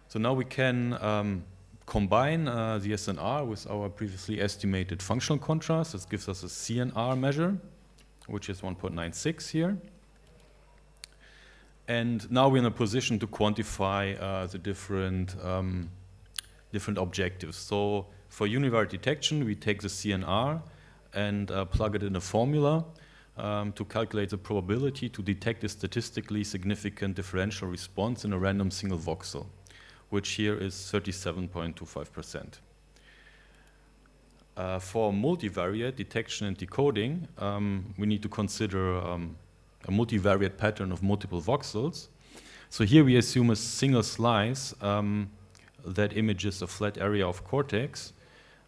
So now we can combine the SNR with our previously estimated functional contrast. This gives us a CNR measure, which is 1.96 here. And now we're in a position to quantify the different objectives. So for univariate detection, we take the CNR and plug it in a formula to calculate the probability to detect a statistically significant differential response in a random single voxel, which here is 37.25%. For multivariate detection and decoding, we need to consider a multivariate pattern of multiple voxels. So here we assume a single slice that images a flat area of cortex.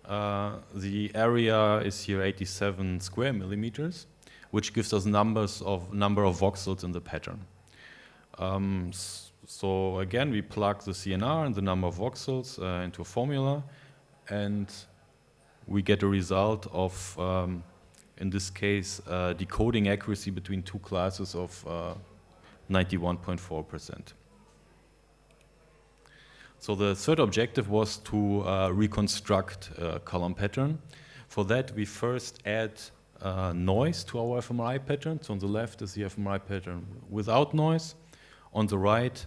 The area is here 87 square millimeters, which gives us number of voxels in the pattern. So again, we plug the CNR and the number of voxels into a formula, and we get a result of in this case, decoding accuracy between two classes of 91.4%. So the third objective was to reconstruct a column pattern. For that, we first add noise to our fMRI pattern. So on the left is the fMRI pattern without noise. On the right,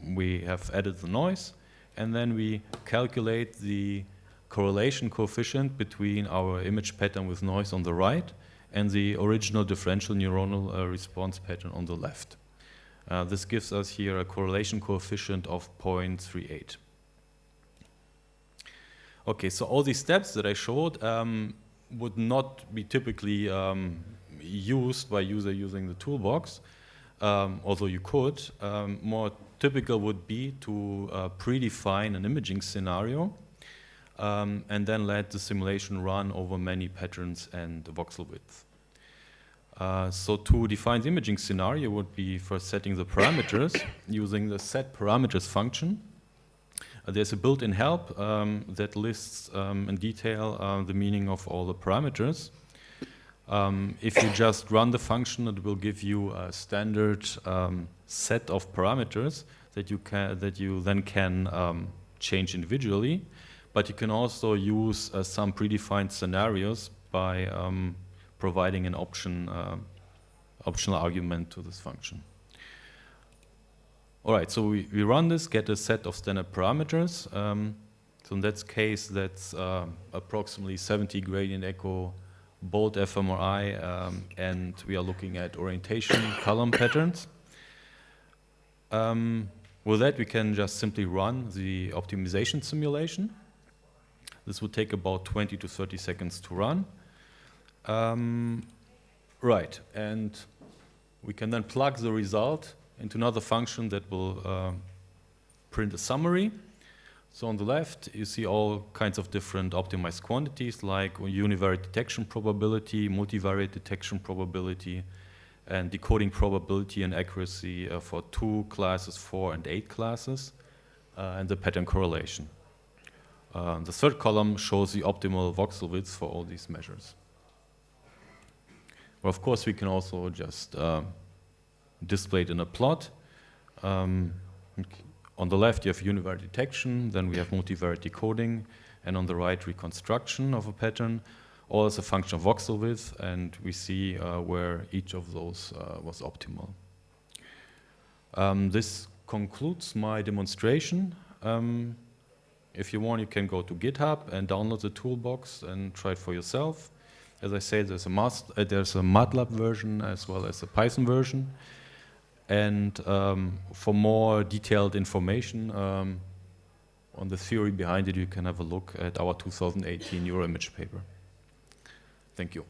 we have added the noise. And then we calculate the correlation coefficient between our image pattern with noise on the right and the original differential neuronal response pattern on the left. This gives us here a correlation coefficient of 0.38. Okay, so all these steps that I showed would not be typically used by user using the toolbox, although you could. More typical would be to predefine an imaging scenario and then let the simulation run over many patterns and voxel width. So to define the imaging scenario would be first setting the parameters using the set parameters function. There's a built-in help that lists in detail the meaning of all the parameters. If you just run the function, it will give you a standard set of parameters that you then can change individually. But you can also use some predefined scenarios by providing an optional argument to this function. All right, so we run this, get a set of standard parameters. So in that case, that's approximately 70 gradient echo, bold fMRI, and we are looking at orientation column patterns. With that, we can just simply run the optimization simulation. This would take about 20 to 30 seconds to run. Right, and we can then plug the result into another function that will print a summary. So on the left, you see all kinds of different optimized quantities like univariate detection probability, multivariate detection probability, and decoding probability and accuracy for 2 classes, 4 and 8 classes, and the pattern correlation. The third column shows the optimal voxel width for all these measures. Well, of course, we can also just display it in a plot. On the left, you have univariate detection, then we have multivariate decoding, and on the right, reconstruction of a pattern, all as a function of voxel width, and we see where each of those was optimal. This concludes my demonstration. If you want, you can go to GitHub and download the toolbox and try it for yourself. As I said, there's a MATLAB version as well as a Python version. And for more detailed information on the theory behind it, you can have a look at our 2018 Neuroimage paper. Thank you.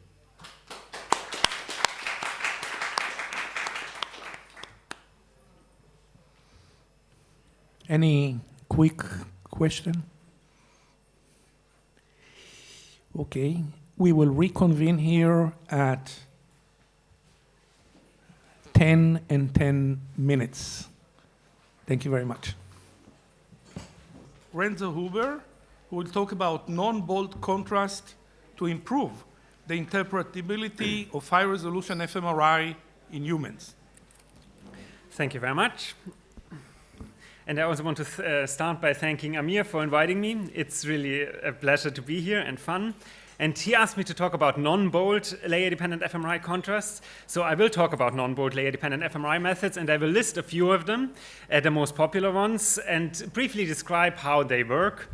Any quick question? Okay, we will reconvene here at 10 and 10 minutes. Thank you very much. Renzo Huber, who will talk about non-bold contrast to improve the interpretability of high-resolution fMRI in humans. Thank you very much. And I also want to start by thanking Amir for inviting me. It's really a pleasure to be here and fun. And he asked me to talk about non-bold layer-dependent fMRI contrasts. So I will talk about non-bold layer-dependent fMRI methods, and I will list a few of them, the most popular ones, and briefly describe how they work.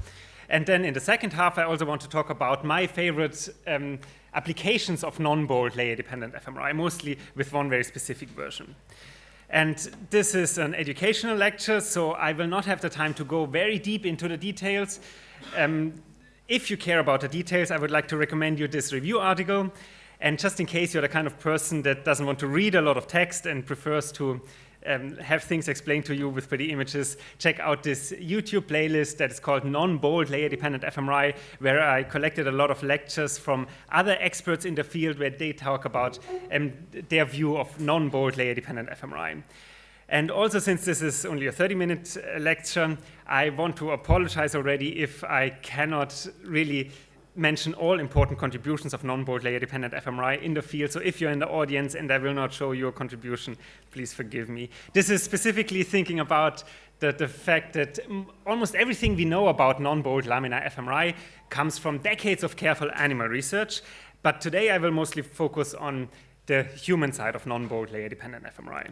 And then in the second half, I also want to talk about my favorite applications of non-bold layer-dependent fMRI, mostly with one very specific version. And this is an educational lecture, so I will not have the time to go very deep into the details. If you care about the details, I would like to recommend you this review article. And just in case you're the kind of person that doesn't want to read a lot of text and prefers to have things explained to you with pretty images, check out this YouTube playlist that is called Non-Bold Layer-Dependent fMRI, where I collected a lot of lectures from other experts in the field where they talk about their view of non-bold layer-dependent fMRI. And also, since this is only a 30-minute lecture, I want to apologize already if I cannot really mention all important contributions of non-bold layer-dependent fMRI in the field. So if you're in the audience and I will not show your contribution, please forgive me. This is specifically thinking about the fact that almost everything we know about non-bold laminar fMRI comes from decades of careful animal research. But today I will mostly focus on the human side of non-bold layer-dependent fMRI.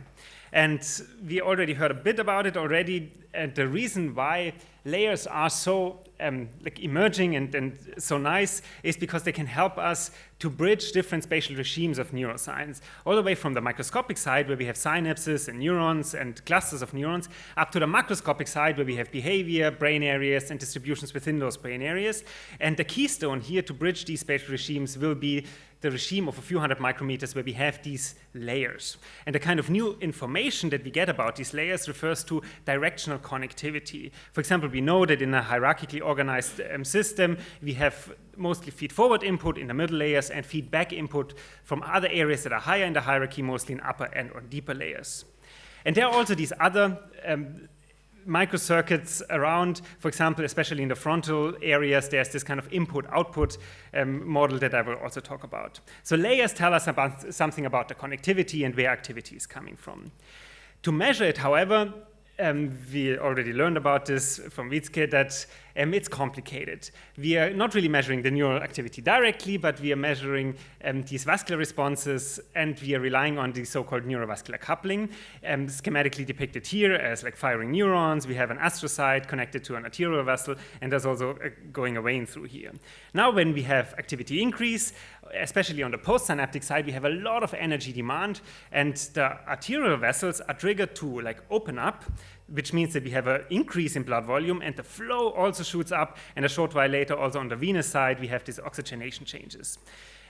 And we already heard a bit about it already. The reason why layers are so emerging and so nice is because they can help us to bridge different spatial regimes of neuroscience, all the way from the microscopic side, where we have synapses and neurons and clusters of neurons, up to the macroscopic side, where we have behavior, brain areas, and distributions within those brain areas. And the keystone here to bridge these spatial regimes will be the regime of a few hundred micrometers where we have these layers. And the kind of new information that we get about these layers refers to directional connectivity. For example, we know that in a hierarchically organized system, we have mostly feed-forward input in the middle layers and feedback input from other areas that are higher in the hierarchy, mostly in upper and or deeper layers. And there are also these other microcircuits around, for example, especially in the frontal areas, there's this kind of input-output model that I will also talk about. So layers tell us about something about the connectivity and where activity is coming from. To measure it, however, we already learned about this from Wietske, that it's complicated. We are not really measuring the neural activity directly, but we are measuring these vascular responses, and we are relying on the so-called neurovascular coupling, schematically depicted here as like firing neurons. We have an astrocyte connected to an arterial vessel, and there's also going a vein through here. Now, when we have activity increase, especially on the postsynaptic side, we have a lot of energy demand, and the arterial vessels are triggered to like open up, which means that we have an increase in blood volume, and the flow also shoots up, and a short while later, also on the venous side, we have these oxygenation changes.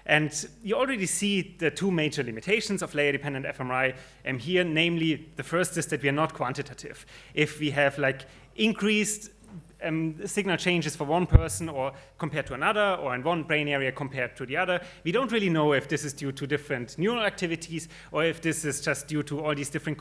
And you already see the two major limitations of layer-dependent fMRI here, namely, the first is that we are not quantitative. If we have like increased signal changes for one person or compared to another, or in one brain area compared to the other, we don't really know if this is due to different neural activities or if this is just due to all these different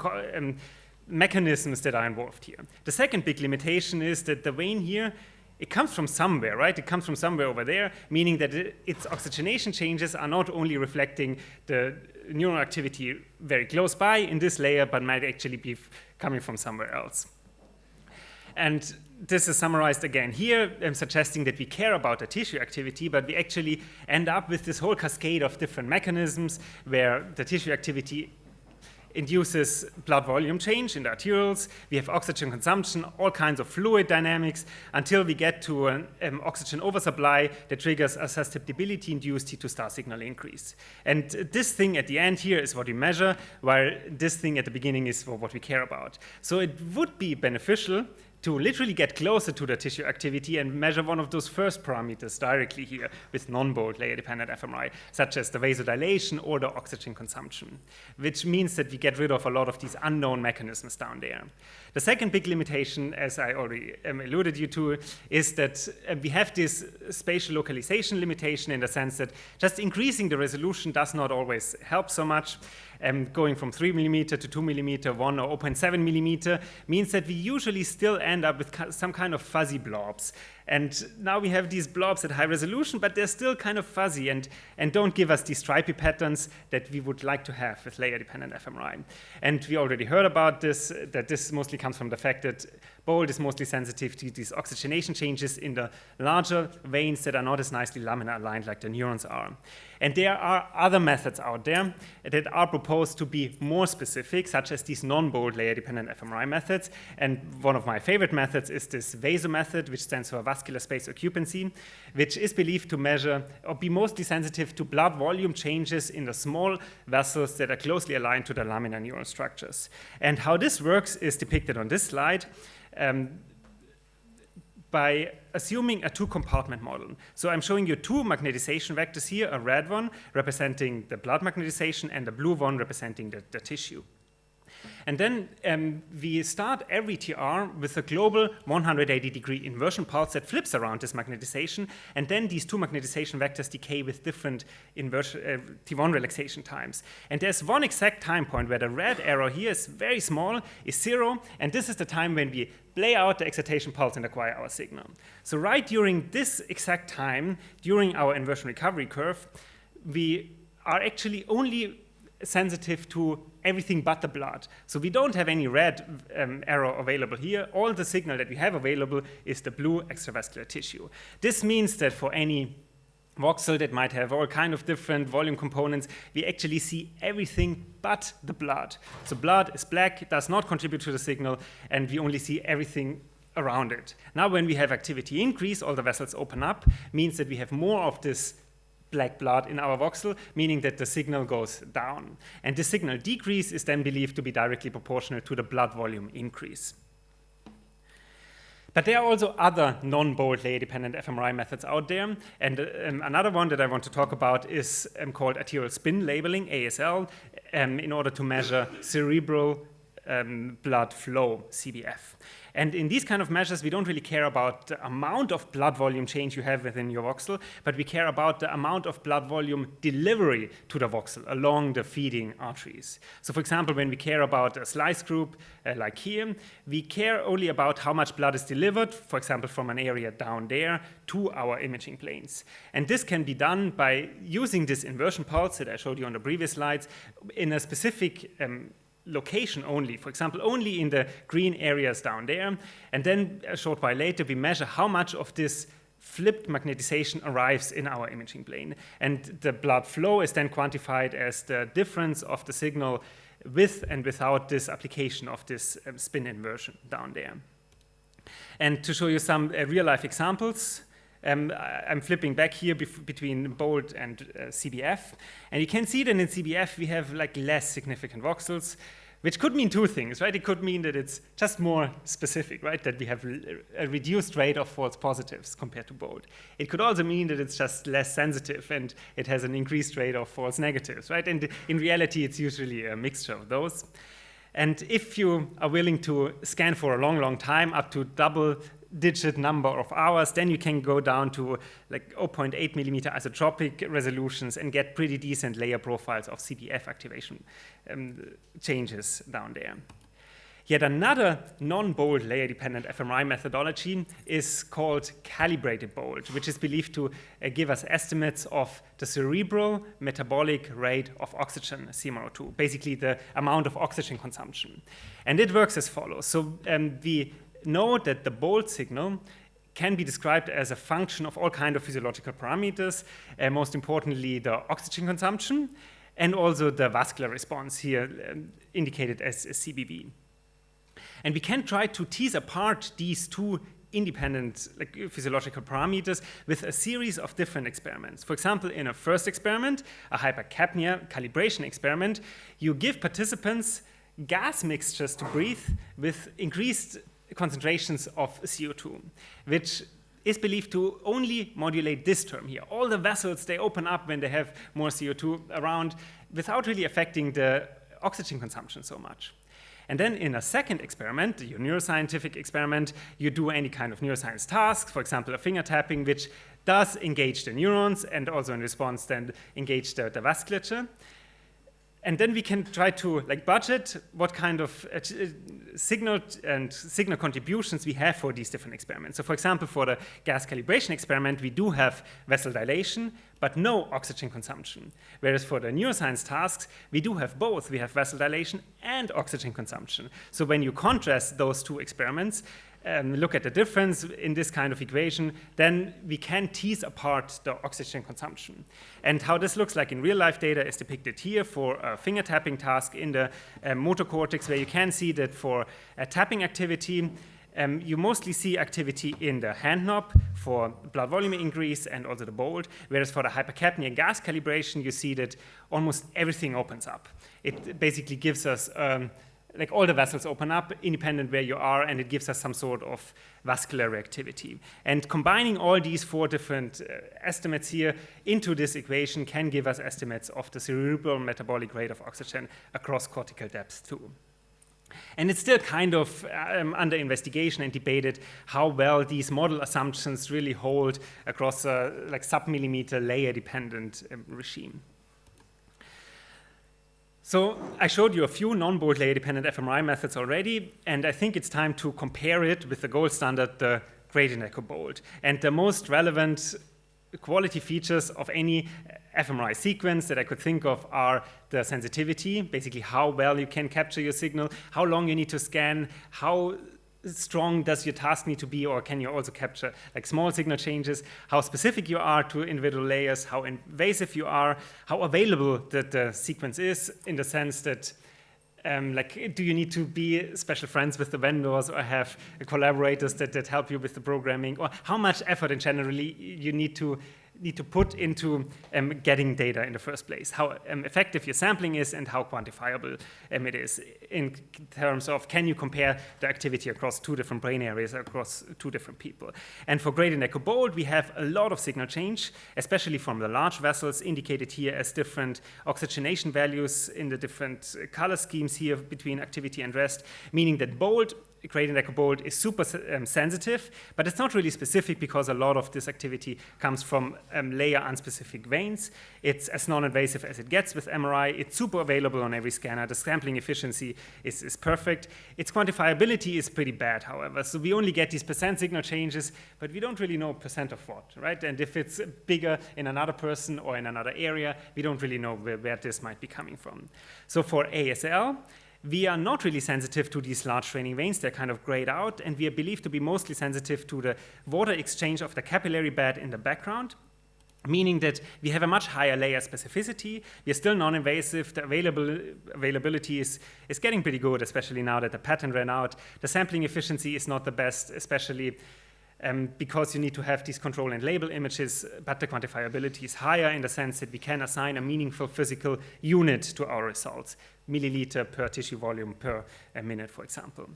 mechanisms that are involved here. The second big limitation is that the vein here, it comes from somewhere, right? It comes from somewhere over there, meaning that its oxygenation changes are not only reflecting the neural activity very close by in this layer, but might actually be coming from somewhere else. And this is summarized again here, suggesting that we care about the tissue activity, but we actually end up with this whole cascade of different mechanisms where the tissue activity induces blood volume change in the arterioles. We have oxygen consumption, all kinds of fluid dynamics, until we get to an oxygen oversupply that triggers a susceptibility-induced T2 star signal increase. And this thing at the end here is what we measure, while this thing at the beginning is what we care about. So it would be beneficial to literally get closer to the tissue activity and measure one of those first parameters directly here with non-bold layer-dependent fMRI, such as the vasodilation or the oxygen consumption, which means that we get rid of a lot of these unknown mechanisms down there. The second big limitation, as I already alluded you to, is that we have this spatial localization limitation in the sense that just increasing the resolution does not always help so much. Going from 3 millimeter to 2 millimeter, 1 or 0.7 millimeter means that we usually still end up with some kind of fuzzy blobs. And now we have these blobs at high resolution, but they're still kind of fuzzy and don't give us these stripy patterns that we would like to have with layer-dependent fMRI. And we already heard about this, that this mostly comes from the fact that bold is mostly sensitive to these oxygenation changes in the larger veins that are not as nicely laminar aligned like the neurons are. And there are other methods out there that are proposed to be more specific, such as these non-bold layer-dependent fMRI methods. And one of my favorite methods is this VASO method, which stands for vascular space occupancy, which is believed to measure or be mostly sensitive to blood volume changes in the small vessels that are closely aligned to the laminar neural structures. And how this works is depicted on this slide. By assuming a two-compartment model. So I'm showing you two magnetization vectors here, a red one representing the blood magnetization and a blue one representing the tissue. And then we start every TR with a global 180-degree inversion pulse that flips around this magnetization, and then these two magnetization vectors decay with different T1 relaxation times. And there's one exact time point where the red arrow here is very small, is 0, and this is the time when we play out the excitation pulse and acquire our signal. So right during this exact time, during our inversion recovery curve, we are actually only sensitive to everything but the blood. So we don't have any red arrow available here. All the signal that we have available is the blue extravascular tissue. This means that for any voxel that might have all kind of different volume components, we actually see everything but the blood. So blood is black, it does not contribute to the signal, and we only see everything around it. Now when we have activity increase, all the vessels open up, means that we have more of this black blood in our voxel, meaning that the signal goes down. And the signal decrease is then believed to be directly proportional to the blood volume increase. But there are also other non-bold layer-dependent fMRI methods out there. And another one that I want to talk about is called arterial spin labeling, ASL, in order to measure cerebral blood flow, CBF. And in these kind of measures, we don't really care about the amount of blood volume change you have within your voxel, but we care about the amount of blood volume delivery to the voxel along the feeding arteries. So for example, when we care about a slice group like here, we care only about how much blood is delivered, for example, from an area down there to our imaging planes. And this can be done by using this inversion pulse that I showed you on the previous slides in a specific location only, for example, only in the green areas down there. And then a short while later, we measure how much of this flipped magnetization arrives in our imaging plane. And the blood flow is then quantified as the difference of the signal with and without this application of this spin inversion down there. And to show you some real-life examples, I'm flipping back here between bold and CBF. And you can see that in CBF we have like less significant voxels, which could mean two things, right? It could mean that it's just more specific, right? That we have a reduced rate of false positives compared to bold. It could also mean that it's just less sensitive and it has an increased rate of false negatives, right? And in reality, it's usually a mixture of those. And if you are willing to scan for a long, long time, up to double-digit number of hours, then you can go down to like 0.8 millimeter isotropic resolutions and get pretty decent layer profiles of CBF activation changes down there. Yet another non-bold layer-dependent fMRI methodology is called calibrated bold, which is believed to give us estimates of the cerebral metabolic rate of oxygen, CMRO2, basically the amount of oxygen consumption. And it works as follows. So we know that the bold signal can be described as a function of all kinds of physiological parameters, most importantly the oxygen consumption, and also the vascular response here indicated as CBV. And we can try to tease apart these two independent physiological parameters with a series of different experiments. For example, in a first experiment, a hypercapnia calibration experiment, you give participants gas mixtures to breathe with increased concentrations of CO2, which is believed to only modulate this term here. All the vessels, they open up when they have more CO2 around without really affecting the oxygen consumption so much. And then in a second experiment, your neuroscientific experiment, you do any kind of neuroscience task, for example, a finger tapping, which does engage the neurons and also in response then engage the vasculature. And then we can try to budget what kind of signal contributions we have for these different experiments. So for example, for the gas calibration experiment, we do have vessel dilation, but no oxygen consumption. Whereas for the neuroscience tasks, we do have both. We have vessel dilation and oxygen consumption. So when you contrast those two experiments, look at the difference in this kind of equation, then we can tease apart the oxygen consumption. And how this looks like in real-life data is depicted here for a finger tapping task in the motor cortex, where you can see that for tapping activity, you mostly see activity in the hand knob for blood volume increase and also the bold, whereas for the hypercapnia gas calibration, you see that almost everything opens up. It basically gives us all the vessels open up, independent where you are, and it gives us some sort of vascular reactivity. And combining all these four different estimates here into this equation can give us estimates of the cerebral metabolic rate of oxygen across cortical depths too. And it's still kind of under investigation and debated how well these model assumptions really hold across a sub-millimeter layer-dependent regime. So I showed you a few non-bold layer-dependent fMRI methods already, and I think it's time to compare it with the gold standard, the gradient echo bold. And the most relevant quality features of any fMRI sequence that I could think of are the sensitivity, basically how well you can capture your signal, how long you need to scan, how strong does your task need to be, or can you also capture small signal changes, how specific you are to individual layers, how invasive you are, how available the sequence is, in the sense that do you need to be special friends with the vendors or have collaborators that help you with the programming, or how much effort in generally you need to need to put into getting data in the first place, how effective your sampling is and how quantifiable it is in terms of can you compare the activity across 2 different brain areas across 2 different people. And for gradient echo bold, we have a lot of signal change, especially from the large vessels indicated here as different oxygenation values in the different color schemes here between activity and rest, meaning that bold, gradient echo bold is super sensitive, but it's not really specific because a lot of this activity comes from layer unspecific veins. It's as non-invasive as it gets with MRI. It's super available on every scanner. The sampling efficiency is perfect. Its quantifiability is pretty bad, however. So we only get these percent signal changes, but we don't really know percent of what, right? And if it's bigger in another person or in another area, we don't really know where this might be coming from. So for ASL, we are not really sensitive to these large draining veins. They're kind of grayed out, and we are believed to be mostly sensitive to the water exchange of the capillary bed in the background, meaning that we have a much higher layer specificity. We are still non-invasive. The availability is getting pretty good, especially now that the patent ran out. The sampling efficiency is not the best, especially because you need to have these control and label images, but the quantifiability is higher in the sense that we can assign a meaningful physical unit to our results, milliliter per tissue volume per minute, for example.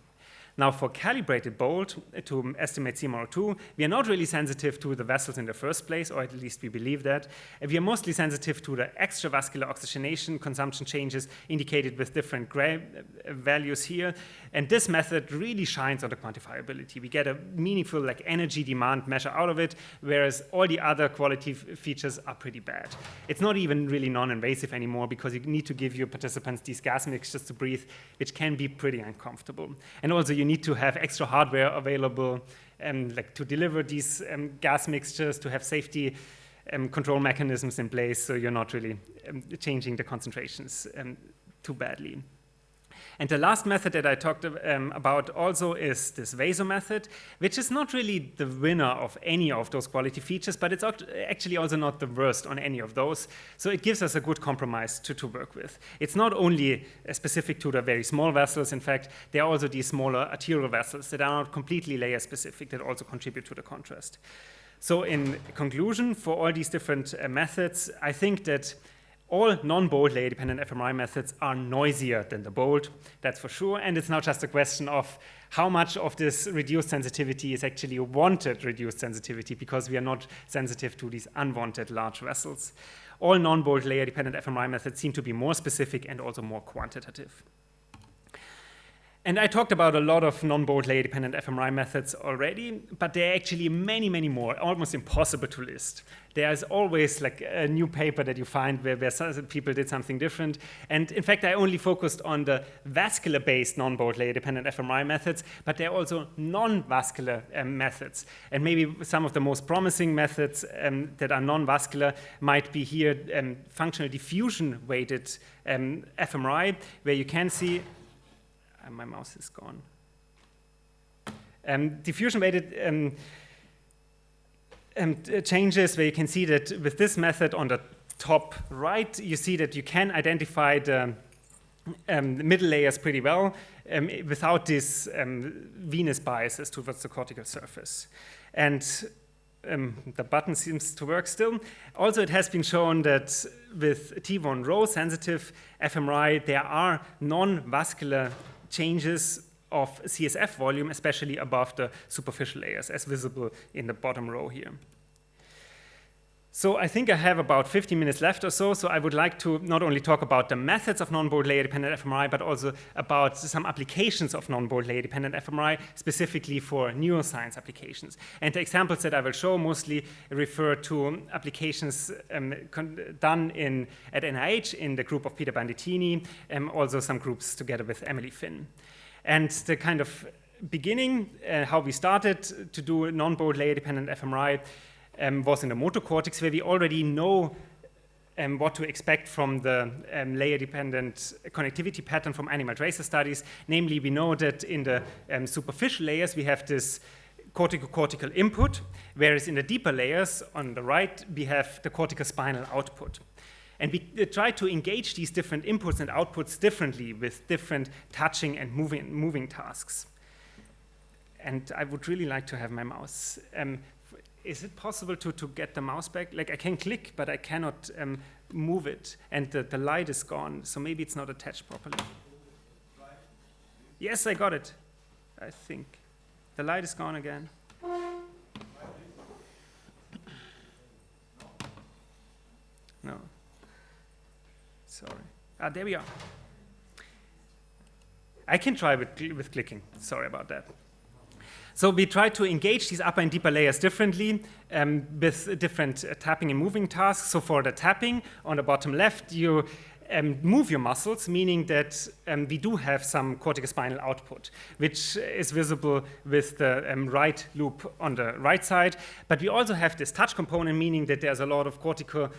Now, for calibrated bold to estimate CMR2, we are not really sensitive to the vessels in the first place, or at least we believe that. We are mostly sensitive to the extravascular oxygenation consumption changes indicated with different gray values here. And this method really shines on the quantifiability. We get a meaningful like energy demand measure out of it, whereas all the other quality features are pretty bad. It's not even really non-invasive anymore because you need to give your participants these gas mixtures to breathe, which can be pretty uncomfortable. And also you need to have extra hardware available like to deliver these gas mixtures, to have safety control mechanisms in place so you're not really changing the concentrations too badly. And the last method that I talked about also is this VASO method, which is not really the winner of any of those quality features, but it's actually also not the worst on any of those. So it gives us a good compromise to work with. It's not only specific to the very small vessels. In fact, there are also these smaller arterial vessels that are not completely layer specific that also contribute to the contrast. So in conclusion, for all these different methods, I think that all non-bold layer-dependent fMRI methods are noisier than the bold, that's for sure. And it's not just a question of how much of this reduced sensitivity is actually wanted reduced sensitivity, because we are not sensitive to these unwanted large vessels. All non-bold layer-dependent fMRI methods seem to be more specific and also more quantitative. And I talked about a lot of non-bold layer-dependent fMRI methods already, but there are actually many, many more, almost impossible to list. There's always like a new paper that you find where people did something different. And in fact, I only focused on the vascular-based non-bold layer-dependent fMRI methods, but there are also non-vascular methods. And maybe some of the most promising methods that are non-vascular might be here functional diffusion-weighted fMRI, where you can see my mouse is gone. Diffusion-weighted changes where you can see that with this method on the top right, you see that you can identify the middle layers pretty well without these venous biases towards the cortical surface. And the button seems to work still. Also, it has been shown that with T1 row sensitive fMRI, there are non-vascular changes of CSF volume, especially above the superficial layers, as visible in the bottom row here. So I think I have about 50 minutes left or so, so I would like to not only talk about the methods of non-bold layer-dependent fMRI, but also about some applications of non-bold layer-dependent fMRI, specifically for neuroscience applications. And the examples that I will show mostly refer to applications done at NIH in the group of Peter Bandittini, also some groups together with Emily Finn. And the kind of beginning, how we started to do non-bold layer-dependent fMRI, was in the motor cortex, where we already know what to expect from the layer-dependent connectivity pattern from animal tracer studies. Namely, we know that in the superficial layers, we have this cortical input, whereas in the deeper layers on the right, we have the cortical spinal output. And we try to engage these different inputs and outputs differently with different touching and moving tasks. And I would really like to have my mouse. is it possible to get the mouse back? Like I can click, but I cannot move it, and the light is gone, so maybe it's not attached properly. Yes, I got it, I think. The light is gone again. No. Sorry. Ah, there we are. I can try with clicking. Sorry about that. So we try to engage these upper and deeper layers differently with different tapping and moving tasks. So for the tapping, on the bottom left, you move your muscles, meaning that we do have some cortical spinal output, which is visible with the right loop on the right side. But we also have this touch component, meaning that there's a lot of cortical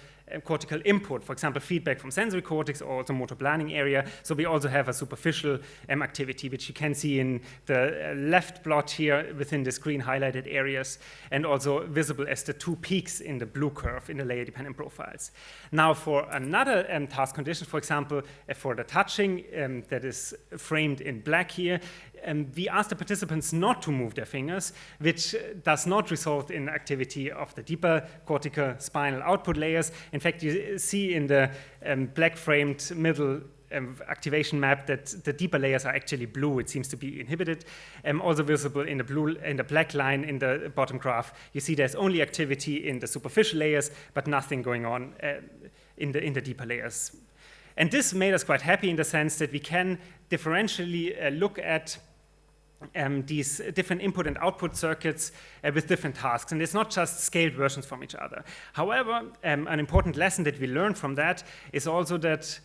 input, for example, feedback from sensory cortex or the motor planning area. So we also have a superficial activity, which you can see in the left plot here within the screen highlighted areas, and also visible as the two peaks in the blue curve in the layer-dependent profiles. Now, for another task condition, for example, for the touching that is framed in black here, we ask the participants not to move their fingers, which does not result in activity of the deeper cortical spinal output layers. In fact, you see in the black framed middle activation map that the deeper layers are actually blue. It seems to be inhibited. Also visible in the black line in the bottom graph, you see there's only activity in the superficial layers, but nothing going on in the deeper layers. And this made us quite happy in the sense that we can differentially look at these different input and output circuits with different tasks. And it's not just scaled versions from each other. However, an important lesson that we learned from that is also that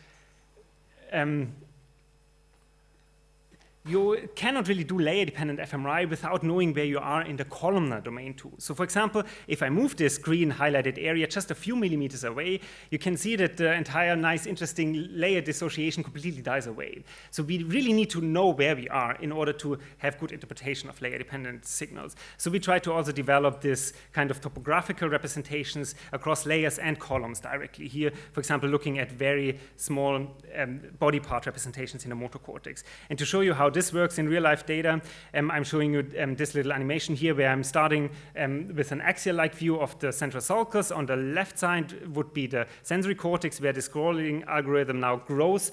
you cannot really do layer-dependent fMRI without knowing where you are in the columnar domain too. So for example, if I move this green highlighted area just a few millimeters away, you can see that the entire nice, interesting layer dissociation completely dies away. So we really need to know where we are in order to have good interpretation of layer-dependent signals. So we try to also develop this kind of topographical representations across layers and columns directly. Here, for example, looking at very small body part representations in the motor cortex. And to show you how this works in real-life data, I'm showing you this little animation here where I'm starting with an axial-like view of the central sulcus. On the left side would be the sensory cortex, where the scrolling algorithm now grows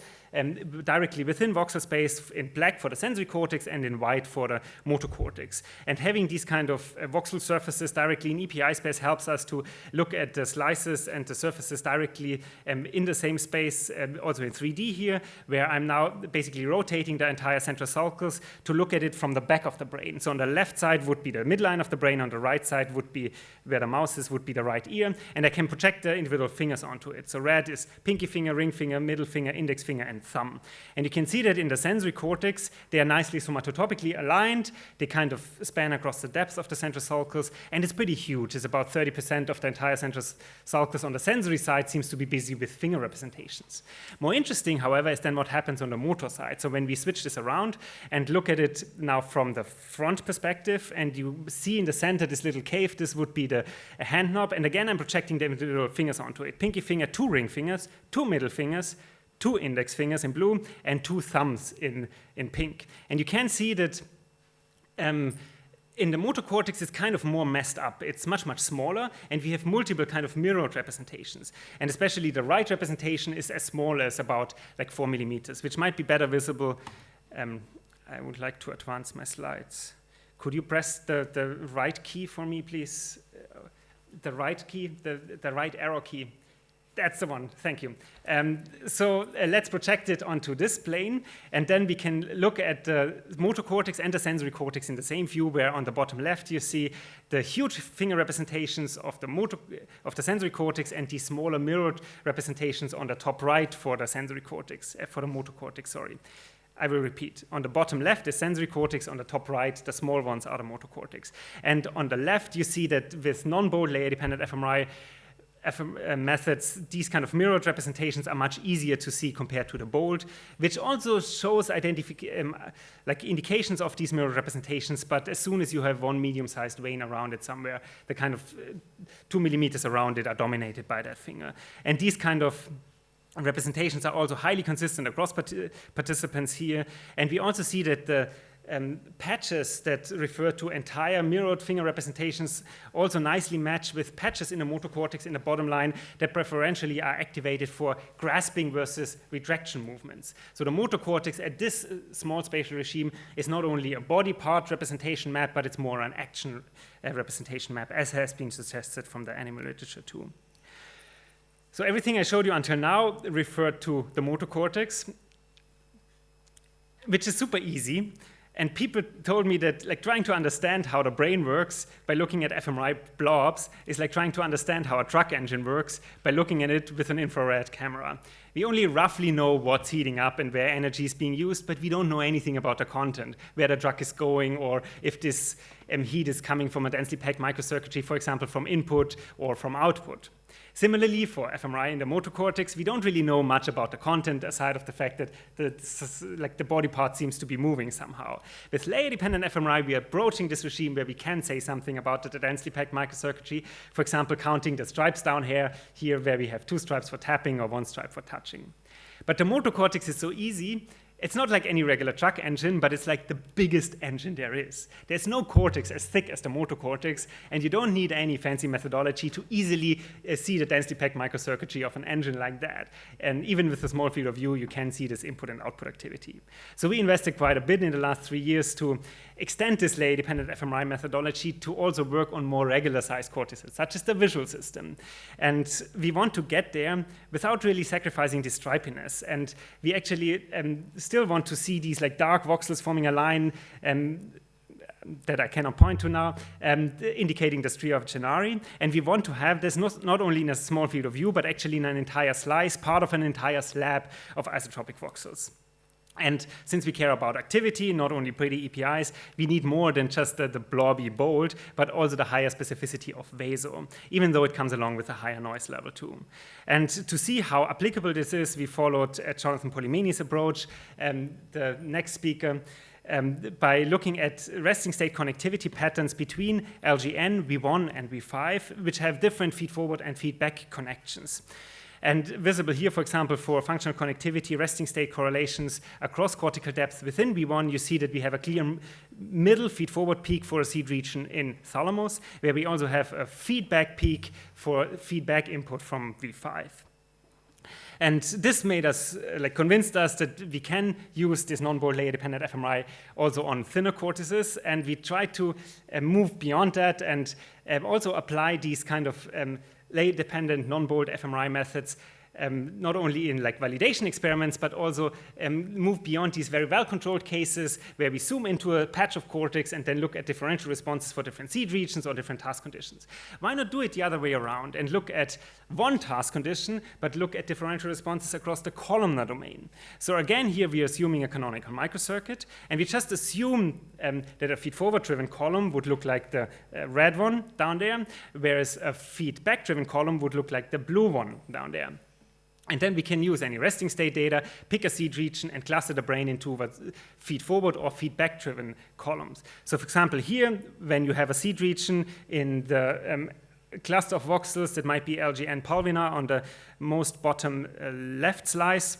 directly within voxel space in black for the sensory cortex and in white for the motor cortex. And having these kind of voxel surfaces directly in EPI space helps us to look at the slices and the surfaces directly in the same space, also in 3D here, where I'm now basically rotating the entire central sulcus to look at it from the back of the brain. So on the left side would be the midline of the brain, on the right side would be where the mouse is, would be the right ear, and I can project the individual fingers onto it. So red is pinky finger, ring finger, middle finger, index finger, and thumb. And you can see that in the sensory cortex, they are nicely somatotopically aligned. They kind of span across the depth of the central sulcus, and it's pretty huge. It's about 30% of the entire central sulcus on the sensory side seems to be busy with finger representations. More interesting, however, is then what happens on the motor side. So when we switch this around and look at it now from the front perspective, and you see in the center this little cave, this would be the hand knob, and again I'm projecting the individual fingers onto it. Pinky finger, 2 ring fingers, 2 middle fingers, 2 index fingers in blue, and 2 thumbs in pink. And you can see that in the motor cortex, it's kind of more messed up. It's much, much smaller, and we have multiple kind of mirrored representations. And especially the right representation is as small as about like 4 millimeters, which might be better visible. I would like to advance my slides. Could you press the right key for me, please? The right key, the right arrow key. That's the one, thank you. So let's project it onto this plane, and then we can look at the motor cortex and the sensory cortex in the same view, where on the bottom left you see the huge finger representations of the sensory cortex and the smaller mirrored representations on the top right for the sensory cortex, for the motor cortex, sorry. I will repeat. On the bottom left, the sensory cortex. On the top right, the small ones are the motor cortex. And on the left, you see that with non-bold layer-dependent fMRI methods, these kind of mirrored representations are much easier to see compared to the bold, which also shows like indications of these mirrored representations. But as soon as you have one medium-sized vein around it somewhere, the kind of 2 millimeters around it are dominated by that finger. And these kind of representations are also highly consistent across participants here. And we also see that the patches that refer to entire mirrored finger representations also nicely match with patches in the motor cortex in the bottom line that preferentially are activated for grasping versus retraction movements. So the motor cortex at this small spatial regime is not only a body part representation map, but it's more an action representation map, as has been suggested from the animal literature too. So everything I showed you until now referred to the motor cortex, which is super easy. And people told me that like trying to understand how the brain works by looking at fMRI blobs is like trying to understand how a truck engine works by looking at it with an infrared camera. We only roughly know what's heating up and where energy is being used, but we don't know anything about the content, where the truck is going, or if this heat is coming from a densely packed microcircuitry, for example, from input or from output. Similarly, for fMRI in the motor cortex, we don't really know much about the content aside of the fact that the body part seems to be moving somehow. With layer-dependent fMRI, we are approaching this regime where we can say something about the densely packed microcircuitry, for example, counting the stripes down here where we have 2 stripes for tapping or 1 stripe for touching. But the motor cortex is so easy. It's not like any regular truck engine, but it's like the biggest engine there is. There's no cortex as thick as the motor cortex, and you don't need any fancy methodology to easily see the densely packed microcircuitry of an engine like that. And even with a small field of view, you can see this input and output activity. So we invested quite a bit in the last 3 years to extend this layer-dependent fMRI methodology to also work on more regular-sized cortices, such as the visual system. And we want to get there without really sacrificing this stripiness. And we actually still want to see these like dark voxels forming a line that I cannot point to now, indicating the stria of Gennari. And we want to have this not only in a small field of view, but actually in an entire slice, part of an entire slab of isotropic voxels. And since we care about activity, not only pretty EPIs, we need more than just the blobby bold, but also the higher specificity of vaso, even though it comes along with a higher noise level too. And to see how applicable this is, we followed Jonathan Polimeni's approach, the next speaker, by looking at resting state connectivity patterns between LGN, V1, and V5, which have different feed-forward and feedback connections. And visible here, for example, for functional connectivity, resting state correlations across cortical depth within V1, you see that we have a clear middle feed-forward peak for a seed region in thalamus, where we also have a feedback peak for feedback input from V5. And this made us, convinced us that we can use this non-bold layer-dependent fMRI also on thinner cortices, and we tried to move beyond that and also apply these kind of layer-dependent non-bold fMRI methods not only in validation experiments, but also move beyond these very well-controlled cases where we zoom into a patch of cortex and then look at differential responses for different seed regions or different task conditions. Why not do it the other way around and look at one task condition, but look at differential responses across the columnar domain? So again, here we are assuming a canonical microcircuit, and we just assume that a feed-forward-driven column would look like the red one down there, whereas a feedback-driven column would look like the blue one down there. And then we can use any resting state data, pick a seed region, and cluster the brain into feed-forward or feedback-driven columns. So for example, here, when you have a seed region in the cluster of voxels that might be LGN pulvinar on the most bottom left slice,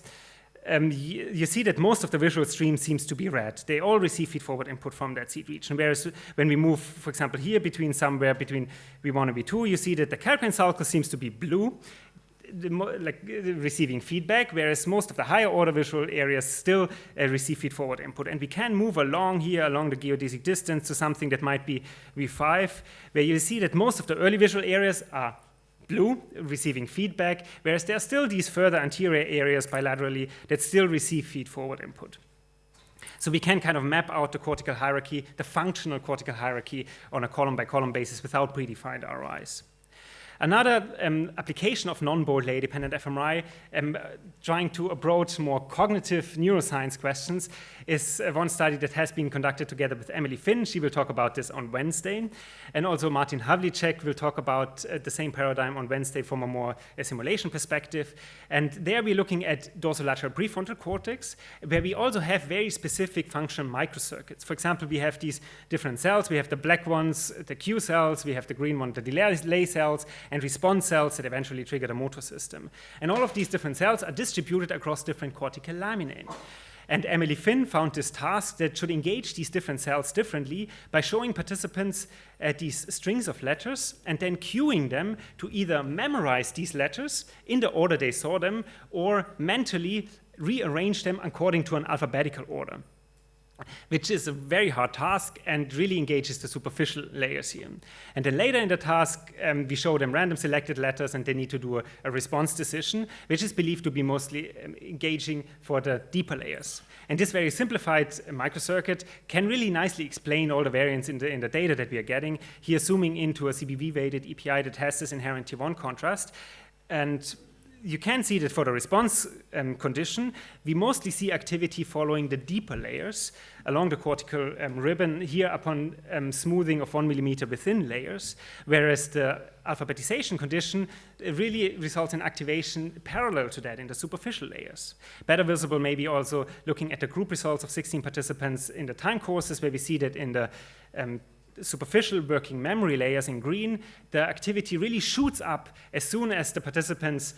you see that most of the visual stream seems to be red. They all receive feed-forward input from that seed region. Whereas when we move, for example, here somewhere between V1 and V2, you see that the calcarein sulcus seems to be blue, receiving feedback, whereas most of the higher order visual areas still receive feed-forward input. And we can move along here, along the geodesic distance, to something that might be V5, where you see that most of the early visual areas are blue, receiving feedback, whereas there are still these further anterior areas bilaterally that still receive feed-forward input. So we can kind of map out the cortical hierarchy, the functional cortical hierarchy, on a column-by-column basis without predefined ROIs. Another application of non-bold layer-dependent fMRI, trying to approach more cognitive neuroscience questions, is one study that has been conducted together with Emily Finn. She will talk about this on Wednesday. And also Martin Havlicek will talk about the same paradigm on Wednesday from a more simulation perspective. And there we're looking at dorsolateral prefrontal cortex, where we also have very specific functional microcircuits. For example, we have these different cells. We have the black ones, the Q cells. We have the green one, the delay cells, and response cells that eventually trigger the motor system. And all of these different cells are distributed across different cortical laminae. And Emily Finn found this task that should engage these different cells differently by showing participants these strings of letters and then cueing them to either memorize these letters in the order they saw them or mentally rearrange them according to an alphabetical order, which is a very hard task and really engages the superficial layers here. And then later in the task, we show them random selected letters and they need to do a response decision, which is believed to be mostly engaging for the deeper layers. And this very simplified microcircuit can really nicely explain all the variance in the data that we are getting, here zooming into a CBV-weighted EPI that has this inherent T1 contrast. And you can see that for the response condition, we mostly see activity following the deeper layers along the cortical ribbon here upon smoothing of 1 millimeter within layers, whereas the alphabetization condition really results in activation parallel to that in the superficial layers. Better visible maybe also looking at the group results of 16 participants in the time courses, where we see that in the superficial working memory layers in green, the activity really shoots up as soon as the participants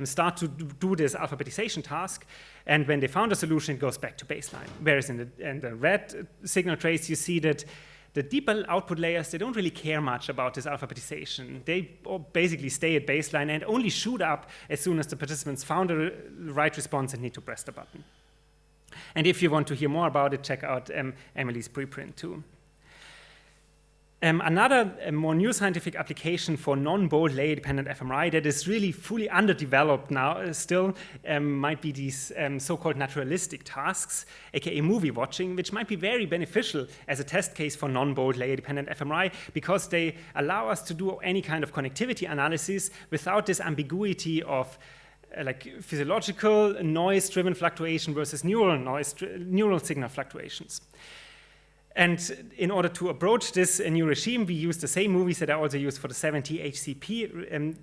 start to do this alphabetization task, and when they found a solution, it goes back to baseline. Whereas in the red signal trace, you see that the deeper output layers, they don't really care much about this alphabetization. They basically stay at baseline and only shoot up as soon as the participants found the right response and need to press the button. And if you want to hear more about it, check out Emily's preprint too. Another more new scientific application for non-bold layer-dependent fMRI that is really fully underdeveloped now still might be these so-called naturalistic tasks, aka movie watching, which might be very beneficial as a test case for non-bold layer-dependent fMRI because they allow us to do any kind of connectivity analysis without this ambiguity of like physiological noise-driven fluctuation versus neural signal fluctuations. And in order to approach this new regime, we use the same movies that I also used for the 70 HCP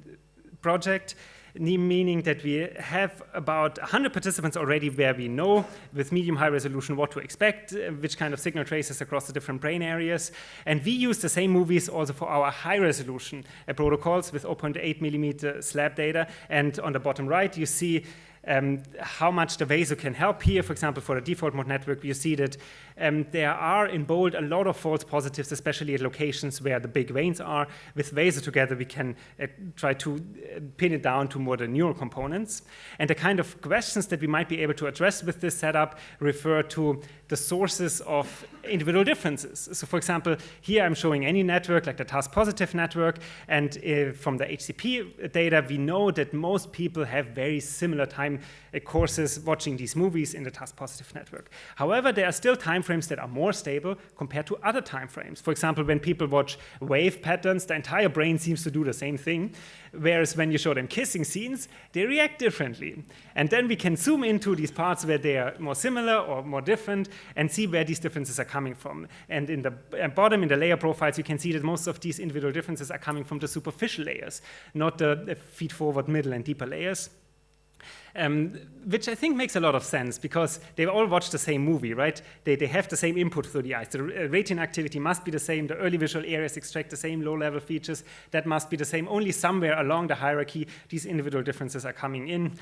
project, meaning that we have about 100 participants already where we know with medium-high resolution what to expect, which kind of signal traces across the different brain areas. And we use the same movies also for our high-resolution protocols with 0.8 millimeter slab data. And on the bottom right, you see how much the VASO can help here. For example, for the default mode network, you see that there are in bold a lot of false positives, especially at locations where the big veins are. With VASO together, we can try to pin it down to more the neural components. And the kind of questions that we might be able to address with this setup refer to the sources of individual differences. So for example, here I'm showing any network, like the task positive network, and from the HCP data, we know that most people have very similar time courses watching these movies in the task positive network. However, there are still time frames that are more stable compared to other time frames. For example, when people watch wave patterns, the entire brain seems to do the same thing, whereas when you show them kissing scenes, they react differently. And then we can zoom into these parts where they are more similar or more different and see where these differences are coming from. And in the bottom, in the layer profiles, you can see that most of these individual differences are coming from the superficial layers, not the feed-forward, middle, and deeper layers. Which I think makes a lot of sense because they all watch the same movie, right? They have the same input through the eyes. The retina activity must be the same. The early visual areas extract the same low-level features. That must be the same. Only somewhere along the hierarchy, these individual differences are coming in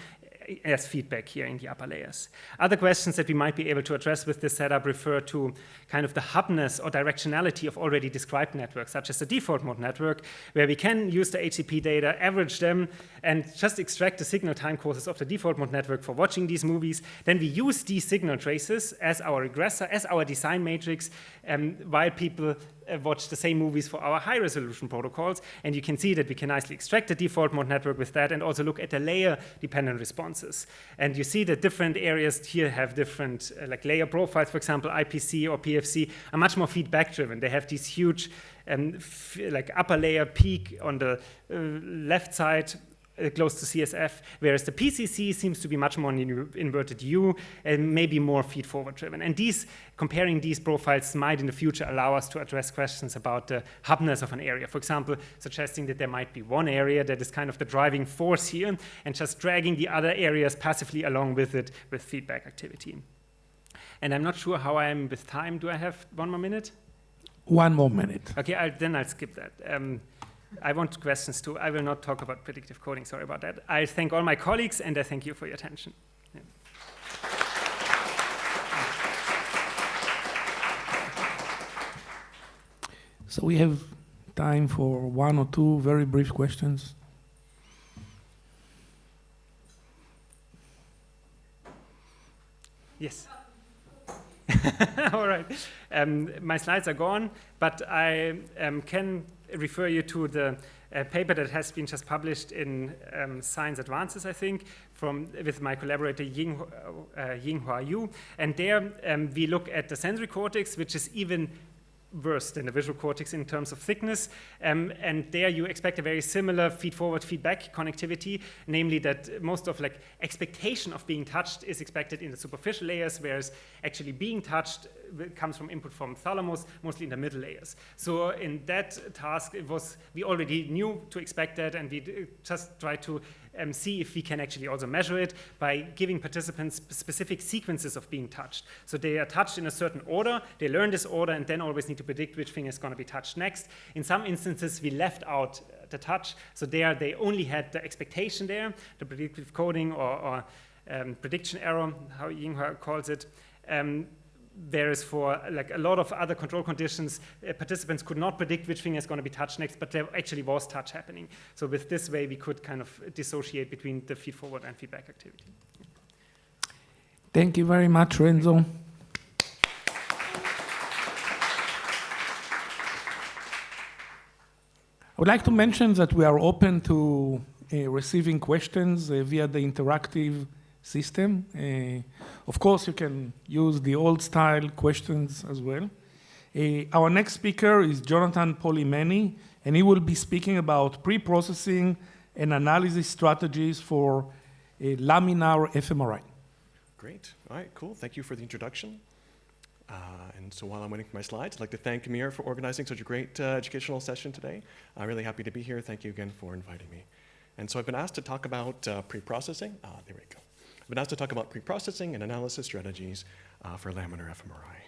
as feedback here in the upper layers. Other questions that we might be able to address with this setup refer to kind of the hubness or directionality of already described networks, such as the default mode network, where we can use the HCP data, average them, and just extract the signal time courses of the default mode network for watching these movies. Then we use these signal traces as our regressor, as our design matrix, while people watch the same movies for our high-resolution protocols. And you can see that we can nicely extract the default mode network with that and also look at the layer-dependent responses. And you see that different areas here have different like layer profiles. For example, IPC or PFC are much more feedback-driven. They have these huge like upper layer peak on the left side, close to CSF, whereas the PCC seems to be much more inverted U and maybe more feed-forward driven. And comparing these profiles might in the future allow us to address questions about the hubness of an area. For example, suggesting that there might be one area that is kind of the driving force here and just dragging the other areas passively along with it with feedback activity. And I'm not sure how I am with time. Do I have 1 more minute? 1 more minute. Okay, then I'll skip that. I want questions too. I will not talk about predictive coding, sorry about that. I thank all my colleagues and I thank you for your attention. Yeah. So we have time for one or two very brief questions. Yes. All right. My slides are gone, but I can refer you to the paper that has been just published in Science Advances, I think, with my collaborator Yinghua Yu. And there we look at the sensory cortex, which is even worse than the visual cortex in terms of thickness. And there you expect a very similar feed-forward, feedback connectivity, namely that most of expectation of being touched is expected in the superficial layers, whereas actually being touched comes from input from thalamus, mostly in the middle layers. So in that task, we already knew to expect that, and we just tried to see if we can actually also measure it by giving participants specific sequences of being touched. So they are touched in a certain order, they learn this order, and then always need to predict which finger is going to be touched next. In some instances, we left out the touch, so there they only had the expectation there, the predictive coding or prediction error, how Yinghua calls it. Whereas for a lot of other control conditions, participants could not predict which finger is going to be touched next, but there actually was touch happening. So with this way, we could kind of dissociate between the feed-forward and feedback activity. Thank you very much, Renzo. I would like to mention that we are open to receiving questions via the interactive system. Of course, you can use the old-style questions as well. Our next speaker is Jonathan Polimeni, and he will be speaking about pre-processing and analysis strategies for laminar fMRI. Great. All right, cool. Thank you for the introduction. And so while I'm waiting for my slides, I'd like to thank Amir for organizing such a great educational session today. I'm really happy to be here. Thank you again for inviting me. And so I've been asked to talk about pre-processing. There we go. I've been asked to talk about pre-processing and analysis strategies for laminar fMRI.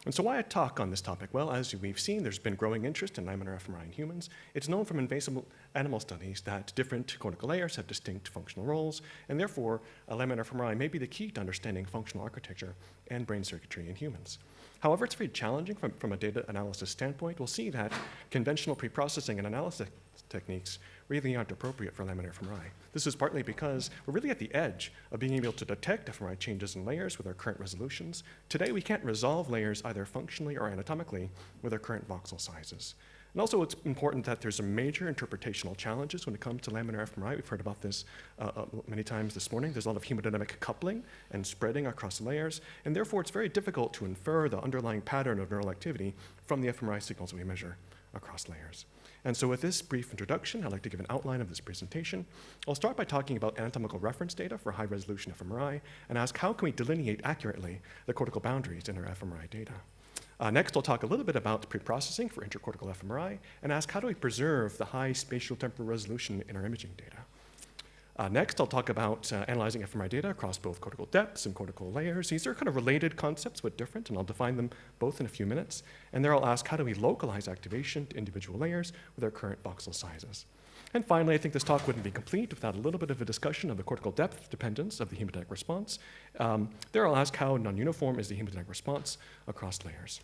And so why I talk on this topic? Well, as we've seen, there's been growing interest in laminar fMRI in humans. It's known from invasive animal studies that different cortical layers have distinct functional roles, and therefore, a laminar fMRI may be the key to understanding functional architecture and brain circuitry in humans. However, it's very challenging from a data analysis standpoint. We'll see that conventional pre-processing and analysis techniques really aren't appropriate for laminar fMRI. This is partly because we're really at the edge of being able to detect fMRI changes in layers with our current resolutions. Today, we can't resolve layers either functionally or anatomically with our current voxel sizes. And also, it's important that there's some major interpretational challenges when it comes to laminar fMRI. We've heard about this many times this morning. There's a lot of hemodynamic coupling and spreading across layers, and therefore it's very difficult to infer the underlying pattern of neural activity from the fMRI signals we measure across layers. And so with this brief introduction, I'd like to give an outline of this presentation. I'll start by talking about anatomical reference data for high-resolution fMRI and ask how can we delineate accurately the cortical boundaries in our fMRI data. Next, I'll talk a little bit about pre-processing for intracortical fMRI and ask how do we preserve the high spatial temporal resolution in our imaging data. Next, I'll talk about analyzing fMRI data across both cortical depths and cortical layers. These are kind of related concepts but different, and I'll define them both in a few minutes. And there I'll ask how do we localize activation to individual layers with our current voxel sizes. And finally, I think this talk wouldn't be complete without a little bit of a discussion of the cortical depth dependence of the hemodynamic response. There I'll ask how non-uniform is the hemodynamic response across layers.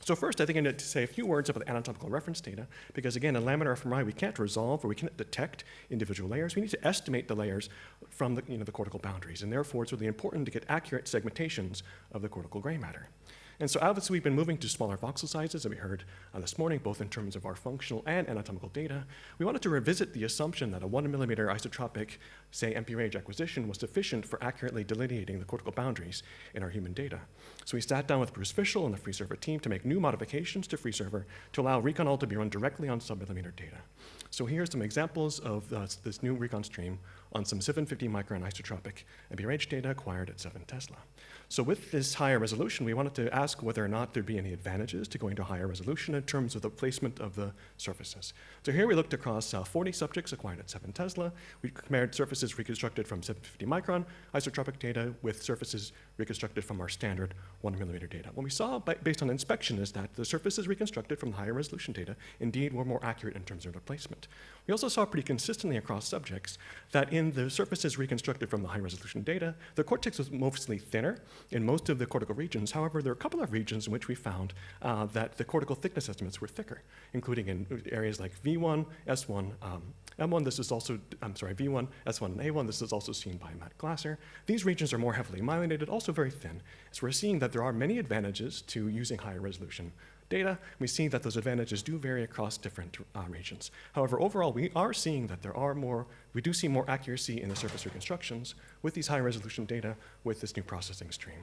So first, I think I need to say a few words about the anatomical reference data, because again, in laminar fMRI, we can't resolve or we can't detect individual layers. We need to estimate the layers from the cortical boundaries, and therefore it's really important to get accurate segmentations of the cortical gray matter. And so obviously we've been moving to smaller voxel sizes, as we heard this morning, both in terms of our functional and anatomical data. We wanted to revisit the assumption that a 1 millimeter isotropic, say, MP range acquisition was sufficient for accurately delineating the cortical boundaries in our human data. So we sat down with Bruce Fischel and the FreeServer team to make new modifications to FreeServer to allow ReconAll to be run directly on sub-millimeter data. So here are some examples of this new Recon stream on some 750 micron isotropic MPRH data acquired at 7 Tesla. So with this higher resolution, we wanted to ask whether or not there'd be any advantages to going to higher resolution in terms of the placement of the surfaces. So here we looked across 40 subjects acquired at 7 Tesla. We compared surfaces reconstructed from 750 micron isotropic data with surfaces reconstructed from our standard 1 millimeter data. What we saw based on inspection is that the surfaces reconstructed from the higher resolution data indeed were more accurate in terms of their placement. We also saw pretty consistently across subjects that in the surfaces reconstructed from the high-resolution data, the cortex was mostly thinner in most of the cortical regions. However, there are a couple of regions in which we found that the cortical thickness estimates were thicker, including in areas like V1, S1, M1, this is also, V1, S1, and A1, this is also seen by Matt Glasser. These regions are more heavily myelinated, also very thin. So we're seeing that there are many advantages to using higher resolution data. We see that those advantages do vary across different regions. However, overall, we are seeing that we do see more accuracy in the surface reconstructions with these high resolution data with this new processing stream.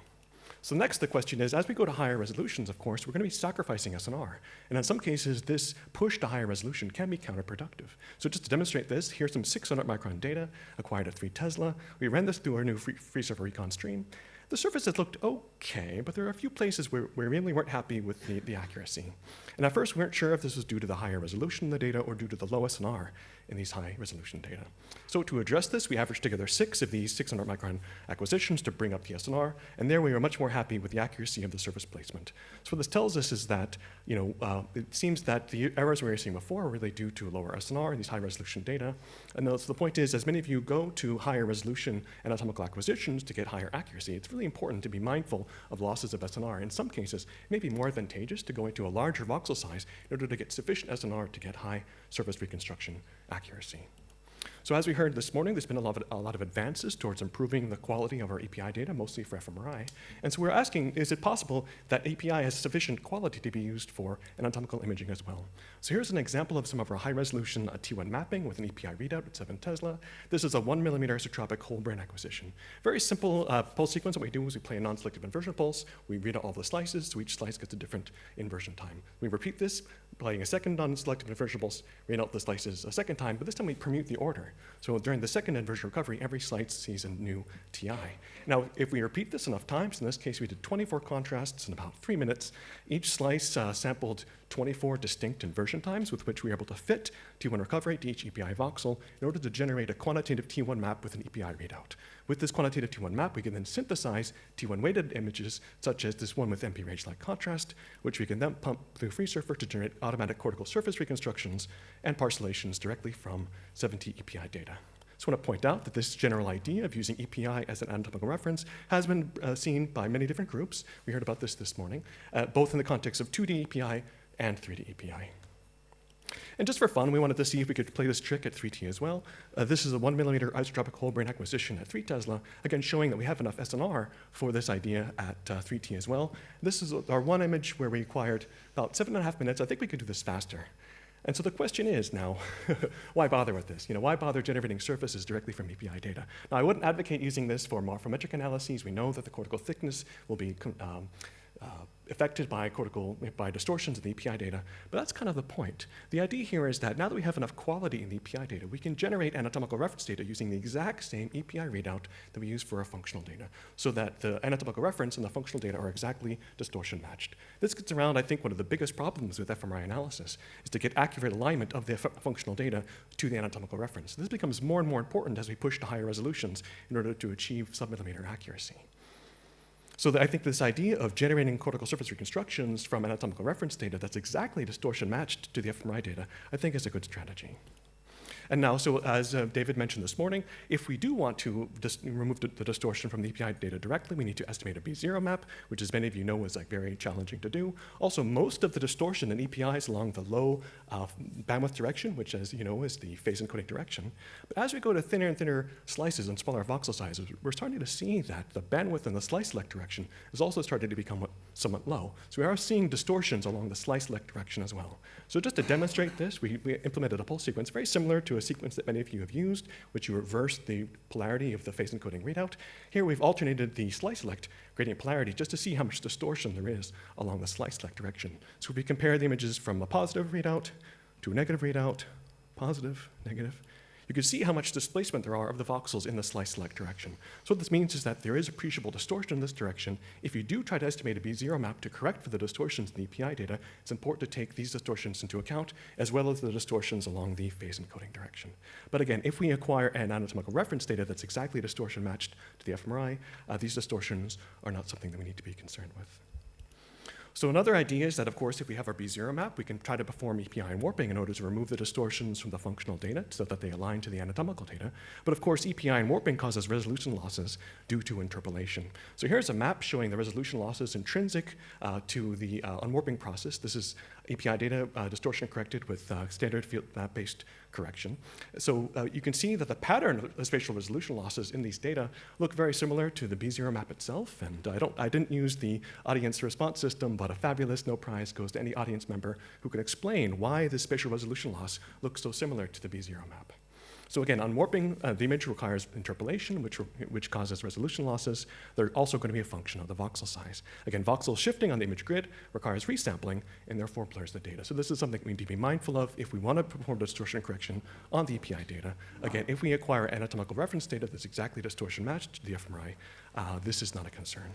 So next, the question is, as we go to higher resolutions, of course, we're going to be sacrificing SNR. And in some cases, this push to higher resolution can be counterproductive. So just to demonstrate this, here's some 600 micron data acquired at 3 Tesla. We ran this through our new free surfer recon stream. The surfaces looked okay, but there are a few places where we really weren't happy with the accuracy. And at first, we weren't sure if this was due to the higher resolution of the data or due to the low SNR in these high resolution data. So to address this, we averaged together 6 of these 600 micron acquisitions to bring up the SNR, and there we were much more happy with the accuracy of the surface placement. So what this tells us is that, it seems that the errors we were seeing before are really due to lower SNR in these high resolution data. And so the point is, as many of you go to higher resolution anatomical acquisitions to get higher accuracy, it's really important to be mindful of losses of SNR. In some cases, it may be more advantageous to go into a larger voxel size in order to get sufficient SNR to get high surface reconstruction accuracy. So as we heard this morning, there's been a lot of advances towards improving the quality of our API data, mostly for fMRI. And so we're asking, is it possible that API has sufficient quality to be used for anatomical imaging as well? So here's an example of some of our high-resolution T1 mapping with an API readout at 7 Tesla. This is a 1 millimeter isotropic whole brain acquisition. Very simple pulse sequence. What we do is we play a non-selective inversion pulse. We read out all the slices, so each slice gets a different inversion time. We repeat this, playing a second non-selective inversion pulse, read out the slices a second time, but this time we permute the order. So during the second inversion recovery, every slice sees a new TI. Now, if we repeat this enough times, in this case we did 24 contrasts in about 3 minutes, each slice sampled 24 distinct inversion times with which we were able to fit T1 recovery to each EPI voxel in order to generate a quantitative T1 map with an EPI readout. With this quantitative T1 map, we can then synthesize T1 weighted images, such as this one with MP range-like contrast, which we can then pump through FreeSurfer to generate automatic cortical surface reconstructions and parcellations directly from 7T EPI data. So I want to point out that this general idea of using EPI as an anatomical reference has been seen by many different groups. We heard about this morning, both in the context of 2D EPI and 3D EPI. And just for fun, we wanted to see if we could play this trick at 3T as well. This is a 1 millimeter isotropic whole brain acquisition at 3 Tesla, again showing that we have enough SNR for this idea at 3T as well. This is our one image where we acquired about 7.5 minutes. I think we could do this faster. And so the question is now, why bother with this? Why bother generating surfaces directly from EPI data? Now, I wouldn't advocate using this for morphometric analyses. We know that the cortical thickness will be affected by distortions in the EPI data, but that's kind of the point. The idea here is that now that we have enough quality in the EPI data, we can generate anatomical reference data using the exact same EPI readout that we use for our functional data, so that the anatomical reference and the functional data are exactly distortion matched. This gets around, I think, one of the biggest problems with fMRI analysis is to get accurate alignment of the functional data to the anatomical reference. This becomes more and more important as we push to higher resolutions in order to achieve sub-millimeter accuracy. So I think this idea of generating cortical surface reconstructions from anatomical reference data that's exactly distortion matched to the fMRI data, I think is a good strategy. And now, so as David mentioned this morning, if we do want to remove the distortion from the EPI data directly, we need to estimate a B0 map, which as many of you know is very challenging to do. Also, most of the distortion in EPI is along the low bandwidth direction, which as you know is the phase encoding direction. But as we go to thinner and thinner slices and smaller voxel sizes, we're starting to see that the bandwidth in the slice select direction is also starting to become somewhat low. So we are seeing distortions along the slice select direction as well. So just to demonstrate this, we implemented a pulse sequence very similar to a sequence that many of you have used, which you reverse the polarity of the phase encoding readout. Here we've alternated the slice select gradient polarity just to see how much distortion there is along the slice select direction. So if we compare the images from a positive readout to a negative readout, positive, negative, you can see how much displacement there are of the voxels in the slice select direction. So what this means is that there is appreciable distortion in this direction. If you do try to estimate a B0 map to correct for the distortions in the EPI data, it's important to take these distortions into account, as well as the distortions along the phase encoding direction. But again, if we acquire an anatomical reference data that's exactly distortion matched to the fMRI, these distortions are not something that we need to be concerned with. So another idea is that, of course, if we have our B0 map, we can try to perform EPI and warping in order to remove the distortions from the functional data so that they align to the anatomical data. But of course, EPI and warping causes resolution losses due to interpolation. So here's a map showing the resolution losses intrinsic to the unwarping process. This is EPI data distortion corrected with standard field map-based correction. So you can see that the pattern of the spatial resolution losses in these data look very similar to the B0 map itself. And I didn't use the audience response system, but a fabulous no prize goes to any audience member who can explain why this spatial resolution loss looks so similar to the B0 map. So again, unwarping the image requires interpolation, which causes resolution losses. They're also going to be a function of the voxel size. Again, voxel shifting on the image grid requires resampling and therefore blurs the data. So this is something we need to be mindful of if we want to perform distortion correction on the EPI data. Again, if we acquire anatomical reference data that's exactly distortion matched to the fMRI, this is not a concern.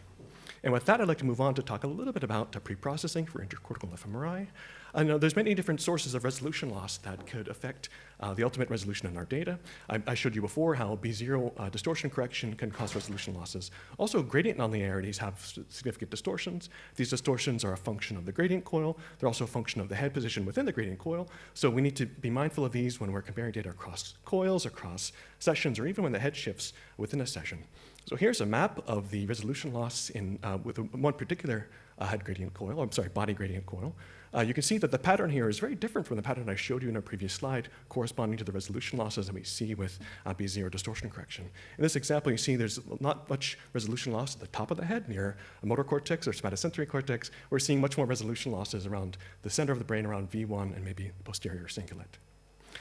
And with that, I'd like to move on to talk a little bit about pre-processing for intercortical fMRI. I know there's many different sources of resolution loss that could affect the ultimate resolution in our data. I showed you before how B0 distortion correction can cause resolution losses. Also, gradient nonlinearities have significant distortions. These distortions are a function of the gradient coil. They're also a function of the head position within the gradient coil. So we need to be mindful of these when we're comparing data across coils, across sessions, or even when the head shifts within a session. So here's a map of the resolution loss with one particular body gradient coil. You can see that the pattern here is very different from the pattern I showed you in a previous slide, corresponding to the resolution losses that we see with B0 distortion correction. In this example, you see there's not much resolution loss at the top of the head near a motor cortex or somatosensory cortex. We're seeing much more resolution losses around the center of the brain, around V1 and maybe the posterior cingulate.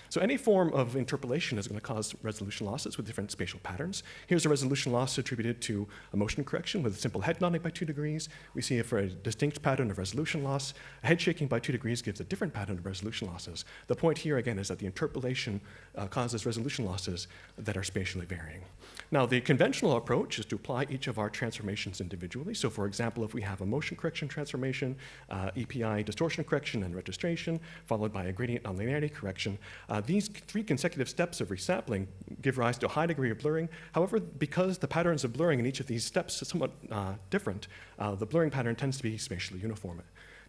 So any form of interpolation is going to cause resolution losses with different spatial patterns. Here's a resolution loss attributed to a motion correction with simple head nodding by 2 degrees. We see for a distinct pattern of resolution loss. A head shaking by 2 degrees gives a different pattern of resolution losses. The point here, again, is that the interpolation causes resolution losses that are spatially varying. Now, the conventional approach is to apply each of our transformations individually. So, for example, if we have a motion correction transformation, EPI distortion correction and registration, followed by a gradient nonlinearity correction, these 3 consecutive steps of resampling give rise to a high degree of blurring. However, because the patterns of blurring in each of these steps is somewhat different, the blurring pattern tends to be spatially uniform.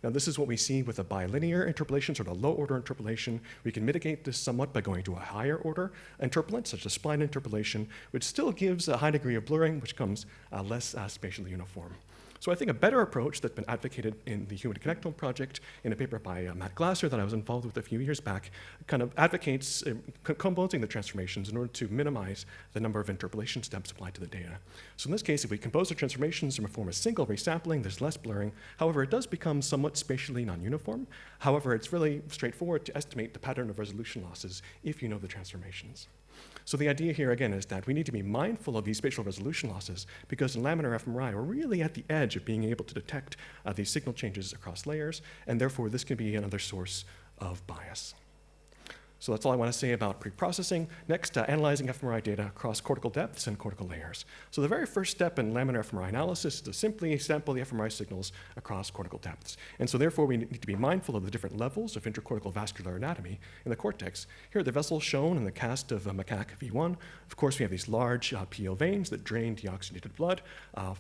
Now, this is what we see with a bilinear interpolation, sort of low-order interpolation. We can mitigate this somewhat by going to a higher-order interpolant, such as spline interpolation, which still gives a high degree of blurring, which comes less spatially uniform. So I think a better approach that's been advocated in the Human Connectome project in a paper by Matt Glasser that I was involved with a few years back kind of advocates composing the transformations in order to minimize the number of interpolation steps applied to the data. So in this case, if we compose the transformations and perform a single resampling, there's less blurring. However, it does become somewhat spatially non-uniform. However, it's really straightforward to estimate the pattern of resolution losses if you know the transformations. So the idea here, again, is that we need to be mindful of these spatial resolution losses because in laminar fMRI, we're really at the edge of being able to detect these signal changes across layers, and therefore this can be another source of bias. So that's all I want to say about pre-processing. Next, analyzing fMRI data across cortical depths and cortical layers. So the very first step in laminar fMRI analysis is to simply sample the fMRI signals across cortical depths. And so therefore, we need to be mindful of the different levels of intercortical vascular anatomy in the cortex. Here are the vessels shown in the cast of macaque V1. Of course, we have these large PL veins that drain deoxygenated blood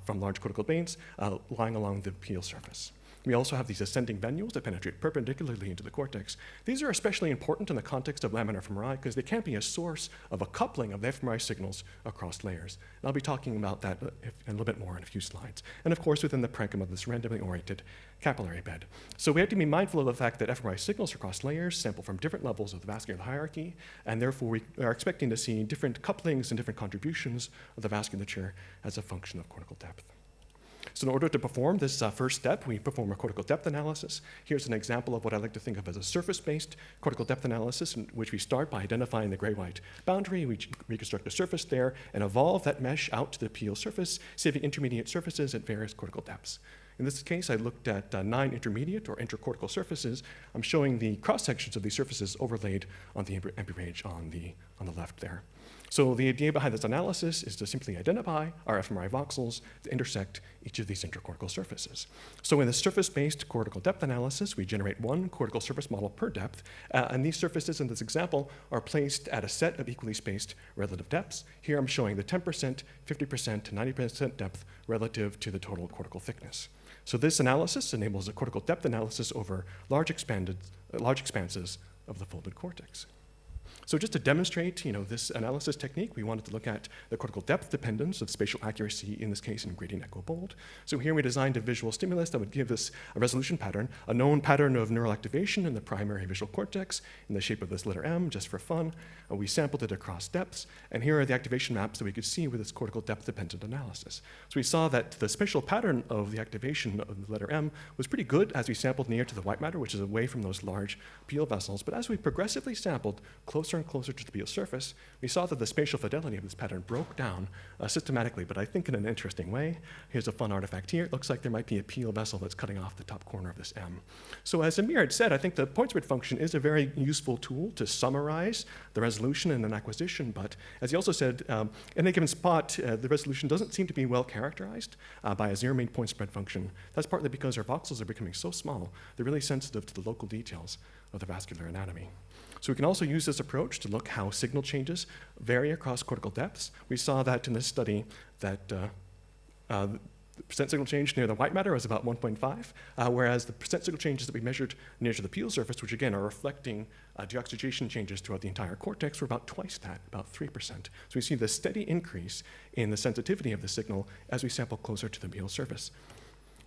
from large cortical veins lying along the PL surface. We also have these ascending venules that penetrate perpendicularly into the cortex. These are especially important in the context of laminar fMRI because they can be a source of a coupling of the fMRI signals across layers. And I'll be talking about that a little bit more in a few slides. And of course, within the parenchyma of this randomly oriented capillary bed. So we have to be mindful of the fact that fMRI signals across layers sample from different levels of the vascular hierarchy, and therefore we are expecting to see different couplings and different contributions of the vasculature as a function of cortical depth. So in order to perform this first step, we perform a cortical depth analysis. Here's an example of what I like to think of as a surface-based cortical depth analysis, in which we start by identifying the gray-white boundary, we reconstruct a surface there, and evolve that mesh out to the PL surface, saving intermediate surfaces at various cortical depths. In this case, I looked at 9 intermediate or intercortical surfaces. I'm showing the cross-sections of these surfaces overlaid on the EMPI on the left there. So the idea behind this analysis is to simply identify our fMRI voxels to intersect each of these intercortical surfaces. So in the surface-based cortical depth analysis, we generate 1 cortical surface model per depth, and these surfaces in this example are placed at a set of equally spaced relative depths. Here I'm showing the 10%, 50%, to 90% depth relative to the total cortical thickness. So this analysis enables a cortical depth analysis over large expanses of the folded cortex. So just to demonstrate, this analysis technique, we wanted to look at the cortical depth dependence of spatial accuracy, in this case in gradient echo bold. So here we designed a visual stimulus that would give us a resolution pattern, a known pattern of neural activation in the primary visual cortex in the shape of this letter M, just for fun. We sampled it across depths, and here are the activation maps that we could see with this cortical depth dependent analysis. So we saw that the spatial pattern of the activation of the letter M was pretty good as we sampled near to the white matter, which is away from those large peel vessels. But as we progressively sampled closer and closer to the peel surface, we saw that the spatial fidelity of this pattern broke down systematically, but I think in an interesting way. Here's a fun artifact here. It looks like there might be a peel vessel that's cutting off the top corner of this M. So as Amir had said, I think the point spread function is a very useful tool to summarize the resolution and an acquisition, but as he also said, in a given spot, the resolution doesn't seem to be well characterized by a zero-main point spread function. That's partly because our voxels are becoming so small, they're really sensitive to the local details of the vascular anatomy. So we can also use this approach to look how signal changes vary across cortical depths. We saw that in this study that the percent signal change near the white matter was about 1.5, whereas the percent signal changes that we measured near to the peel surface, which again are reflecting deoxygenation changes throughout the entire cortex, were about twice that, about 3%. So we see the steady increase in the sensitivity of the signal as we sample closer to the peel surface.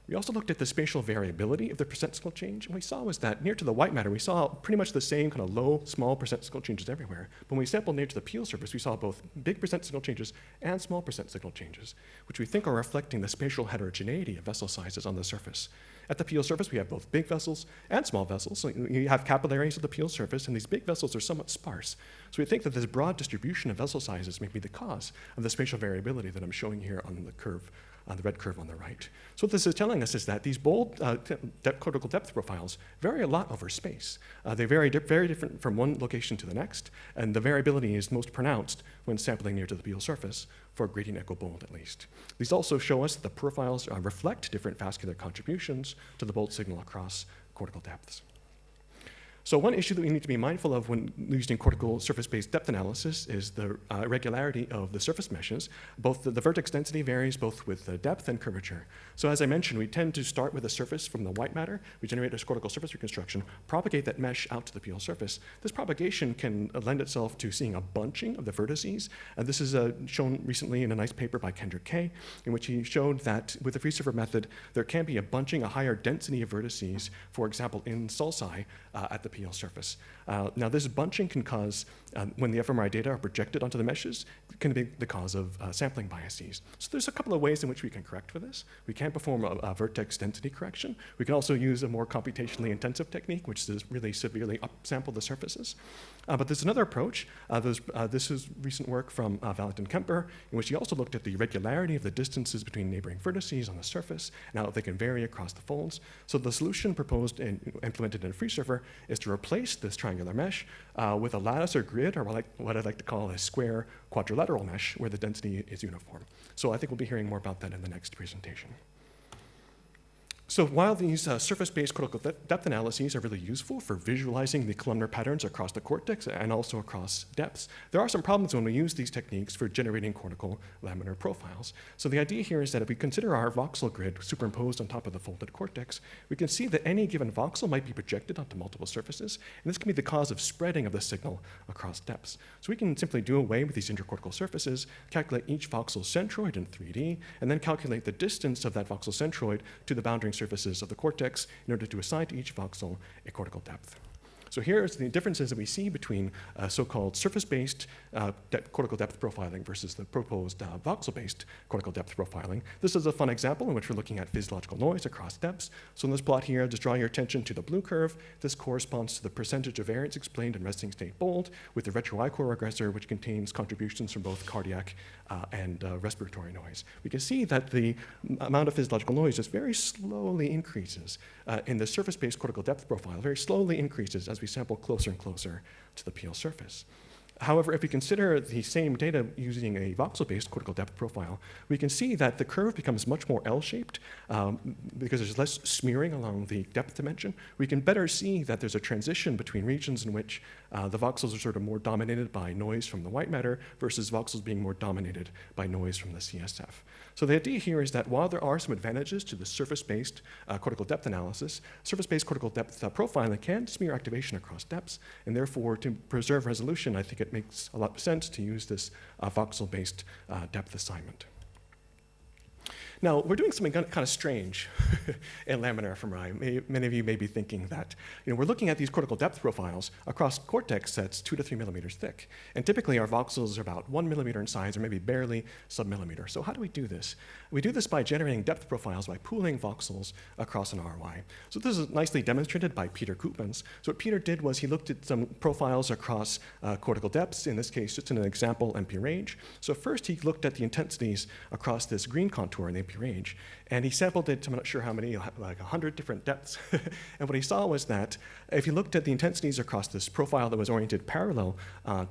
We also looked at the spatial variability of the percent signal change, and we saw was that near to the white matter, we saw pretty much the same kind of low, small percent signal changes everywhere. But when we sampled near to the peel surface, we saw both big percent signal changes and small percent signal changes, which we think are reflecting the spatial heterogeneity of vessel sizes on the surface. At the peel surface, we have both big vessels and small vessels. So you have capillaries at the peel surface, and these big vessels are somewhat sparse. So we think that this broad distribution of vessel sizes may be the cause of the spatial variability that I'm showing here on the curve, the red curve on the right. So what this is telling us is that these bold cortical depth profiles vary a lot over space. They vary very different from one location to the next, and the variability is most pronounced when sampling near to the peel surface, for gradient echo bold at least. These also show us that the profiles reflect different vascular contributions to the bold signal across cortical depths. So one issue that we need to be mindful of when using cortical surface-based depth analysis is the irregularity of the surface meshes. Both the vertex density varies both with the depth and curvature. So as I mentioned, we tend to start with a surface from the white matter. We generate a cortical surface reconstruction, propagate that mesh out to the peel surface. This propagation can lend itself to seeing a bunching of the vertices. And this is shown recently in a nice paper by Kendrick Kay, in which he showed that with the free surfer method, there can be a bunching, a higher density of vertices, for example, in sulci at the peel surface. Now this bunching can cause, when the fMRI data are projected onto the meshes, can be the cause of sampling biases. So there's a couple of ways in which we can correct for this. We can perform a vertex density correction. We can also use a more computationally intensive technique, which is really severely upsample the surfaces. But there's another approach. This is recent work from Valentin Kemper, in which he also looked at the regularity of the distances between neighboring vertices on the surface, and how they can vary across the folds. So the solution proposed and implemented in FreeSurfer is to replace this triangular mesh with a lattice or grid, or what I'd like to call a square quadrilateral mesh, where the density is uniform. So I think we'll be hearing more about that in the next presentation. So while these surface-based cortical depth analyses are really useful for visualizing the columnar patterns across the cortex and also across depths, there are some problems when we use these techniques for generating cortical laminar profiles. So the idea here is that if we consider our voxel grid superimposed on top of the folded cortex, we can see that any given voxel might be projected onto multiple surfaces, and this can be the cause of spreading of the signal across depths. So we can simply do away with these intercortical surfaces, calculate each voxel centroid in 3D, and then calculate the distance of that voxel centroid to the boundary surfaces of the cortex in order to assign to each voxel a cortical depth. So here's the differences that we see between so-called surface-based cortical depth profiling versus the proposed voxel-based cortical depth profiling. This is a fun example in which we're looking at physiological noise across depths. So in this plot here, just draw your attention to the blue curve. This corresponds to the percentage of variance explained in resting state bold with the retro-I-core regressor, which contains contributions from both cardiac and respiratory noise. We can see that the amount of physiological noise just very slowly increases in the surface-based cortical depth profile, very slowly increases as we sample closer and closer to the peel surface. However, if we consider the same data using a voxel-based cortical depth profile, we can see that the curve becomes much more L-shaped because there's less smearing along the depth dimension. We can better see that there's a transition between regions in which the voxels are sort of more dominated by noise from the white matter versus voxels being more dominated by noise from the CSF. So the idea here is that while there are some advantages to the surface-based cortical depth analysis, surface-based cortical depth profiling can smear activation across depths, and therefore to preserve resolution, I think it makes a lot of sense to use this voxel-based depth assignment. Now, we're doing something kind of strange in laminar fMRI. Many of you may be thinking that we're looking at these cortical depth profiles across cortex that's 2 to 3 millimeters thick. And typically, our voxels are about 1 millimeter in size or maybe barely sub-millimeter. So how do we do this? We do this by generating depth profiles by pooling voxels across an ROI. So this is nicely demonstrated by Peter Koopmans. So what Peter did was he looked at some profiles across cortical depths, in this case, just in an example MP range. So first, he looked at the intensities across this green contour in the MP range, and he sampled it to, I'm not sure how many, like 100 different depths. And what he saw was that if he looked at the intensities across this profile that was oriented parallel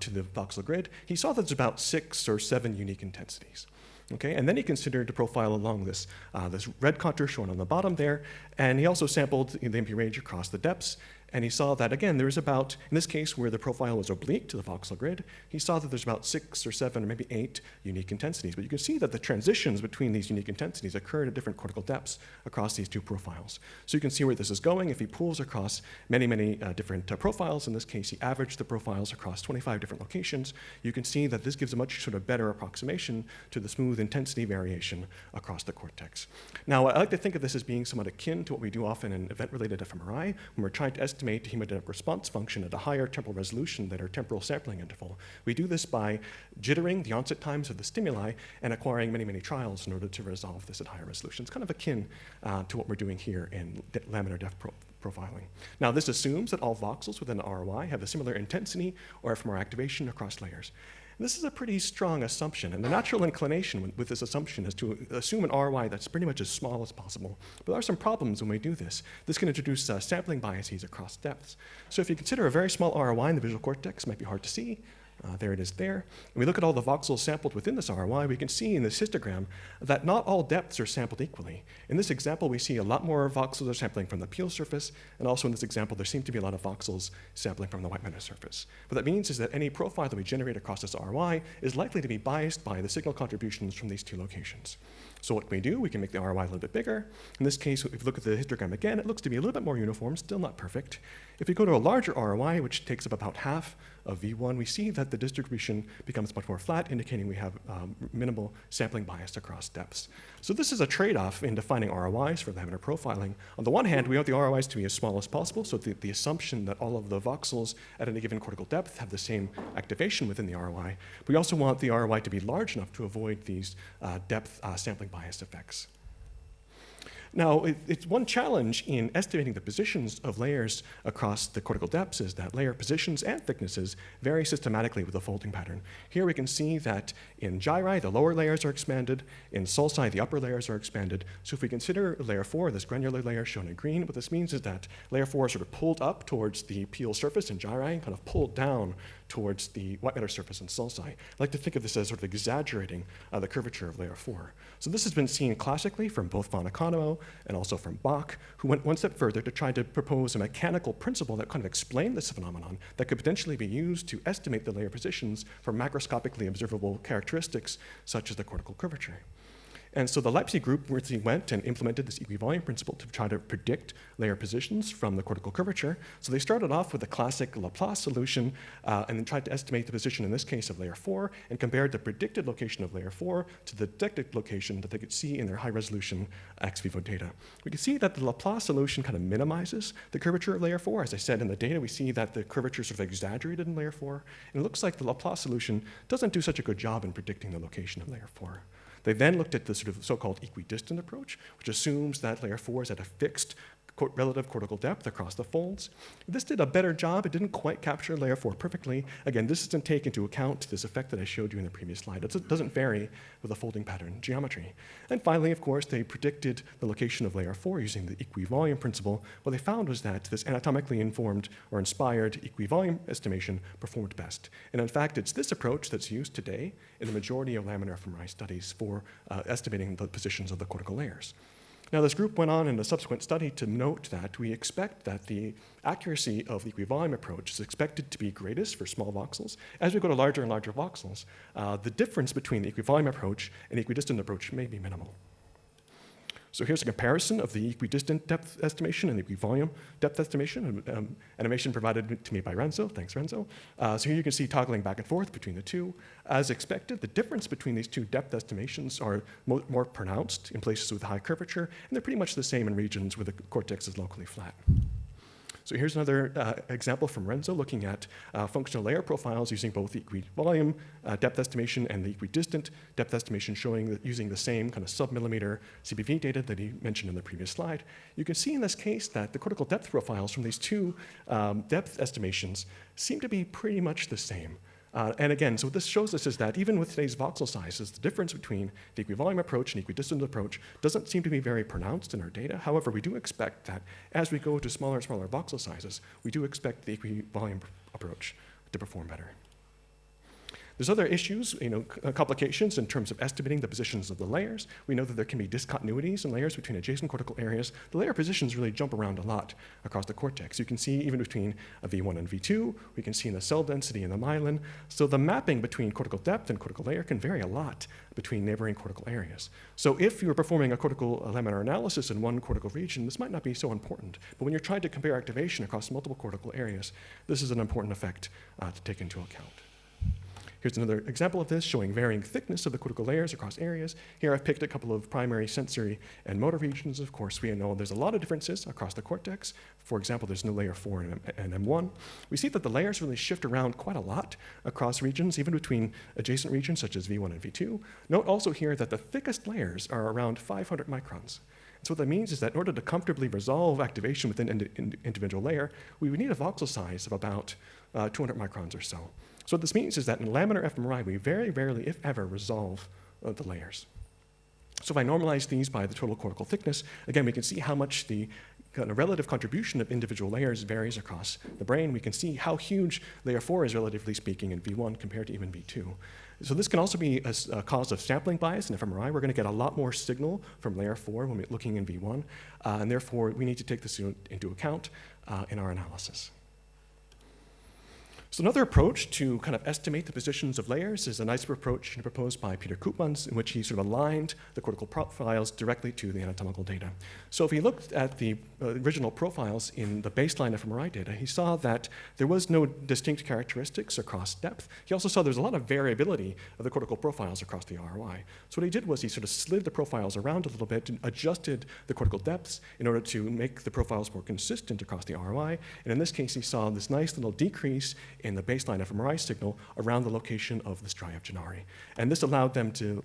to the voxel grid, he saw that there's about 6 or 7 unique intensities. Okay, and then he considered the profile along this, this red contour shown on the bottom there, and he also sampled the MP range across the depths, and he saw that, again, there's about, in this case where the profile was oblique to the voxel grid, he saw that there's about 6 or 7 or maybe 8 unique intensities. But you can see that the transitions between these unique intensities occur at different cortical depths across these two profiles. So you can see where this is going. If he pools across many, many different profiles, in this case he averaged the profiles across 25 different locations, you can see that this gives a much sort of better approximation to the smooth intensity variation across the cortex. Now, I like to think of this as being somewhat akin to what we do often in event-related fMRI, when we're trying to estimate the hemodynamic response function at a higher temporal resolution than our temporal sampling interval. We do this by jittering the onset times of the stimuli and acquiring many, many trials in order to resolve this at higher resolution. It's kind of akin to what we're doing here in laminar depth profiling. Now, this assumes that all voxels within the ROI have a similar intensity or fMRI activation across layers. This is a pretty strong assumption, and the natural inclination with this assumption is to assume an ROI that's pretty much as small as possible. But there are some problems when we do this. This can introduce sampling biases across depths. So if you consider a very small ROI in the visual cortex, it might be hard to see. There it is there. And we look at all the voxels sampled within this ROI, we can see in this histogram that not all depths are sampled equally. In this example, we see a lot more voxels are sampling from the peel surface, and also in this example, there seem to be a lot of voxels sampling from the white matter surface. What that means is that any profile that we generate across this ROI is likely to be biased by the signal contributions from these two locations. So what can we do? We can make the ROI a little bit bigger. In this case, if we look at the histogram again, it looks to be a little bit more uniform, still not perfect. If we go to a larger ROI, which takes up about half of V1, we see that the distribution becomes much more flat, indicating we have minimal sampling bias across depths. So this is a trade-off in defining ROIs for laminar profiling. On the one hand, we want the ROIs to be as small as possible, so the assumption that all of the voxels at any given cortical depth have the same activation within the ROI. We also want the ROI to be large enough to avoid these depth sampling bias effects. Now, it's one challenge in estimating the positions of layers across the cortical depths is that layer positions and thicknesses vary systematically with the folding pattern. Here we can see that in gyri, the lower layers are expanded. In sulci, the upper layers are expanded. So if we consider layer 4, this granular layer shown in green, what this means is that layer 4 is sort of pulled up towards the peel surface in gyri and kind of pulled down towards the white matter surface in sulci. I like to think of this as sort of exaggerating the curvature of layer 4. So this has been seen classically from both von Economo and also from Bach, who went one step further to try to propose a mechanical principle that kind of explained this phenomenon that could potentially be used to estimate the layer positions for macroscopically observable characteristics such as the cortical curvature. And so the Leipzig group really went and implemented this equivolume principle to try to predict layer positions from the cortical curvature. So they started off with a classic Laplace solution and then tried to estimate the position, in this case, of layer 4 and compared the predicted location of layer 4 to the detected location that they could see in their high-resolution ex vivo data. We can see that the Laplace solution kind of minimizes the curvature of layer 4. As I said in the data, we see that the curvature is sort of exaggerated in layer 4. And it looks like the Laplace solution doesn't do such a good job in predicting the location of layer 4. They then looked at the sort of so-called equidistant approach, which assumes that layer 4 is at a fixed relative cortical depth across the folds. This did a better job. It didn't quite capture layer 4 perfectly. Again, this doesn't take into account this effect that I showed you in the previous slide. It doesn't vary with the folding pattern geometry. And finally, of course, they predicted the location of layer 4 using the equivolume principle. What they found was that this anatomically informed or inspired equivolume estimation performed best. And in fact, it's this approach that's used today in the majority of laminar fMRI studies for estimating the positions of the cortical layers. Now, this group went on in a subsequent study to note that we expect that the accuracy of the equivolume approach is expected to be greatest for small voxels. As we go to larger and larger voxels, the difference between the equivolume approach and equidistant approach may be minimal. So here's a comparison of the equidistant depth estimation and the equivolume depth estimation, animation provided to me by Renzo. Thanks, Renzo. So here you can see toggling back and forth between the two. As expected, the difference between these two depth estimations are more pronounced in places with high curvature, and they're pretty much the same in regions where the cortex is locally flat. So here's another example from Renzo looking at functional layer profiles using both the equivolume depth estimation and the equidistant depth estimation, showing that using the same kind of sub-millimeter CPV data that he mentioned in the previous slide. You can see in this case that the cortical depth profiles from these two depth estimations seem to be pretty much the same. And again, so what this shows us is that even with today's voxel sizes, the difference between the equivolume approach and equidistant approach doesn't seem to be very pronounced in our data. However, we do expect that as we go to smaller and smaller voxel sizes, we do expect the equivolume approach to perform better. There's other issues, complications in terms of estimating the positions of the layers. We know that there can be discontinuities in layers between adjacent cortical areas. The layer positions really jump around a lot across the cortex. You can see even between V1 and V2, we can see in the cell density and the myelin. So the mapping between cortical depth and cortical layer can vary a lot between neighboring cortical areas. So if you're performing a cortical laminar analysis in one cortical region, this might not be so important. But when you're trying to compare activation across multiple cortical areas, this is an important effect to take into account. Here's another example of this, showing varying thickness of the cortical layers across areas. Here I've picked a couple of primary sensory and motor regions. Of course, we know there's a lot of differences across the cortex. For example, there's no layer 4 and M1. We see that the layers really shift around quite a lot across regions, even between adjacent regions such as V1 and V2. Note also here that the thickest layers are around 500 microns. So what that means is that in order to comfortably resolve activation within an individual layer, we would need a voxel size of about 200 microns or so. So what this means is that in laminar fMRI, we very rarely, if ever, resolve the layers. So if I normalize these by the total cortical thickness, again, we can see how much the kind of relative contribution of individual layers varies across the brain. We can see how huge layer 4 is, relatively speaking, in V1 compared to even V2. So this can also be a cause of sampling bias in fMRI. We're going to get a lot more signal from layer 4 when we're looking in V1, and therefore we need to take this into account in our analysis. So another approach to kind of estimate the positions of layers is a nice approach proposed by Peter Koopmans, in which he sort of aligned the cortical profiles directly to the anatomical data. So if he looked at the original profiles in the baseline fMRI data, he saw that there was no distinct characteristics across depth. He also saw there's a lot of variability of the cortical profiles across the ROI. So what he did was he sort of slid the profiles around a little bit and adjusted the cortical depths in order to make the profiles more consistent across the ROI. And in this case, he saw this nice little decrease in the baseline fMRI signal around the location of the striae of Gennari. And this allowed them to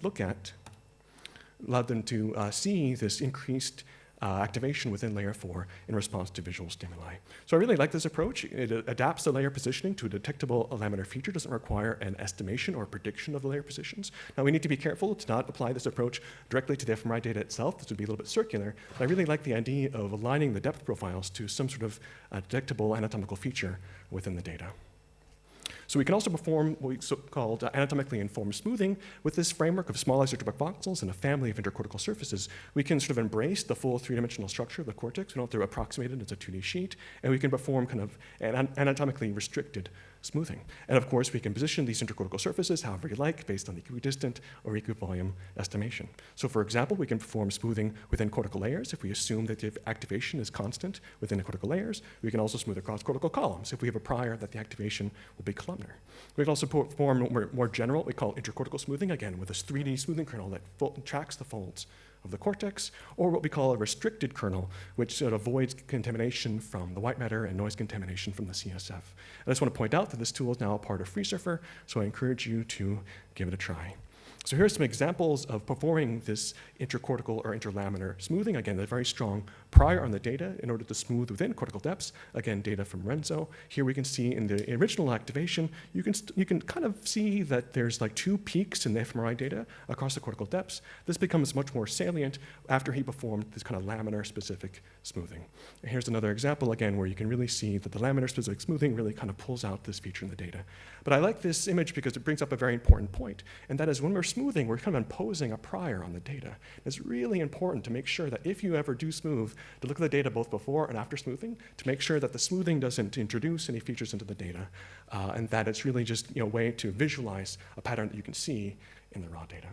see this increased activation within layer 4 in response to visual stimuli. So I really like this approach. It adapts the layer positioning to a detectable laminar feature. It doesn't require an estimation or prediction of the layer positions. Now we need to be careful to not apply this approach directly to the fMRI data itself. This would be a little bit circular. But I really like the idea of aligning the depth profiles to some sort of detectable anatomical feature within the data. So we can also perform what we called anatomically informed smoothing. With this framework of small isotropic voxels and a family of intercortical surfaces, we can sort of embrace the full three-dimensional structure of the cortex. We don't have to approximate it as a 2D sheet, and we can perform kind of an anatomically restricted smoothing. And of course, we can position these intercortical surfaces however you like based on the equidistant or equivolume estimation. So for example, we can perform smoothing within cortical layers if we assume that the activation is constant within the cortical layers. We can also smooth across cortical columns if we have a prior that the activation will be columnar. We can also perform more general, what we call intercortical smoothing, again, with this 3D smoothing kernel that tracks the folds of the cortex, or what we call a restricted kernel, which sort of avoids contamination from the white matter and noise contamination from the CSF. I just want to point out that this tool is now a part of FreeSurfer, so I encourage you to give it a try. So here are some examples of performing this intercortical or interlaminar smoothing. Again, they're very strong prior on the data in order to smooth within cortical depths. Again, data from Renzo. Here we can see in the original activation, you can kind of see that there's like 2 peaks in the fMRI data across the cortical depths. This becomes much more salient after he performed this kind of laminar specific smoothing. And here's another example again where you can really see that the laminar specific smoothing really kind of pulls out this feature in the data. But I like this image because it brings up a very important point, and that is when we're smoothing, we're kind of imposing a prior on the data. It's really important to make sure that if you ever do smooth, to look at the data both before and after smoothing to make sure that the smoothing doesn't introduce any features into the data, and that it's really just a way to visualize a pattern that you can see in the raw data.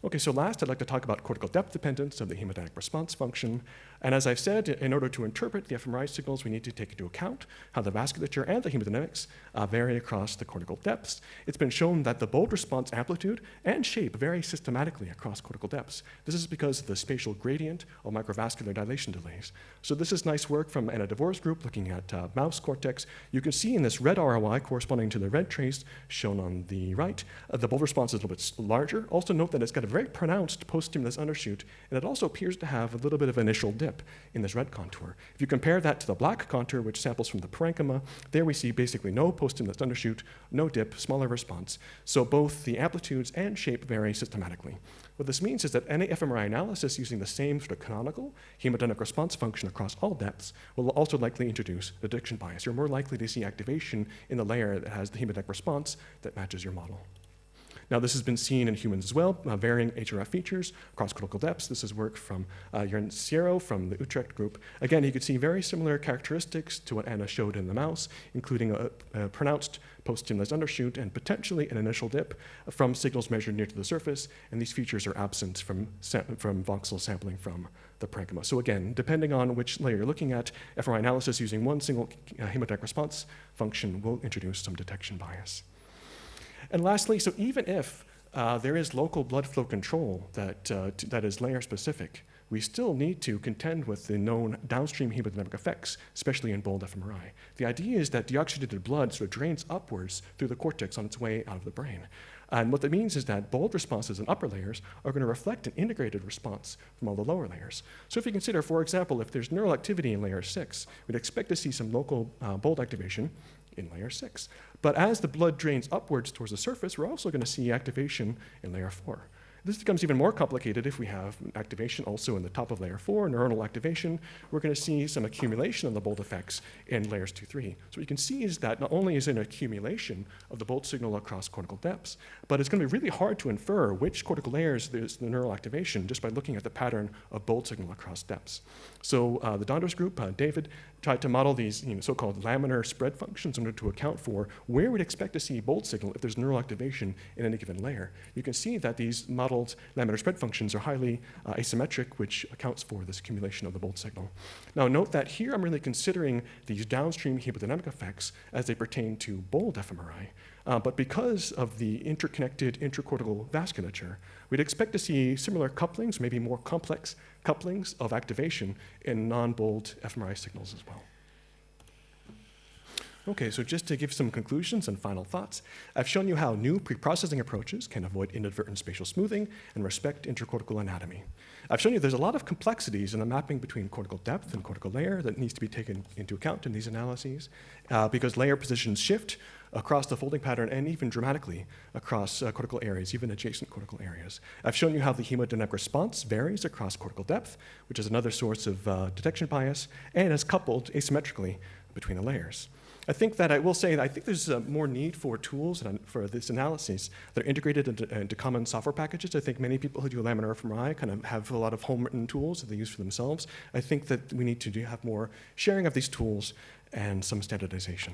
Okay, so last I'd like to talk about cortical depth dependence of the hemodynamic response function. And as I've said, in order to interpret the fMRI signals, we need to take into account how the vasculature and the hemodynamics vary across the cortical depths. It's been shown that the bold response amplitude and shape vary systematically across cortical depths. This is because of the spatial gradient of microvascular dilation delays. So this is nice work from Anna DeVore's group looking at mouse cortex. You can see in this red ROI corresponding to the red trace shown on the right, the bold response is a little bit larger. Also note that it's got a very pronounced post-stimulus undershoot, and it also appears to have a little bit of initial dip in this red contour. If you compare that to the black contour, which samples from the parenchyma, there we see basically no post-stimulus undershoot, no dip, smaller response. So both the amplitudes and shape vary systematically. What this means is that any fMRI analysis using the same sort of canonical hemodynamic response function across all depths will also likely introduce the detection bias. You're more likely to see activation in the layer that has the hemodynamic response that matches your model. Now, this has been seen in humans as well, varying HRF features across cortical depths. This is work from Jörn Sierro from the Utrecht group. Again, you can see very similar characteristics to what Anna showed in the mouse, including a pronounced post-stimulus undershoot and potentially an initial dip from signals measured near to the surface, and these features are absent from voxel sampling from the parenchyma. So again, depending on which layer you're looking at, fMRI analysis using one single hemodynamic response function will introduce some detection bias. And lastly, so even if there is local blood flow control that is layer specific, we still need to contend with the known downstream hemodynamic effects, especially in bold fMRI. The idea is that deoxygenated blood sort of drains upwards through the cortex on its way out of the brain. And what that means is that bold responses in upper layers are going to reflect an integrated response from all the lower layers. So if you consider, for example, if there's neural activity in layer 6, we'd expect to see some local bold activation in layer 6. But as the blood drains upwards towards the surface, we're also going to see activation in layer 4. This becomes even more complicated if we have activation also in the top of layer 4, neuronal activation. We're going to see some accumulation of the bold effects in layers 2, 3. So what you can see is that not only is there an accumulation of the bold signal across cortical depths, but it's going to be really hard to infer which cortical layers there's the neural activation just by looking at the pattern of bold signal across depths. So the Donders group, David, tried to model these so-called laminar spread functions in order to account for where we'd expect to see bold signal if there's neural activation in any given layer. You can see that these modeled laminar spread functions are highly asymmetric, which accounts for this accumulation of the bold signal. Now note that here I'm really considering these downstream hemodynamic effects as they pertain to bold fMRI. But because of the interconnected intracortical vasculature, we'd expect to see similar couplings, maybe more complex couplings of activation in non-bold fMRI signals as well. Okay, so just to give some conclusions and final thoughts, I've shown you how new preprocessing approaches can avoid inadvertent spatial smoothing and respect intercortical anatomy. I've shown you there's a lot of complexities in the mapping between cortical depth and cortical layer that needs to be taken into account in these analyses because layer positions shift across the folding pattern and even dramatically across cortical areas, even adjacent cortical areas. I've shown you how the hemodynamic response varies across cortical depth, which is another source of detection bias, and is coupled asymmetrically between the layers. I think that I will say that I think there's more need for tools for this analysis that are integrated into common software packages. I think many people who do laminar fMRI kind of have a lot of home-written tools that they use for themselves. I think that we need to have more sharing of these tools and some standardization.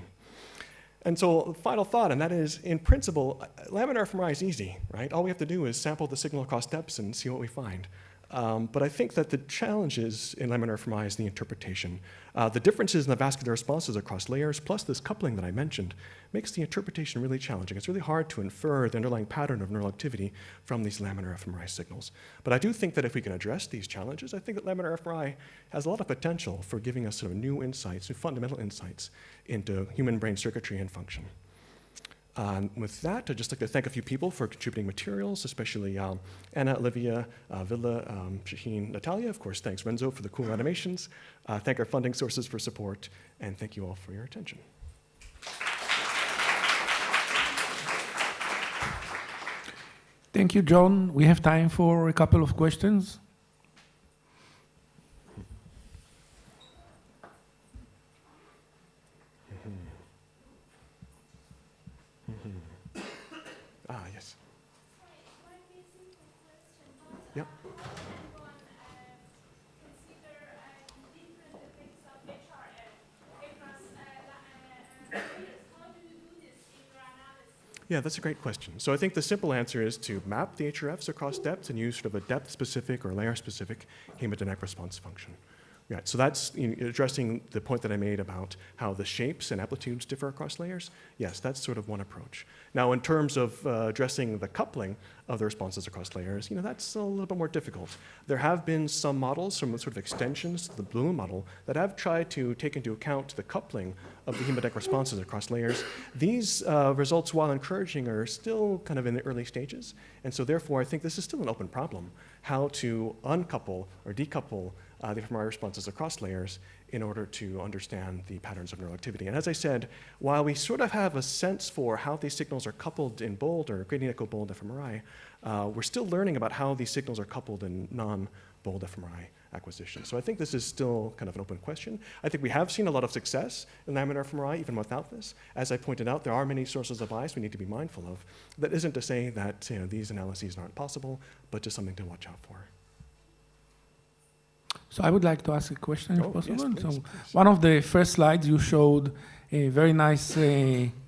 And so final thought, and that is, in principle, laminar fMRI is easy, right? All we have to do is sample the signal across depths and see what we find. But I think that the challenges in laminar fMRI is the interpretation. The differences in the vascular responses across layers, plus this coupling that I mentioned, makes the interpretation really challenging. It's really hard to infer the underlying pattern of neural activity from these laminar fMRI signals. But I do think that if we can address these challenges, I think that laminar fMRI has a lot of potential for giving us sort of new insights, new fundamental insights into human brain circuitry and function. With that, I'd just like to thank a few people for contributing materials, especially Anna, Olivia, Villa, Shaheen, Natalia. Of course, thanks Renzo for the cool animations. Thank our funding sources for support, and thank you all for your attention. Thank you, John. We have time for a couple of questions. Yes. Yep. Yeah, that's a great question. So I think the simple answer is to map the HRFs across depths and use sort of a depth-specific or layer-specific hemodynamic response function. Yeah, so that's addressing the point that I made about how the shapes and amplitudes differ across layers. Yes, that's sort of one approach. Now, in terms of addressing the coupling of the responses across layers, that's a little bit more difficult. There have been some models, some sort of extensions to the balloon model that have tried to take into account the coupling of the hemodynamic responses across layers. These results, while encouraging, are still kind of in the early stages. And so therefore, I think this is still an open problem, how to uncouple or decouple the fMRI responses across layers in order to understand the patterns of neural activity. And as I said, while we sort of have a sense for how these signals are coupled in bold or gradient echo bold fMRI, we're still learning about how these signals are coupled in non-bold fMRI acquisition. So I think this is still kind of an open question. I think we have seen a lot of success in laminar fMRI even without this. As I pointed out, there are many sources of bias we need to be mindful of. That isn't to say that these analyses aren't possible, but just something to watch out for. So I would like to ask a question, if possible. Yes, please, So please. one of the first slides, you showed a very nice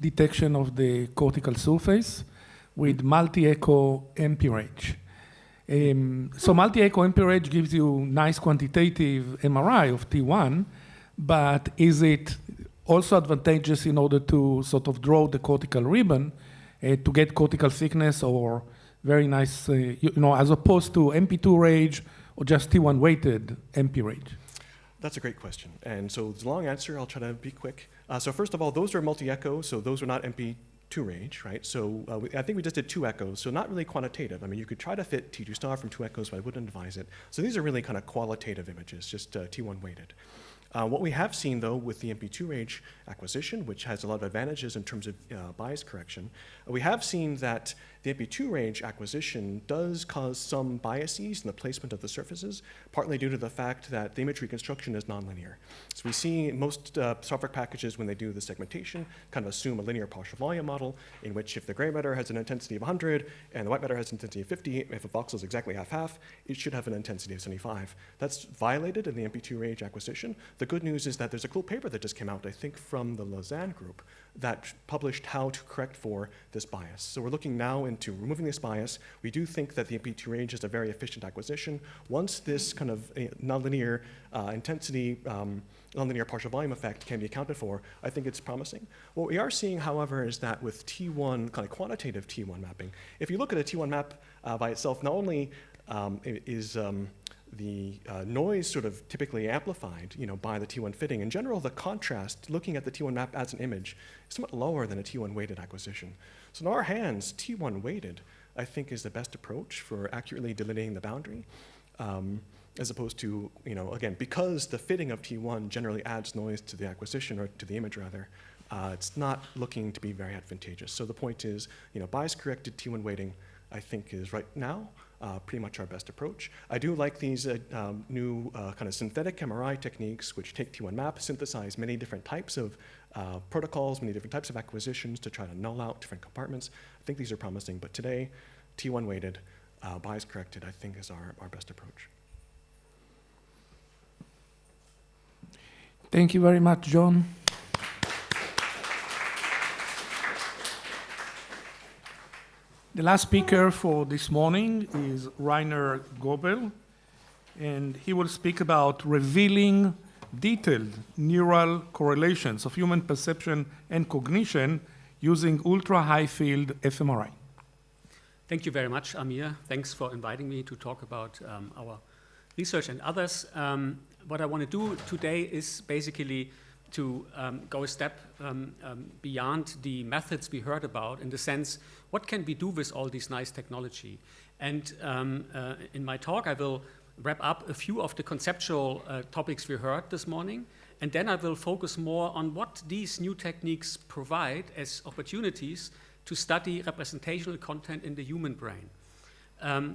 detection of the cortical surface with multi-echo MP-range. So multi-echo MP-range gives you nice quantitative MRI of T1, but is it also advantageous in order to sort of draw the cortical ribbon to get cortical thickness or very nice, as opposed to MP2 range or just T1 weighted MP range? That's a great question. And so it's a long answer. I'll try to be quick. So first of all, those are multi-echo, so those are not MP2 range, right? So I think we just did 2 echoes, so not really quantitative. I mean, you could try to fit T2 star from 2 echoes, but I wouldn't advise it. So these are really kind of qualitative images, just T1 weighted. What we have seen, though, with the MP2 range acquisition, which has a lot of advantages in terms of bias correction, we have seen that the MP2 range acquisition does cause some biases in the placement of the surfaces, partly due to the fact that the image reconstruction is nonlinear. So we see most software packages, when they do the segmentation, kind of assume a linear partial volume model in which if the gray matter has an intensity of 100 and the white matter has an intensity of 50, if a voxel is exactly half-half, it should have an intensity of 75. That's violated in the MP2 range acquisition. The good news is that there's a cool paper that just came out, I think from the Lausanne group, that published how to correct for this bias. So we're looking now into removing this bias. We do think that the MP2 range is a very efficient acquisition. Once this kind of nonlinear intensity, nonlinear partial volume effect can be accounted for, I think it's promising. What we are seeing, however, is that with T1, kind of quantitative T1 mapping, if you look at a T1 map by itself, not only is the noise sort of typically amplified, by the T1 fitting. In general, the contrast, looking at the T1 map as an image, is somewhat lower than a T1 weighted acquisition. So in our hands, T1 weighted, I think, is the best approach for accurately delineating the boundary, as opposed to, again, because the fitting of T1 generally adds noise to the acquisition, or to the image rather, it's not looking to be very advantageous. So the point is, bias-corrected T1 weighting, I think, is right now pretty much our best approach. I do like these new kind of synthetic MRI techniques, which take T1 map, synthesize many different types of protocols, many different types of acquisitions to try to null out different compartments. I think these are promising, but today, T1 weighted, bias corrected, I think, is our best approach. Thank you very much, John. The last speaker for this morning is Rainer Goebel, and he will speak about revealing detailed neural correlations of human perception and cognition using ultra-high field fMRI. Thank you very much, Amir. Thanks for inviting me to talk about our research and others. What I want to do today is basically to go a step beyond the methods we heard about, in the sense, what can we do with all this nice technology? And in my talk, I will wrap up a few of the conceptual topics we heard this morning, and then I will focus more on what these new techniques provide as opportunities to study representational content in the human brain.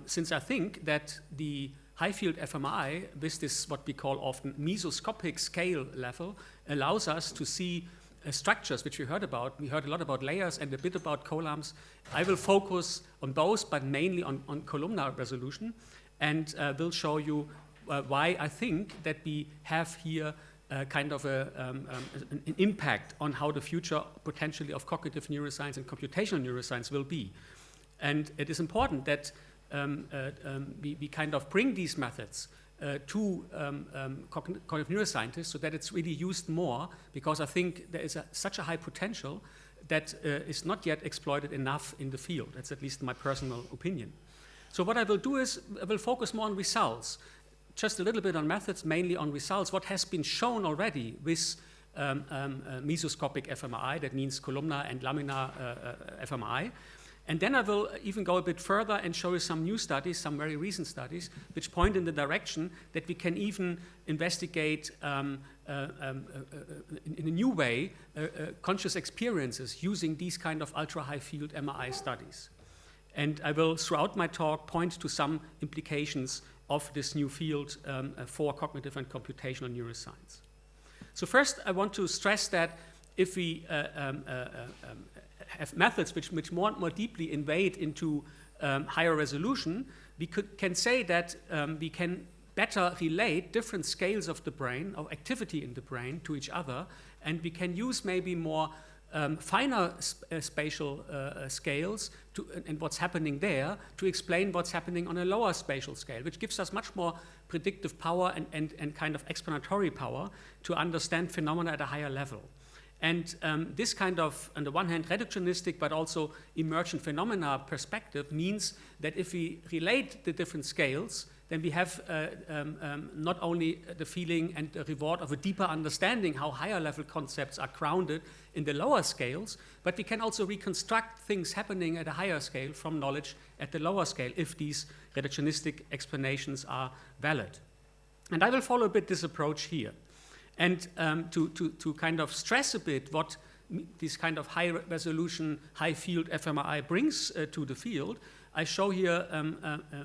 Since I think that the high-field fMRI, with this what we call often mesoscopic scale level, allows us to see structures which we heard about. We heard a lot about layers and a bit about columns. I will focus on both, but mainly on columnar resolution, and will show you why I think that we have here kind of an impact on how the future potentially of cognitive neuroscience and computational neuroscience will be. And it is important that we kind of bring these methods to cognitive neuroscientists so that it's really used more, because I think there is such a high potential that is not yet exploited enough in the field. That's at least my personal opinion. So what I will do is I will focus more on results, just a little bit on methods, mainly on results, what has been shown already with mesoscopic fMRI, that means columnar and laminar fMRI. And then I will even go a bit further and show you some new studies, some very recent studies, which point in the direction that we can even investigate in a new way conscious experiences using these kind of ultra-high field MRI studies. And I will, throughout my talk, point to some implications of this new field for cognitive and computational neuroscience. So first, I want to stress that if we have methods which more deeply invade into higher resolution, we can say that we can better relate different scales of the brain, or activity in the brain, to each other, and we can use maybe more finer spatial scales and what's happening there to explain what's happening on a lower spatial scale, which gives us much more predictive power and kind of explanatory power to understand phenomena at a higher level. And this kind of, on the one hand, reductionistic but also emergent phenomena perspective means that if we relate the different scales, then we have not only the feeling and the reward of a deeper understanding how higher level concepts are grounded in the lower scales, but we can also reconstruct things happening at a higher scale from knowledge at the lower scale if these reductionistic explanations are valid. And I will follow a bit this approach here. And to kind of stress a bit what this kind of high resolution, high field fMRI brings to the field, I show here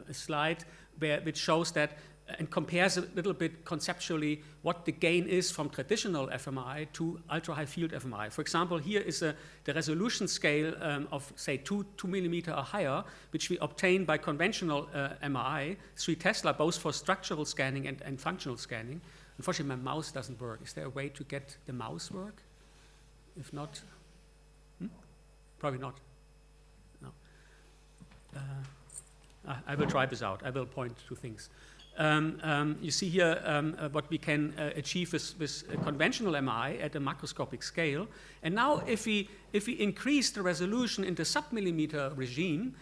a slide which shows that and compares a little bit conceptually what the gain is from traditional fMRI to ultra-high field fMRI. For example, here is the resolution scale of, say, 2 millimeter or higher, which we obtain by conventional MRI, 3 Tesla, both for structural scanning and functional scanning. Unfortunately, my mouse doesn't work. Is there a way to get the mouse work? If not, probably not. No. I will try this out. I will point to things. You see here what we can achieve with conventional MRI at a macroscopic scale. And now if we increase the resolution in the sub-millimeter regime,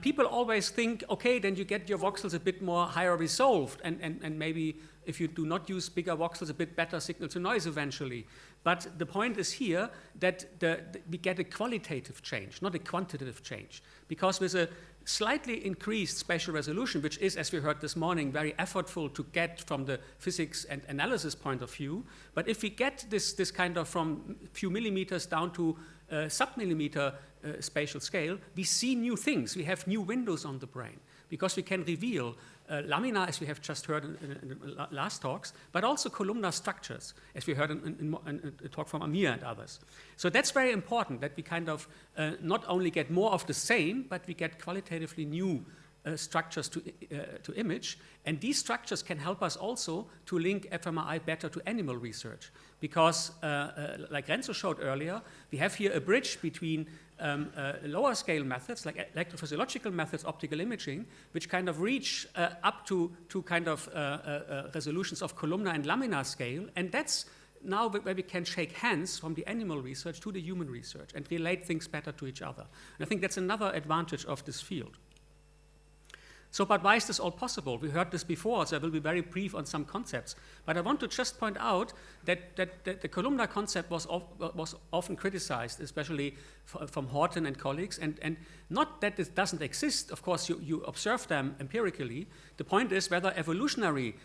people always think, okay, then you get your voxels a bit more higher resolved, and maybe if you do not use bigger voxels, a bit better signal to noise eventually. But the point is here that we get a qualitative change, not a quantitative change, because with a slightly increased spatial resolution, which is, as we heard this morning, very effortful to get from the physics and analysis point of view, but if we get this kind of from a few millimeters down to sub-millimeter spatial scale, we see new things. We have new windows on the brain because we can reveal lamina, as we have just heard in the last talks, but also columnar structures, as we heard in a talk from Amir and others. So that's very important, that we kind of not only get more of the same, but we get qualitatively new structures to image. And these structures can help us also to link fMRI better to animal research. Because, like Renzo showed earlier, we have here a bridge between lower scale methods, like electrophysiological methods, optical imaging, which kind of reach up to kind of resolutions of columnar and laminar scale. And that's now where we can shake hands from the animal research to the human research and relate things better to each other. And I think that's another advantage of this field. So, but why is this all possible? We heard this before, so I will be very brief on some concepts. But I want to just point out that the columnar concept was often criticized, especially from Horton and colleagues, and not that it doesn't exist. Of course, you observe them empirically. The point is whether evolutionary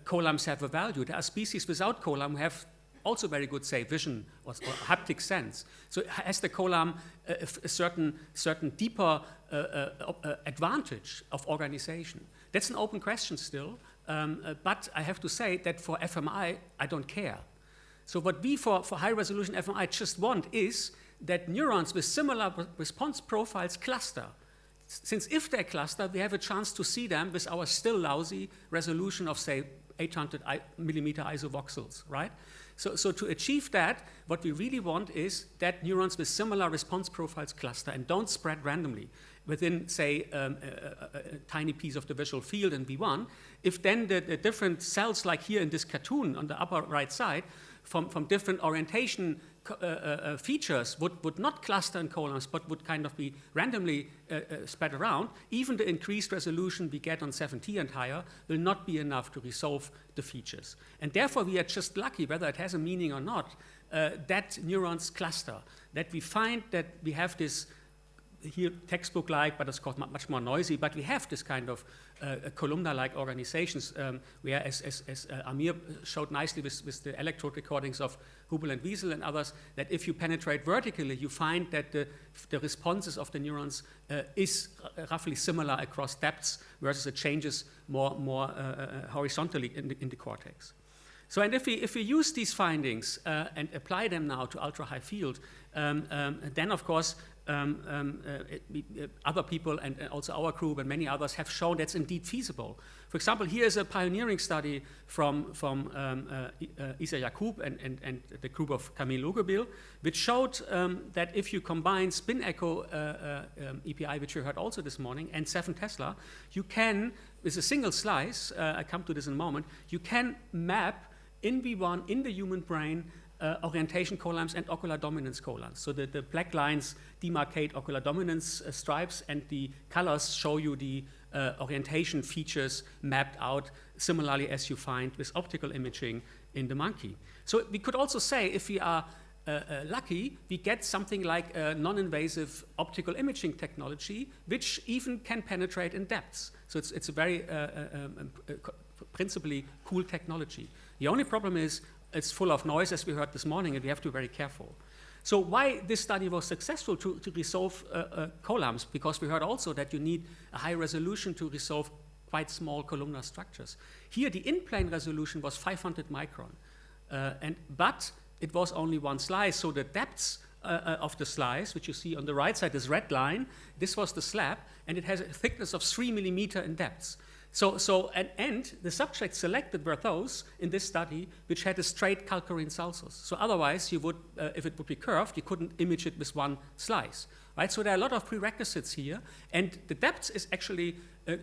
columns have a value. There are species without column who have also very good, say, vision or haptic sense. So has the column a certain deeper advantage of organization? That's an open question still, but I have to say that for fMRI, I don't care. So what we for high-resolution fMRI just want is that neurons with similar response profiles cluster. Since if they cluster, we have a chance to see them with our still lousy resolution of, say, 800 millimeter isovoxels, right? So to achieve that, what we really want is that neurons with similar response profiles cluster and don't spread randomly within, say, a tiny piece of the visual field in V1. If then the different cells, like here in this cartoon on the upper right side, from different orientation features would not cluster in columns, but would kind of be randomly spread around, even the increased resolution we get on 7T and higher will not be enough to resolve the features. And therefore, we are just lucky, whether it has a meaning or not, that neurons cluster, that we find that we have this, here textbook-like, but it's called much more noisy, but we have this kind of columnar-like organizations where, as Amir showed nicely with the electrode recordings of Goebel and Wiesel and others, that if you penetrate vertically, you find that the responses of the neurons is roughly similar across depths, versus it changes more horizontally in the cortex. So, and if we use these findings and apply them now to ultra-high field, then of course other people and also our group and many others have shown that's indeed feasible. For example, here is a pioneering study from Isa Yacoub and the group of Camille Goebel, which showed that if you combine spin echo EPI, which you heard also this morning, and 7 Tesla, you can, with a single slice, I come to this in a moment, you can map in V1 in the human brain orientation columns and ocular dominance columns. So the black lines demarcate ocular dominance stripes, and the colors show you the orientation features mapped out similarly as you find with optical imaging in the monkey. So we could also say, if we are lucky, we get something like a non-invasive optical imaging technology, which even can penetrate in depths. So it's a very principally cool technology. The only problem is it's full of noise, as we heard this morning, and we have to be very careful. So why this study was successful to resolve columns? Because we heard also that you need a high resolution to resolve quite small columnar structures. Here, the in-plane resolution was 500 micron, but it was only one slice, so the depths of the slice, which you see on the right side, this red line, this was the slab, and it has a thickness of 3 millimeter in depth. And the subjects selected were those in this study which had a straight calcarine sulcus. So otherwise, you would, if it would be curved, you couldn't image it with one slice, right? So there are a lot of prerequisites here, and the depth is actually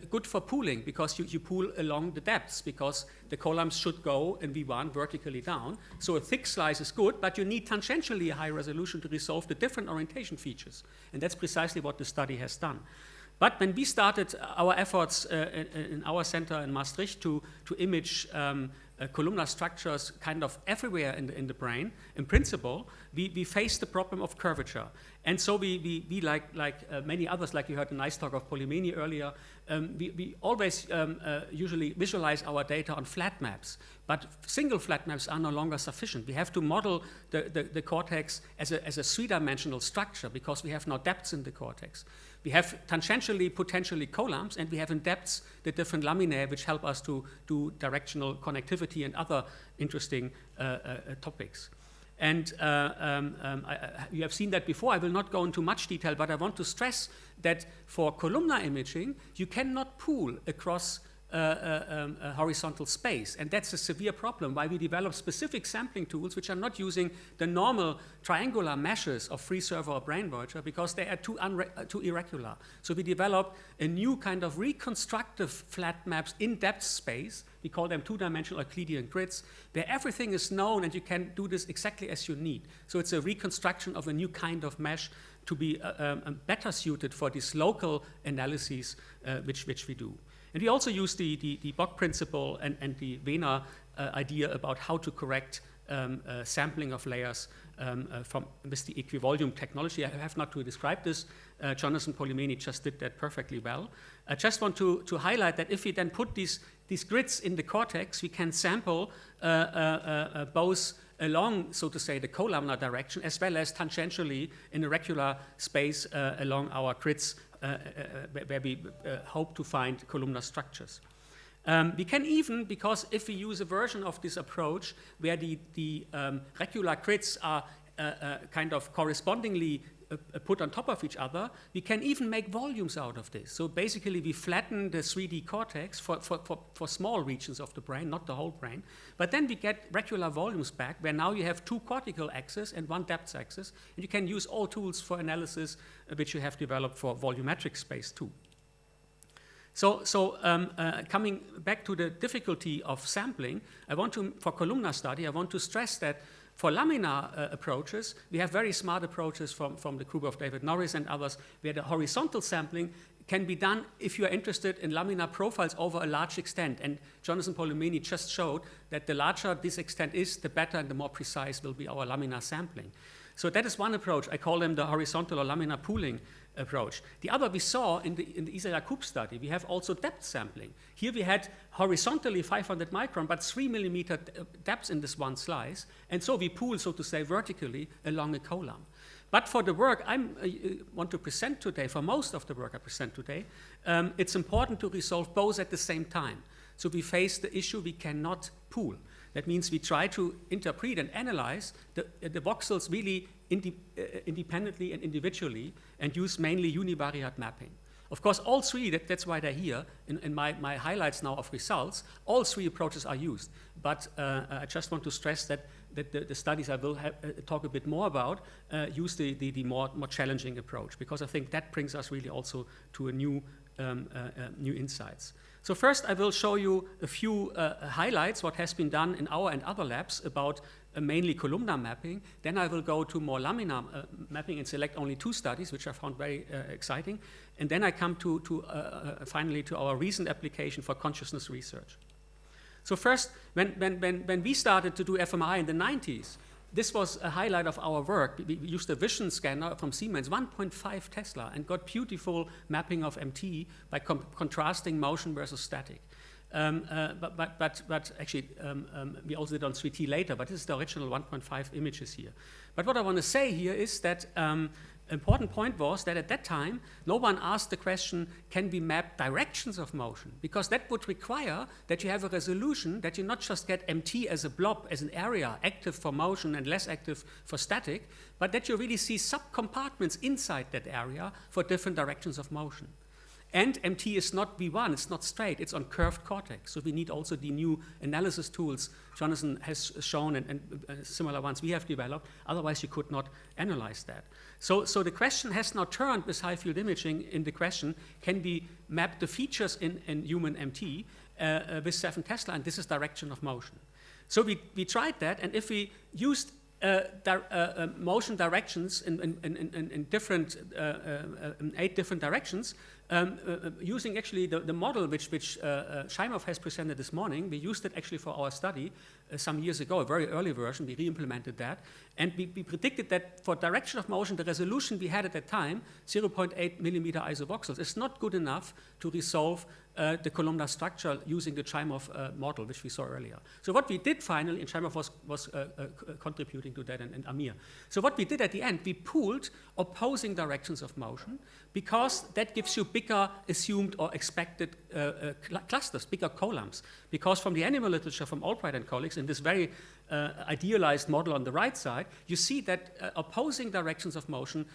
good for pooling, because you pool along the depths, because the columns should go in V1 vertically down. So a thick slice is good, but you need tangentially a high resolution to resolve the different orientation features, and that's precisely what the study has done. But when we started our efforts in our center in Maastricht to image columnar structures kind of everywhere in the brain, in principle, we faced the problem of curvature. And so we like many others, like you heard a nice talk of Polimeni earlier, we always usually visualize our data on flat maps. But single flat maps are no longer sufficient. We have to model the cortex as a three-dimensional structure, because we have no depths in the cortex. We have tangentially, potentially columns, and we have in depths the different laminae, which help us to do directional connectivity and other interesting topics. And you have seen that before. I will not go into much detail, but I want to stress that for columnar imaging, you cannot pool across a horizontal space, and that's a severe problem, why we develop specific sampling tools which are not using the normal triangular meshes of free server or brain voyager, because they are too irregular. So we developed a new kind of reconstructive flat maps in depth space. We call them two-dimensional Euclidean grids, where everything is known and you can do this exactly as you need. So it's a reconstruction of a new kind of mesh to be better suited for these local analyses which we do. And we also use the Bock principle and the Wiener idea about how to correct sampling of layers with the equivolume technology. I have not to describe this. Jonathan Polimeni just did that perfectly well. I just want to highlight that if we then put these grids in the cortex, we can sample both along, so to say, the columnar direction, as well as tangentially in a regular space along our grids where we hope to find columnar structures. We can even, because if we use a version of this approach where the regular grids are kind of correspondingly put on top of each other, we can even make volumes out of this. So basically we flatten the 3D cortex for small regions of the brain, not the whole brain, but then we get regular volumes back where now you have 2 cortical axes and 1 depth axis, and you can use all tools for analysis which you have developed for volumetric space too. So coming back to the difficulty of sampling, for columnar study, I want to stress that for laminar approaches, we have very smart approaches from the group of David Norris and others, where the horizontal sampling can be done if you are interested in laminar profiles over a large extent. And Jonathan Polimeni just showed that the larger this extent is, the better and the more precise will be our laminar sampling. So that is one approach. I call them the horizontal or laminar pooling approach. The other we saw in the Isa-Yacoub study, we have also depth sampling. Here we had horizontally 500 micron, but 3 millimeter depth in this one slice, and so we pool, so to say, vertically along a column. But for the work I want to present today, for most of the work I present today, it's important to resolve both at the same time. So we face the issue we cannot pool. That means we try to interpret and analyze the voxels really independently and individually and use mainly univariate mapping. Of course, all three, that's why they're here in my highlights now of results, all 3 approaches are used. But I just want to stress that the studies I will talk a bit more about use the more challenging approach, because I think that brings us really also to a new insights. So first, I will show you a few highlights, what has been done in our and other labs about mainly columnar mapping. Then I will go to more laminar mapping and select only 2 studies, which I found very exciting. And then I come finally to our recent application for consciousness research. So first, when we started to do fMRI in the 90s, this was a highlight of our work. We used a vision scanner from Siemens, 1.5 Tesla, and got beautiful mapping of MT by contrasting motion versus static. But actually, we also did on 3T later, but this is the original 1.5 images here. But what I want to say here is that important point was that at that time, no one asked the question, can we map directions of motion? Because that would require that you have a resolution that you not just get MT as a blob, as an area, active for motion and less active for static, but that you really see subcompartments inside that area for different directions of motion. And MT is not V1, it's not straight, it's on curved cortex. So we need also the new analysis tools Jonathan has shown and similar ones we have developed. Otherwise, you could not analyze that. So the question has now turned with high field imaging in the question, can we map the features in human MT with 7 Tesla, and this is direction of motion. So we tried that, and if we used motion directions in different 8 different directions, using actually the model which Scheimhoff has presented this morning. We used it actually for our study some years ago, a very early version. We re-implemented that, and we predicted that for direction of motion, the resolution we had at that time, 0.8 millimeter isovoxels, is not good enough to resolve the columnar structure using the Scheimhoff model, which we saw earlier. So what we did finally, and Scheimhoff was contributing to that, and Amir. So what we did at the end, we pooled opposing directions of motion, because that gives you bigger assumed or expected clusters, bigger columns. Because from the animal literature from Albright and colleagues, in this very idealized model on the right side, you see that opposing directions of motion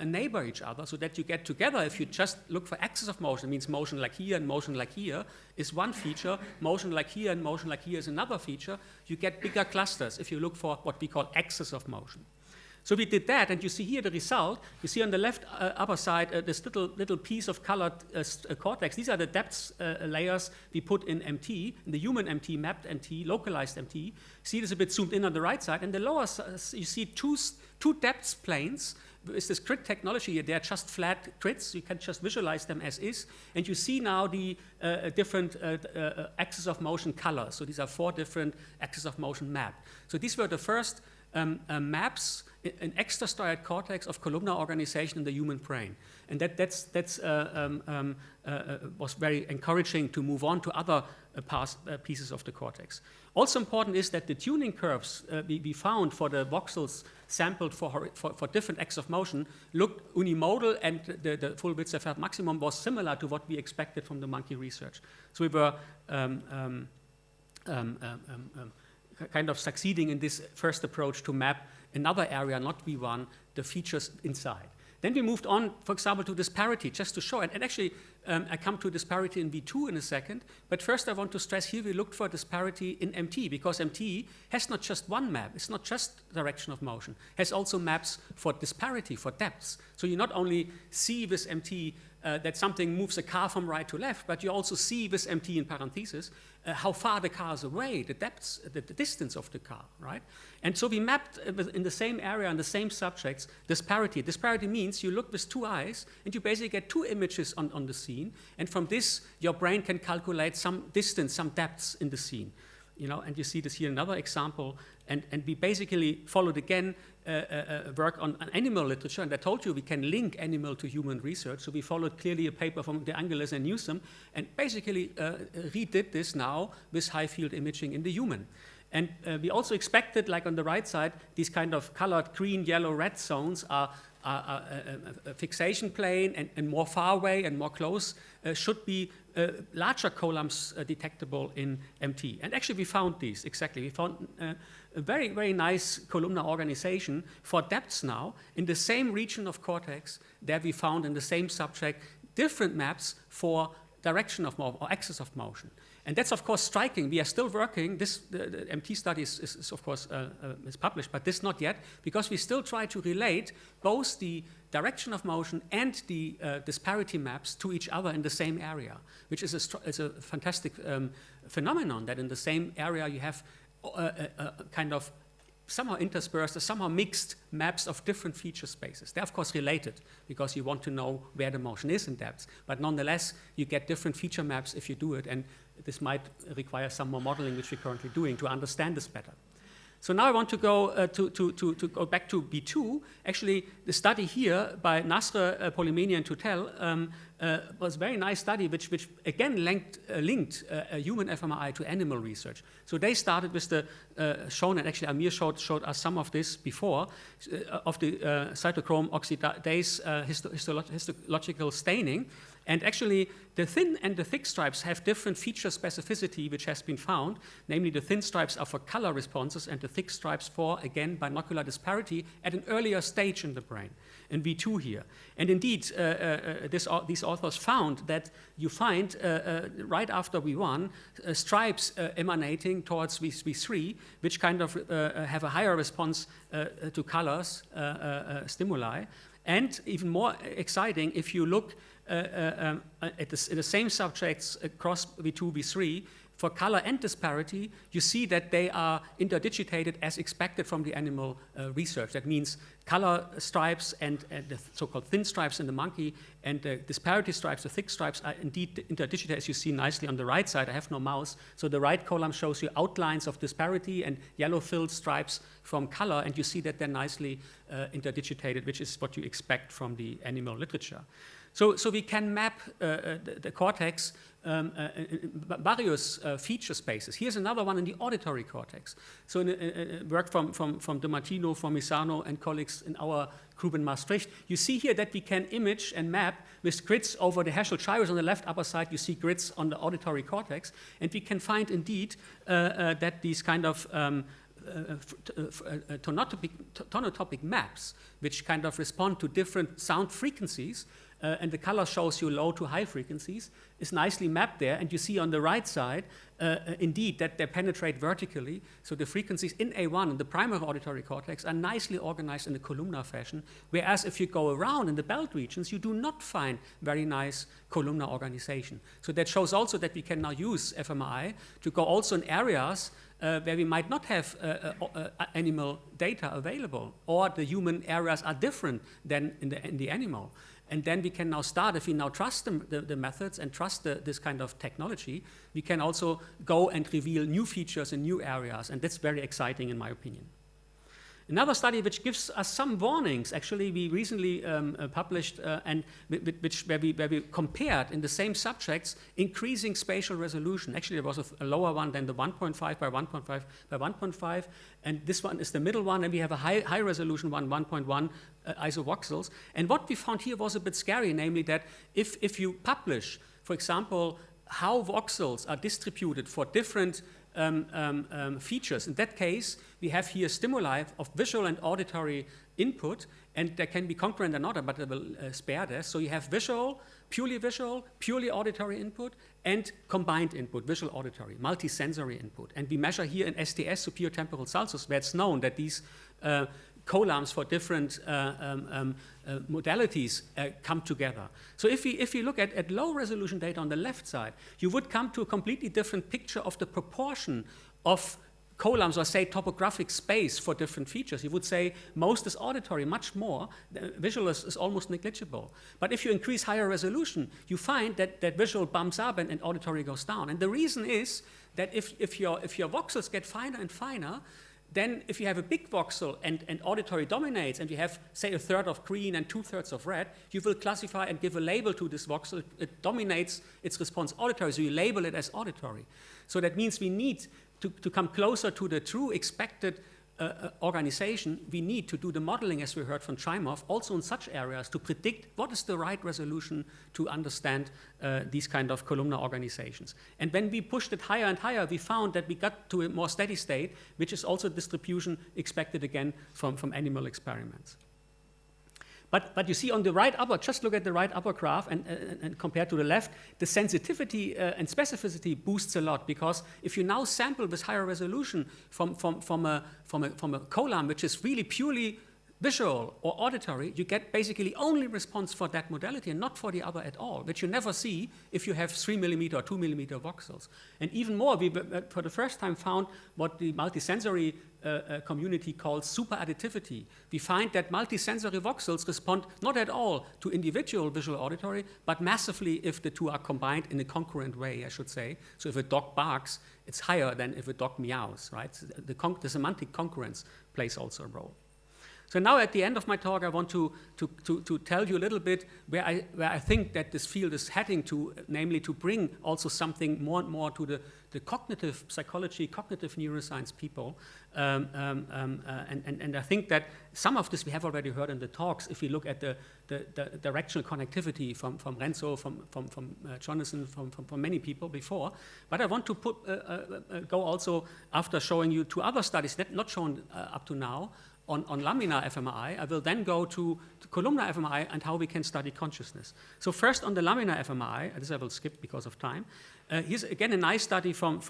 neighbor each other, so that you get together. If you just look for axis of motion, it means motion like here and motion like here is one feature, motion like here and motion like here is another feature. You get bigger clusters if you look for what we call axis of motion. So we did that, and you see here the result. You see on the left upper side this little piece of colored cortex. These are the depth layers we put in MT, in the human MT, mapped MT, localized MT. See this a bit zoomed in on the right side. And the lower side, you see two depth planes with this grid technology, they're just flat grids. You can just visualize them as is. And you see now the different axis of motion colors. So these are 4 different axis of motion mapped. So these were the first maps in extrastriate cortex of columnar organization in the human brain. And that was very encouraging to move on to other pieces of the cortex. Also important is that the tuning curves we found for the voxels sampled for different axes of motion looked unimodal, and the full width of maximum was similar to what we expected from the monkey research. So we were kind of succeeding in this first approach to map another area, not V1, the features inside. Then we moved on, for example, to disparity, just to show it. And actually, I come to disparity in V2 in a second. But first, I want to stress here we looked for disparity in MT, because MT has not just one map. It's not just direction of motion. It has also maps for disparity, for depths. So you not only see with MT that something moves a car from right to left, but you also see with MT in parentheses how far the car is away, the depths, the distance of the car, right? And so we mapped in the same area and the same subjects disparity. Disparity means you look with 2 eyes and you basically get 2 images on the scene, and from this your brain can calculate some distance, some depths in the scene. You know, and you see this here, another example, and we basically followed again work on animal literature, and I told you we can link animal to human research, so we followed clearly a paper from De Angelis and Newsom, and basically redid this now with high field imaging in the human. And we also expected, like on the right side, these kind of colored green, yellow, red zones are a fixation plane, and more far away and more close should be larger columns detectable in MT. And actually we found these, exactly. We found a very, very nice columnar organization for depths now in the same region of cortex that we found in the same subject, different maps for direction of motion or axis of motion. And that's, of course, striking. We are still working. The MT study is of course, is published, but this not yet, because we still try to relate both the direction of motion and the disparity maps to each other in the same area, which is a fantastic phenomenon, that in the same area you have kind of somehow interspersed or somehow mixed maps of different feature spaces. They're of course related because you want to know where the motion is in depth, but nonetheless you get different feature maps if you do it, and this might require some more modeling, which we're currently doing, to understand this better. So now I want to go to go back to B2. Actually, the study here by Nasr, Polimeni, and Tutel was a very nice study, which again linked human fMRI to animal research. So they started with the shown, and actually Amir showed us some of this before, of the cytochrome oxidase histological staining. And actually, the thin and the thick stripes have different feature specificity, which has been found. Namely, the thin stripes are for color responses, and the thick stripes for, again, binocular disparity at an earlier stage in the brain, in V2 here. And indeed, these authors found that you find, right after V1, stripes emanating towards V3, which kind of have a higher response to colors, stimuli. And even more exciting, if you look at the same subjects across V2, V3, for color and disparity, you see that they are interdigitated as expected from the animal research. That means color stripes and the so-called thin stripes in the monkey, and the disparity stripes, the thick stripes, are indeed interdigitated, as you see nicely on the right side. I have no mouse, so the right column shows you outlines of disparity and yellow-filled stripes from color, and you see that they're nicely interdigitated, which is what you expect from the animal literature. So we can map the cortex in various feature spaces. Here's another one in the auditory cortex. So in work from De Martino, from Misano, and colleagues in our group in Maastricht, you see here that we can image and map with grids over the Herschel gyrus on the left upper side. You see grids on the auditory cortex, and we can find indeed that these kind of tonotopic maps, which kind of respond to different sound frequencies, and the color shows you low to high frequencies, is nicely mapped there, and you see on the right side, indeed, that they penetrate vertically. So the frequencies in A1, in the primary auditory cortex, are nicely organized in a columnar fashion, whereas if you go around in the belt regions, you do not find very nice columnar organization. So that shows also that we can now use fMRI to go also in areas where we might not have animal data available, or the human areas are different than in the animal. And then we can now start, if we now trust the methods and trust this kind of technology, we can also go and reveal new features in new areas, and that's very exciting in my opinion. Another study which gives us some warnings, actually we recently published where we compared in the same subjects increasing spatial resolution. Actually there was a lower one than the 1.5 by 1.5 by 1.5, and this one is the middle one, and we have a high resolution one, 1.1 isovoxels. And what we found here was a bit scary, namely that if you publish, for example, how voxels are distributed for different features. In that case, we have here stimuli of visual and auditory input, and they can be concurrent or not, but I will spare this. So you have visual, purely auditory input, and combined input, visual auditory, multisensory input. And we measure here in STS, superior temporal sulcus, where it's known that these columns for different modalities come together. So if you look at low resolution data on the left side, you would come to a completely different picture of the proportion of columns, or say topographic space for different features. You would say most is auditory, much more. Visual is almost negligible. But if you increase higher resolution, you find that visual bumps up and auditory goes down. And the reason is that if your voxels get finer and finer, then if you have a big voxel and auditory dominates, and you have, say, a third of green and 2/3 of red, you will classify and give a label to this voxel. It dominates its response auditory, so you label it as auditory. So that means we need to come closer to the true expected organization. We need to do the modeling, as we heard from Chaimov, also in such areas to predict what is the right resolution to understand these kind of columnar organizations. And when we pushed it higher and higher, we found that we got to a more steady state, which is also distribution expected again from animal experiments. But you see on the right upper, just look at the right upper graph and compared to the left, the sensitivity and specificity boosts a lot, because if you now sample with higher resolution from a column which is really purely visual or auditory, you get basically only response for that modality and not for the other at all, which you never see if you have 3 mm or 2 mm voxels. And even more, we for the first time found what the multisensory community calls super additivity. We find that multisensory voxels respond not at all to individual visual auditory, but massively if the two are combined in a concurrent way, I should say. So if a dog barks, it's higher than if a dog meows, right? So the semantic concurrence plays also a role. So now at the end of my talk, I want to tell you a little bit where I think that this field is heading to, namely to bring also something more and more to the cognitive psychology, cognitive neuroscience people. And I think that some of this we have already heard in the talks. If we look at the directional connectivity from Renzo, from Jonathan, from many people before. But I want to go also after showing you two other studies that not shown up to now, on laminar fMRI. I will then go to columnar fMRI and how we can study consciousness. So first on the laminar fMRI, this I will skip because of time. Here's again a nice study from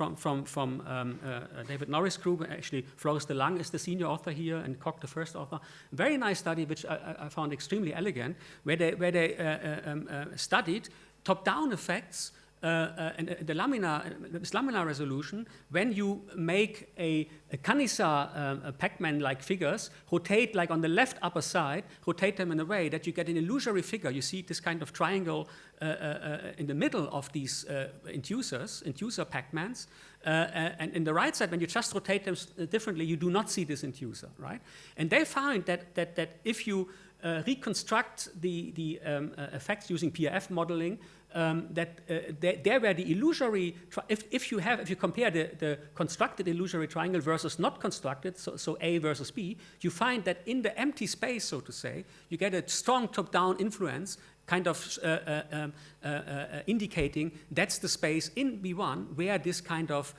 David Norris group. Actually, Floris de Lang is the senior author here, and Koch the first author. Very nice study, which I found extremely elegant, where they studied top-down effects and the laminar resolution, when you make a Canisa Pac-Man-like figures, rotate like on the left upper side, rotate them in a way that you get an illusory figure. You see this kind of triangle in the middle of these inducer Pac-Mans. And in the right side, when you just rotate them differently, you do not see this inducer, right? And they found that if you reconstruct the effects using PRF modeling, there where the illusory, if you compare the constructed illusory triangle versus not constructed, so A versus B, you find that in the empty space, so to say, you get a strong top-down influence kind of indicating that's the space in V1 where this kind of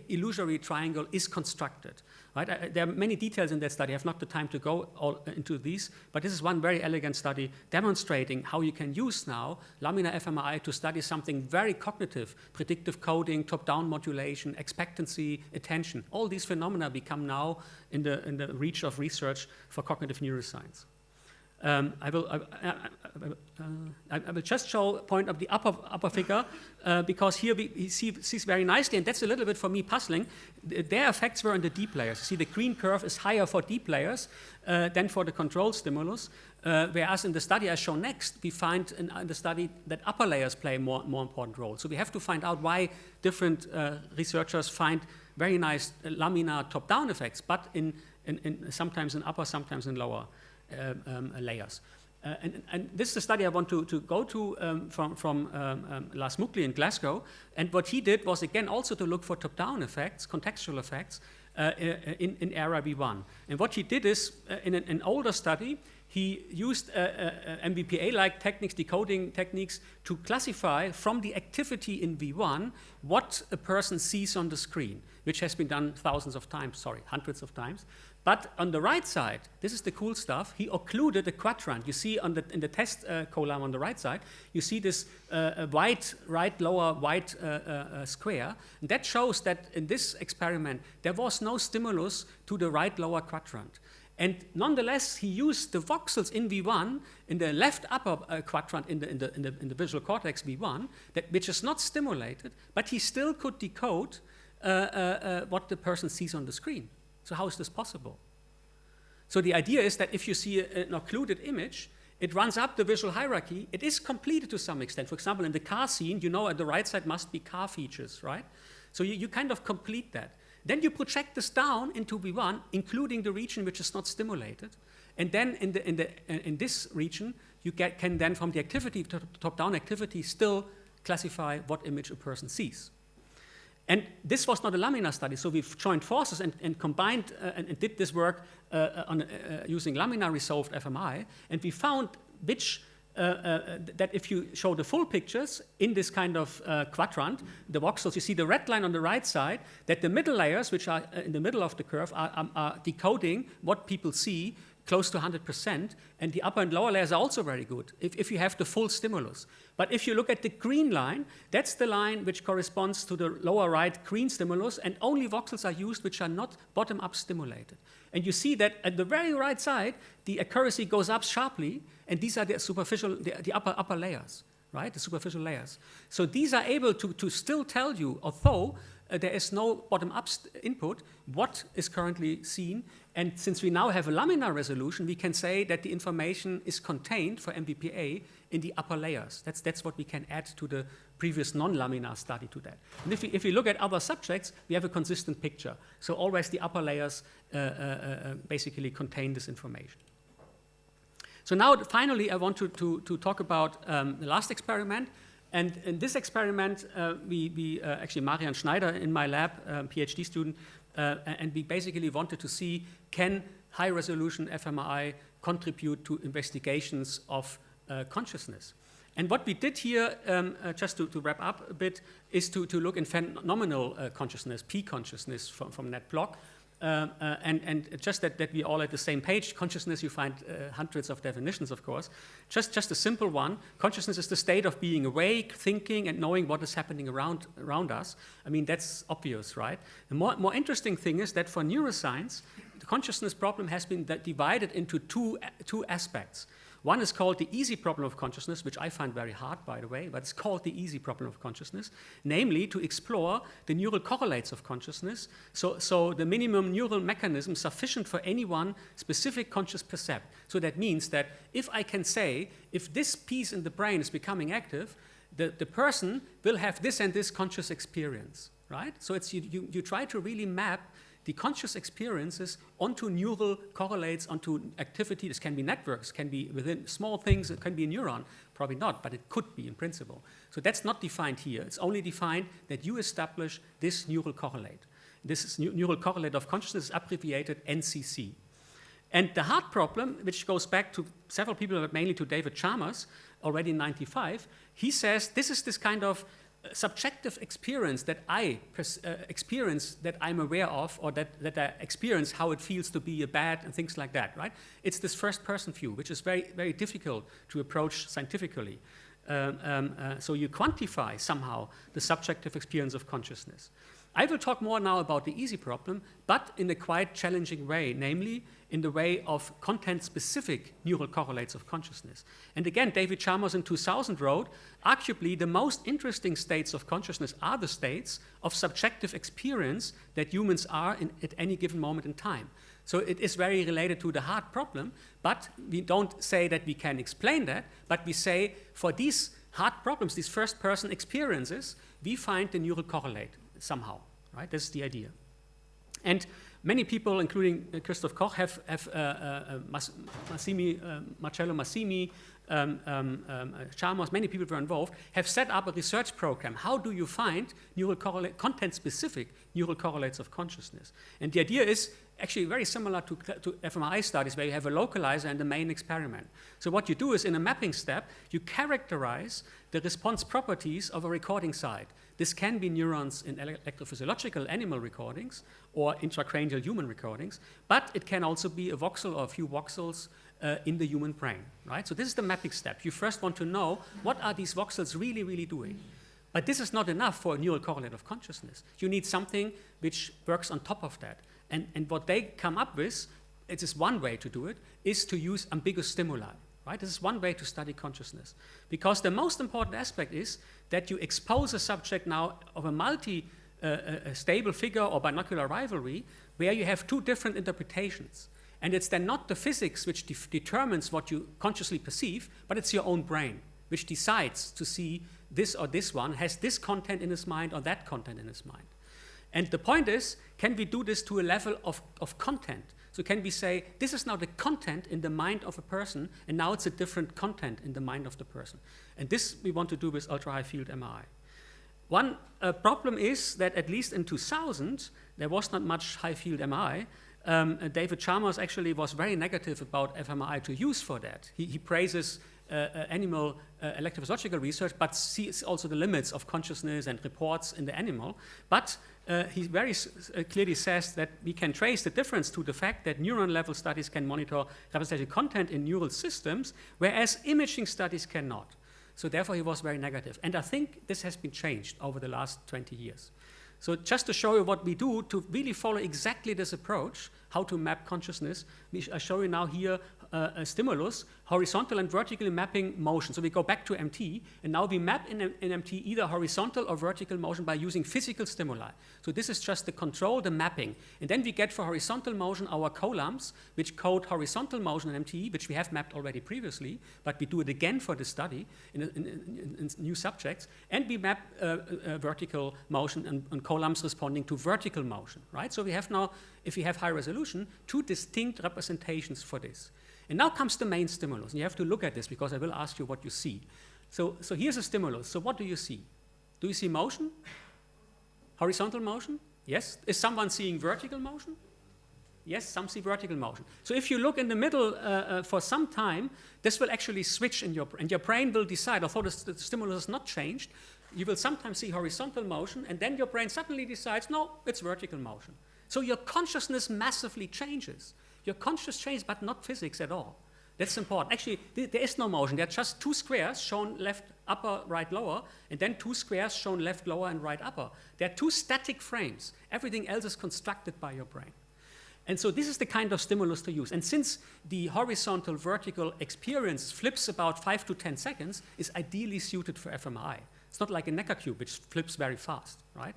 illusory triangle is constructed. Right? There are many details in that study. I have not the time to go all into these, but this is one very elegant study demonstrating how you can use now laminar fMRI to study something very cognitive, predictive coding, top-down modulation, expectancy, attention. All these phenomena become now in the reach of research for cognitive neuroscience. I will just point up the upper figure because here he sees very nicely, and that's a little bit for me puzzling. Their effects were in the deep layers. You see, the green curve is higher for deep layers than for the control stimulus, whereas in the study I show next, we find in the study that upper layers play a more important role. So we have to find out why different researchers find very nice laminar top-down effects, but in sometimes in upper, sometimes in lower layers. And this is the study I want to go to from Lars Mukli in Glasgow. And what he did was, again, also to look for top-down effects, contextual effects, in area V1. And what he did is, in an older study, he used MBPA-like techniques, decoding techniques, to classify from the activity in V1 what a person sees on the screen, which has been done hundreds of times. But on the right side, this is the cool stuff, he occluded a quadrant. You see in the test column on the right side, you see this lower white square. And that shows that in this experiment, there was no stimulus to the right lower quadrant. And nonetheless, he used the voxels in V1, in the left upper quadrant in the visual cortex V1, which is not stimulated, but he still could decode what the person sees on the screen. So how is this possible? So the idea is that if you see an occluded image, it runs up the visual hierarchy. It is completed to some extent. For example, in the car scene, you know at the right side must be car features, right? So you kind of complete that. Then you project this down into V1, including the region which is not stimulated. And then in this region, you can then, from the activity, top-down activity, still classify what image a person sees. And this was not a laminar study, so we've joined forces and combined and did this work using laminar resolved fMRI, and we found that if you show the full pictures in this kind of quadrant, the voxels, you see the red line on the right side, that the middle layers, which are in the middle of the curve, are decoding what people see close to 100%, and the upper and lower layers are also very good if you have the full stimulus. But if you look at the green line, that's the line which corresponds to the lower right green stimulus, and only voxels are used which are not bottom-up stimulated. And you see that at the very right side, the accuracy goes up sharply, and these are the superficial, the upper layers, right? The superficial layers. So these are able to still tell you, although there is no bottom-up input, what is currently seen. And since we now have a laminar resolution, we can say that the information is contained for MBPA in the upper layers. That's what we can add to the previous non-laminar study to that. And if we look at other subjects, we have a consistent picture. So always the upper layers basically contain this information. So now, finally, I want to talk about the last experiment. And in this experiment, we actually, Marian Schneider in my lab, PhD student, and we basically wanted to see, can high-resolution fMRI contribute to investigations of consciousness? And what we did here, just to wrap up a bit, is to look in phenomenal consciousness, P-consciousness from that block. And just that we all at the same page. Consciousness, you find hundreds of definitions, of course. Just a simple one. Consciousness is the state of being awake, thinking, and knowing what is happening around us. I mean, that's obvious, right? The more interesting thing is that for neuroscience, the consciousness problem has been divided into two aspects. One is called the easy problem of consciousness, which I find very hard, by the way, but it's called the easy problem of consciousness, namely to explore the neural correlates of consciousness, so the minimum neural mechanism sufficient for any one specific conscious percept. So that means that if I can say, if this piece in the brain is becoming active, the person will have this and this conscious experience, right? So it's you try to really map the conscious experiences onto neural correlates, onto activity. This can be networks, can be within small things, it can be a neuron. Probably not, but it could be in principle. So that's not defined here. It's only defined that you establish this neural correlate. This is neural correlate of consciousness is abbreviated NCC. And the hard problem, which goes back to several people, but mainly to David Chalmers, already in 1995, he says this is this kind of subjective experience that I experience, that I'm aware of, or that I experience how it feels to be a bat and things like that, right? It's this first-person view, which is very, very difficult to approach scientifically. So you quantify somehow the subjective experience of consciousness. I will talk more now about the easy problem, but in a quite challenging way, namely in the way of content-specific neural correlates of consciousness. And again, David Chalmers in 2000 wrote, arguably the most interesting states of consciousness are the states of subjective experience that humans are in at any given moment in time. So it is very related to the hard problem, but we don't say that we can explain that, but we say for these hard problems, these first-person experiences, we find the neural correlate somehow, right? That's the idea. And many people, including Christoph Koch, Marcello Massimi, Chalmers, many people were involved, have set up a research program. How do you find content-specific neural correlates of consciousness? And the idea is actually very similar to fMRI studies, where you have a localizer and the main experiment. So what you do is, in a mapping step, you characterize the response properties of a recording site. This can be neurons in electrophysiological animal recordings or intracranial human recordings, but it can also be a voxel or a few voxels in the human brain, right? So this is the mapping step. You first want to know what are these voxels really, really doing. But this is not enough for a neural correlate of consciousness. You need something which works on top of that. And what they come up with, it is one way to do it, is to use ambiguous stimuli. Right? This is one way to study consciousness. Because the most important aspect is that you expose a subject now of a multi-stable figure or binocular rivalry where you have two different interpretations. And it's then not the physics which determines what you consciously perceive, but it's your own brain which decides to see this or this one has this content in his mind or that content in his mind. And the point is, can we do this to a level of content? So can we say, this is now the content in the mind of a person, and now it's a different content in the mind of the person. And this we want to do with ultra-high field MRI. One problem is that at least in 2000, there was not much high field MRI. David Chalmers actually was very negative about fMRI to use for that. He praises animal electrophysiological research, but sees also the limits of consciousness and reports in the animal. But he very clearly says that we can trace the difference to the fact that neuron-level studies can monitor representative content in neural systems, whereas imaging studies cannot. So therefore, he was very negative. And I think this has been changed over the last 20 years. So just to show you what we do to really follow exactly this approach, how to map consciousness, I show you now here a stimulus, horizontal and vertical mapping motion. So we go back to MT, and now we map in MT either horizontal or vertical motion by using physical stimuli. So this is just the control, the mapping. And then we get for horizontal motion our columns, which code horizontal motion in MT, which we have mapped already previously, but we do it again for the study in new subjects. And we map vertical motion and columns responding to vertical motion, right? So we have now, if we have high resolution, two distinct representations for this. And now comes the main stimulus. And you have to look at this because I will ask you what you see. So here's a stimulus. So what do you see? Do you see motion? Horizontal motion? Yes. Is someone seeing vertical motion? Yes, some see vertical motion. So if you look in the middle for some time, this will actually switch in your brain. And your brain will decide, although the stimulus is not changed, you will sometimes see horizontal motion, and then your brain suddenly decides, no, it's vertical motion. So your consciousness massively changes. Your consciousness changes, but not physics at all. That's important. Actually, there is no motion. There are just two squares shown left, upper, right, lower, and then two squares shown left, lower, and right, upper. There are two static frames. Everything else is constructed by your brain. And so this is the kind of stimulus to use. And since the horizontal vertical experience flips about 5 to 10 seconds, is ideally suited for fMRI. It's not like a Necker cube, which flips very fast, right?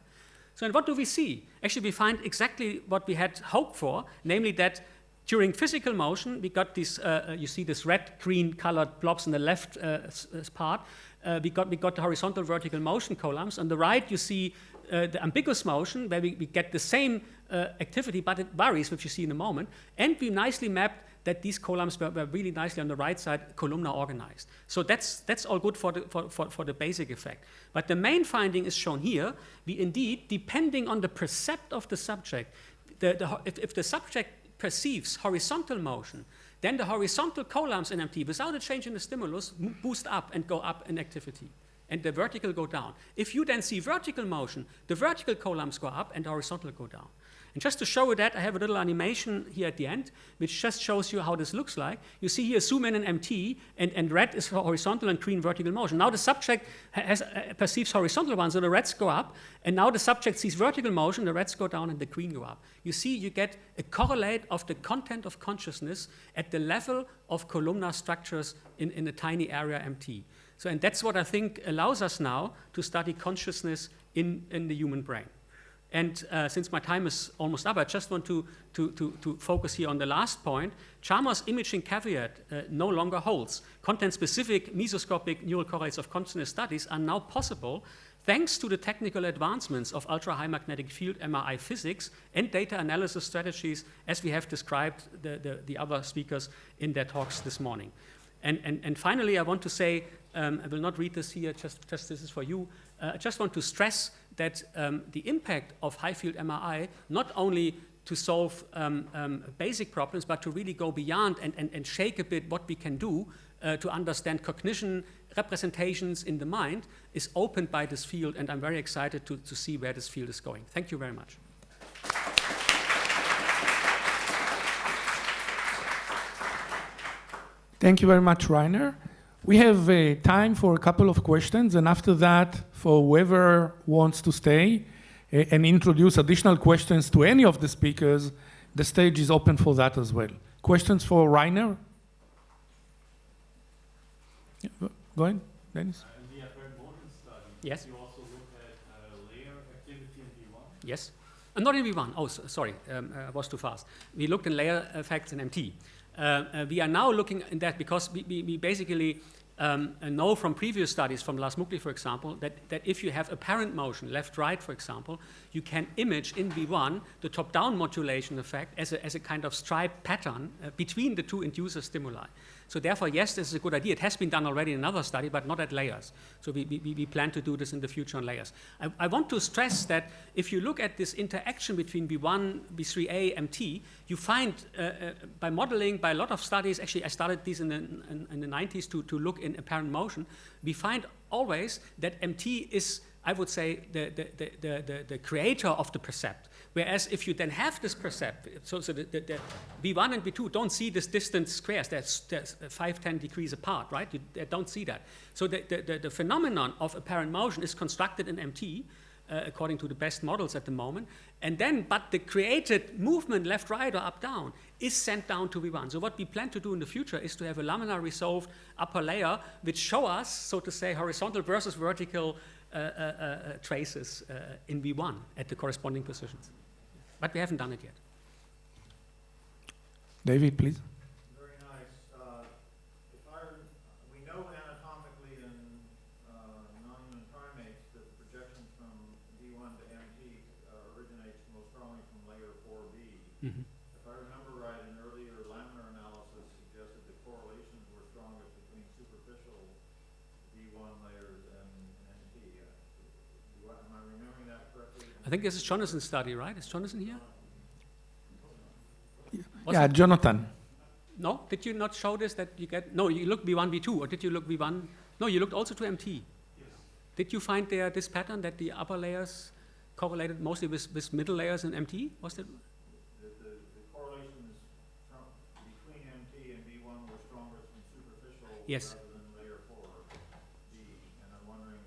So and what do we see? Actually, we find exactly what we had hoped for, namely that during physical motion, we got this, you see this red-green colored blobs in the left part. We got the horizontal vertical motion columns. On the right, you see the ambiguous motion, where we get the same activity, but it varies, which you see in a moment. And we nicely mapped that these columns were really nicely on the right side, columnar organized. So that's all good for the basic effect. But the main finding is shown here. We indeed, depending on the percept of the subject, if the subject perceives horizontal motion, then the horizontal columns in MT, without a change in the stimulus, boost up and go up in activity, and the vertical go down. If you then see vertical motion, the vertical columns go up and the horizontal go down. And just to show you that, I have a little animation here at the end, which just shows you how this looks like. You see here, zoom in MT, and red is horizontal and green vertical motion. Now the subject perceives horizontal one, so the reds go up, and now the subject sees vertical motion, the reds go down and the green go up. You see, you get a correlate of the content of consciousness at the level of columnar structures in a tiny area MT. So, and that's what I think allows us now to study consciousness in the human brain. And since my time is almost up, I just want to focus here on the last point. Chalmers' imaging caveat no longer holds. Content-specific mesoscopic neural correlates of consciousness studies are now possible thanks to the technical advancements of ultra-high magnetic field MRI physics and data analysis strategies, as we have described the other speakers in their talks this morning. And finally, I want to say, I will not read this here, just this is for you. I just want to stress that the impact of high-field MRI, not only to solve basic problems, but to really go beyond and shake a bit what we can do to understand cognition, representations in the mind, is opened by this field, and I'm very excited to see where this field is going. Thank you very much. Thank you very much, Rainer. We have time for a couple of questions, and after that, for whoever wants to stay and introduce additional questions to any of the speakers, the stage is open for that as well. Questions for Rainer? Yeah, go ahead, Dennis. In the apparent motion study, yes. You also look at layer activity in V1? Yes. Not in V1. Oh, sorry, I was too fast. We looked in layer effects in MT. We are now looking at that because we basically know from previous studies, from Lars Mukli, for example, that if you have apparent motion, left-right, for example, you can image in V1 the top-down modulation effect as a kind of stripe pattern between the two inducer stimuli. So therefore, yes, this is a good idea. It has been done already in another study, but not at layers. So we plan to do this in the future on layers. I want to stress that if you look at this interaction between V1, V3A, MT, you find by modeling, by a lot of studies, actually I started these in the 90s to look in apparent motion, we find always that MT is, I would say, the creator of the percept. Whereas if you then have this percept, so the V1 and V2 don't see this distant squares, that's 5, 10 degrees apart, right? They don't see that. So the phenomenon of apparent motion is constructed in MT, according to the best models at the moment, and then, but the created movement, left, right, or up, down, is sent down to V1. So what we plan to do in the future is to have a laminar resolved upper layer which show us, so to say, horizontal versus vertical traces in V1 at the corresponding positions. But we haven't done it yet. David, please. Very nice. We know anatomically in non-human primates that the projection from V1 to MT originates most strongly from layer 4B. Mm-hmm. If I remember right, an earlier laminar analysis suggested the correlations were strongest between superficial V1 layers and MT. Am I remembering that correctly? I think this is Jonathan's study, right? Is Jonathan here? Yeah, Jonathan. No? Did you not show this that you get... No, you looked V1, V2, or did you look V1... No, you looked also to MT. Yes. Did you find there this pattern that the upper layers correlated mostly with middle layers in MT? Was it? The correlations between MT and V1 were strongest in superficial Yes. rather than layer 4B. And I'm wondering,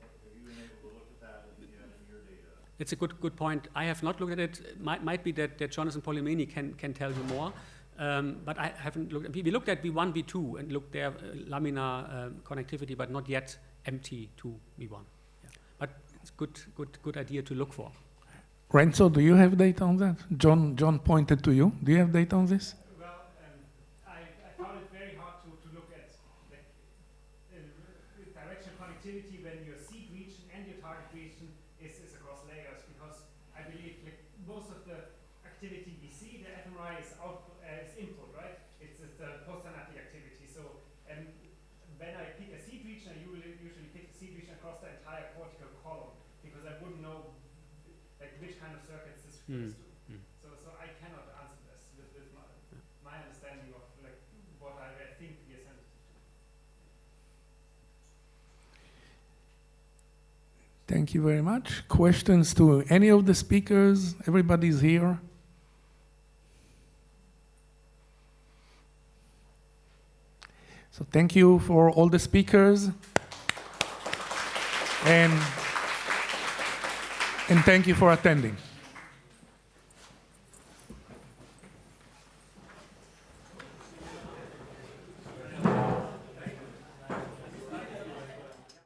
have you been able to look at that in your data? It's a good point. I have not looked at it. Might be that Jonathan Polimeni can tell you more. But I haven't looked. We looked at V1, V2 and looked there laminar connectivity, but not yet MT to V1. Yeah. But it's good idea to look for. Renzo, do you have data on that? John pointed to you. Do you have data on this? Well, I found it very hard to look at the direction connectivity when your seed region and your target region is across layers, because I believe most of the activity we see, the fMRI is input, right? It's the postsynaptic activity. So when I pick a seed region, I usually pick the seed region across the entire cortical column, because I wouldn't know which kind of circuits this refers to. So I Thank you very much. Questions to any of the speakers? Everybody's here. So thank you for all the speakers. And thank you for attending.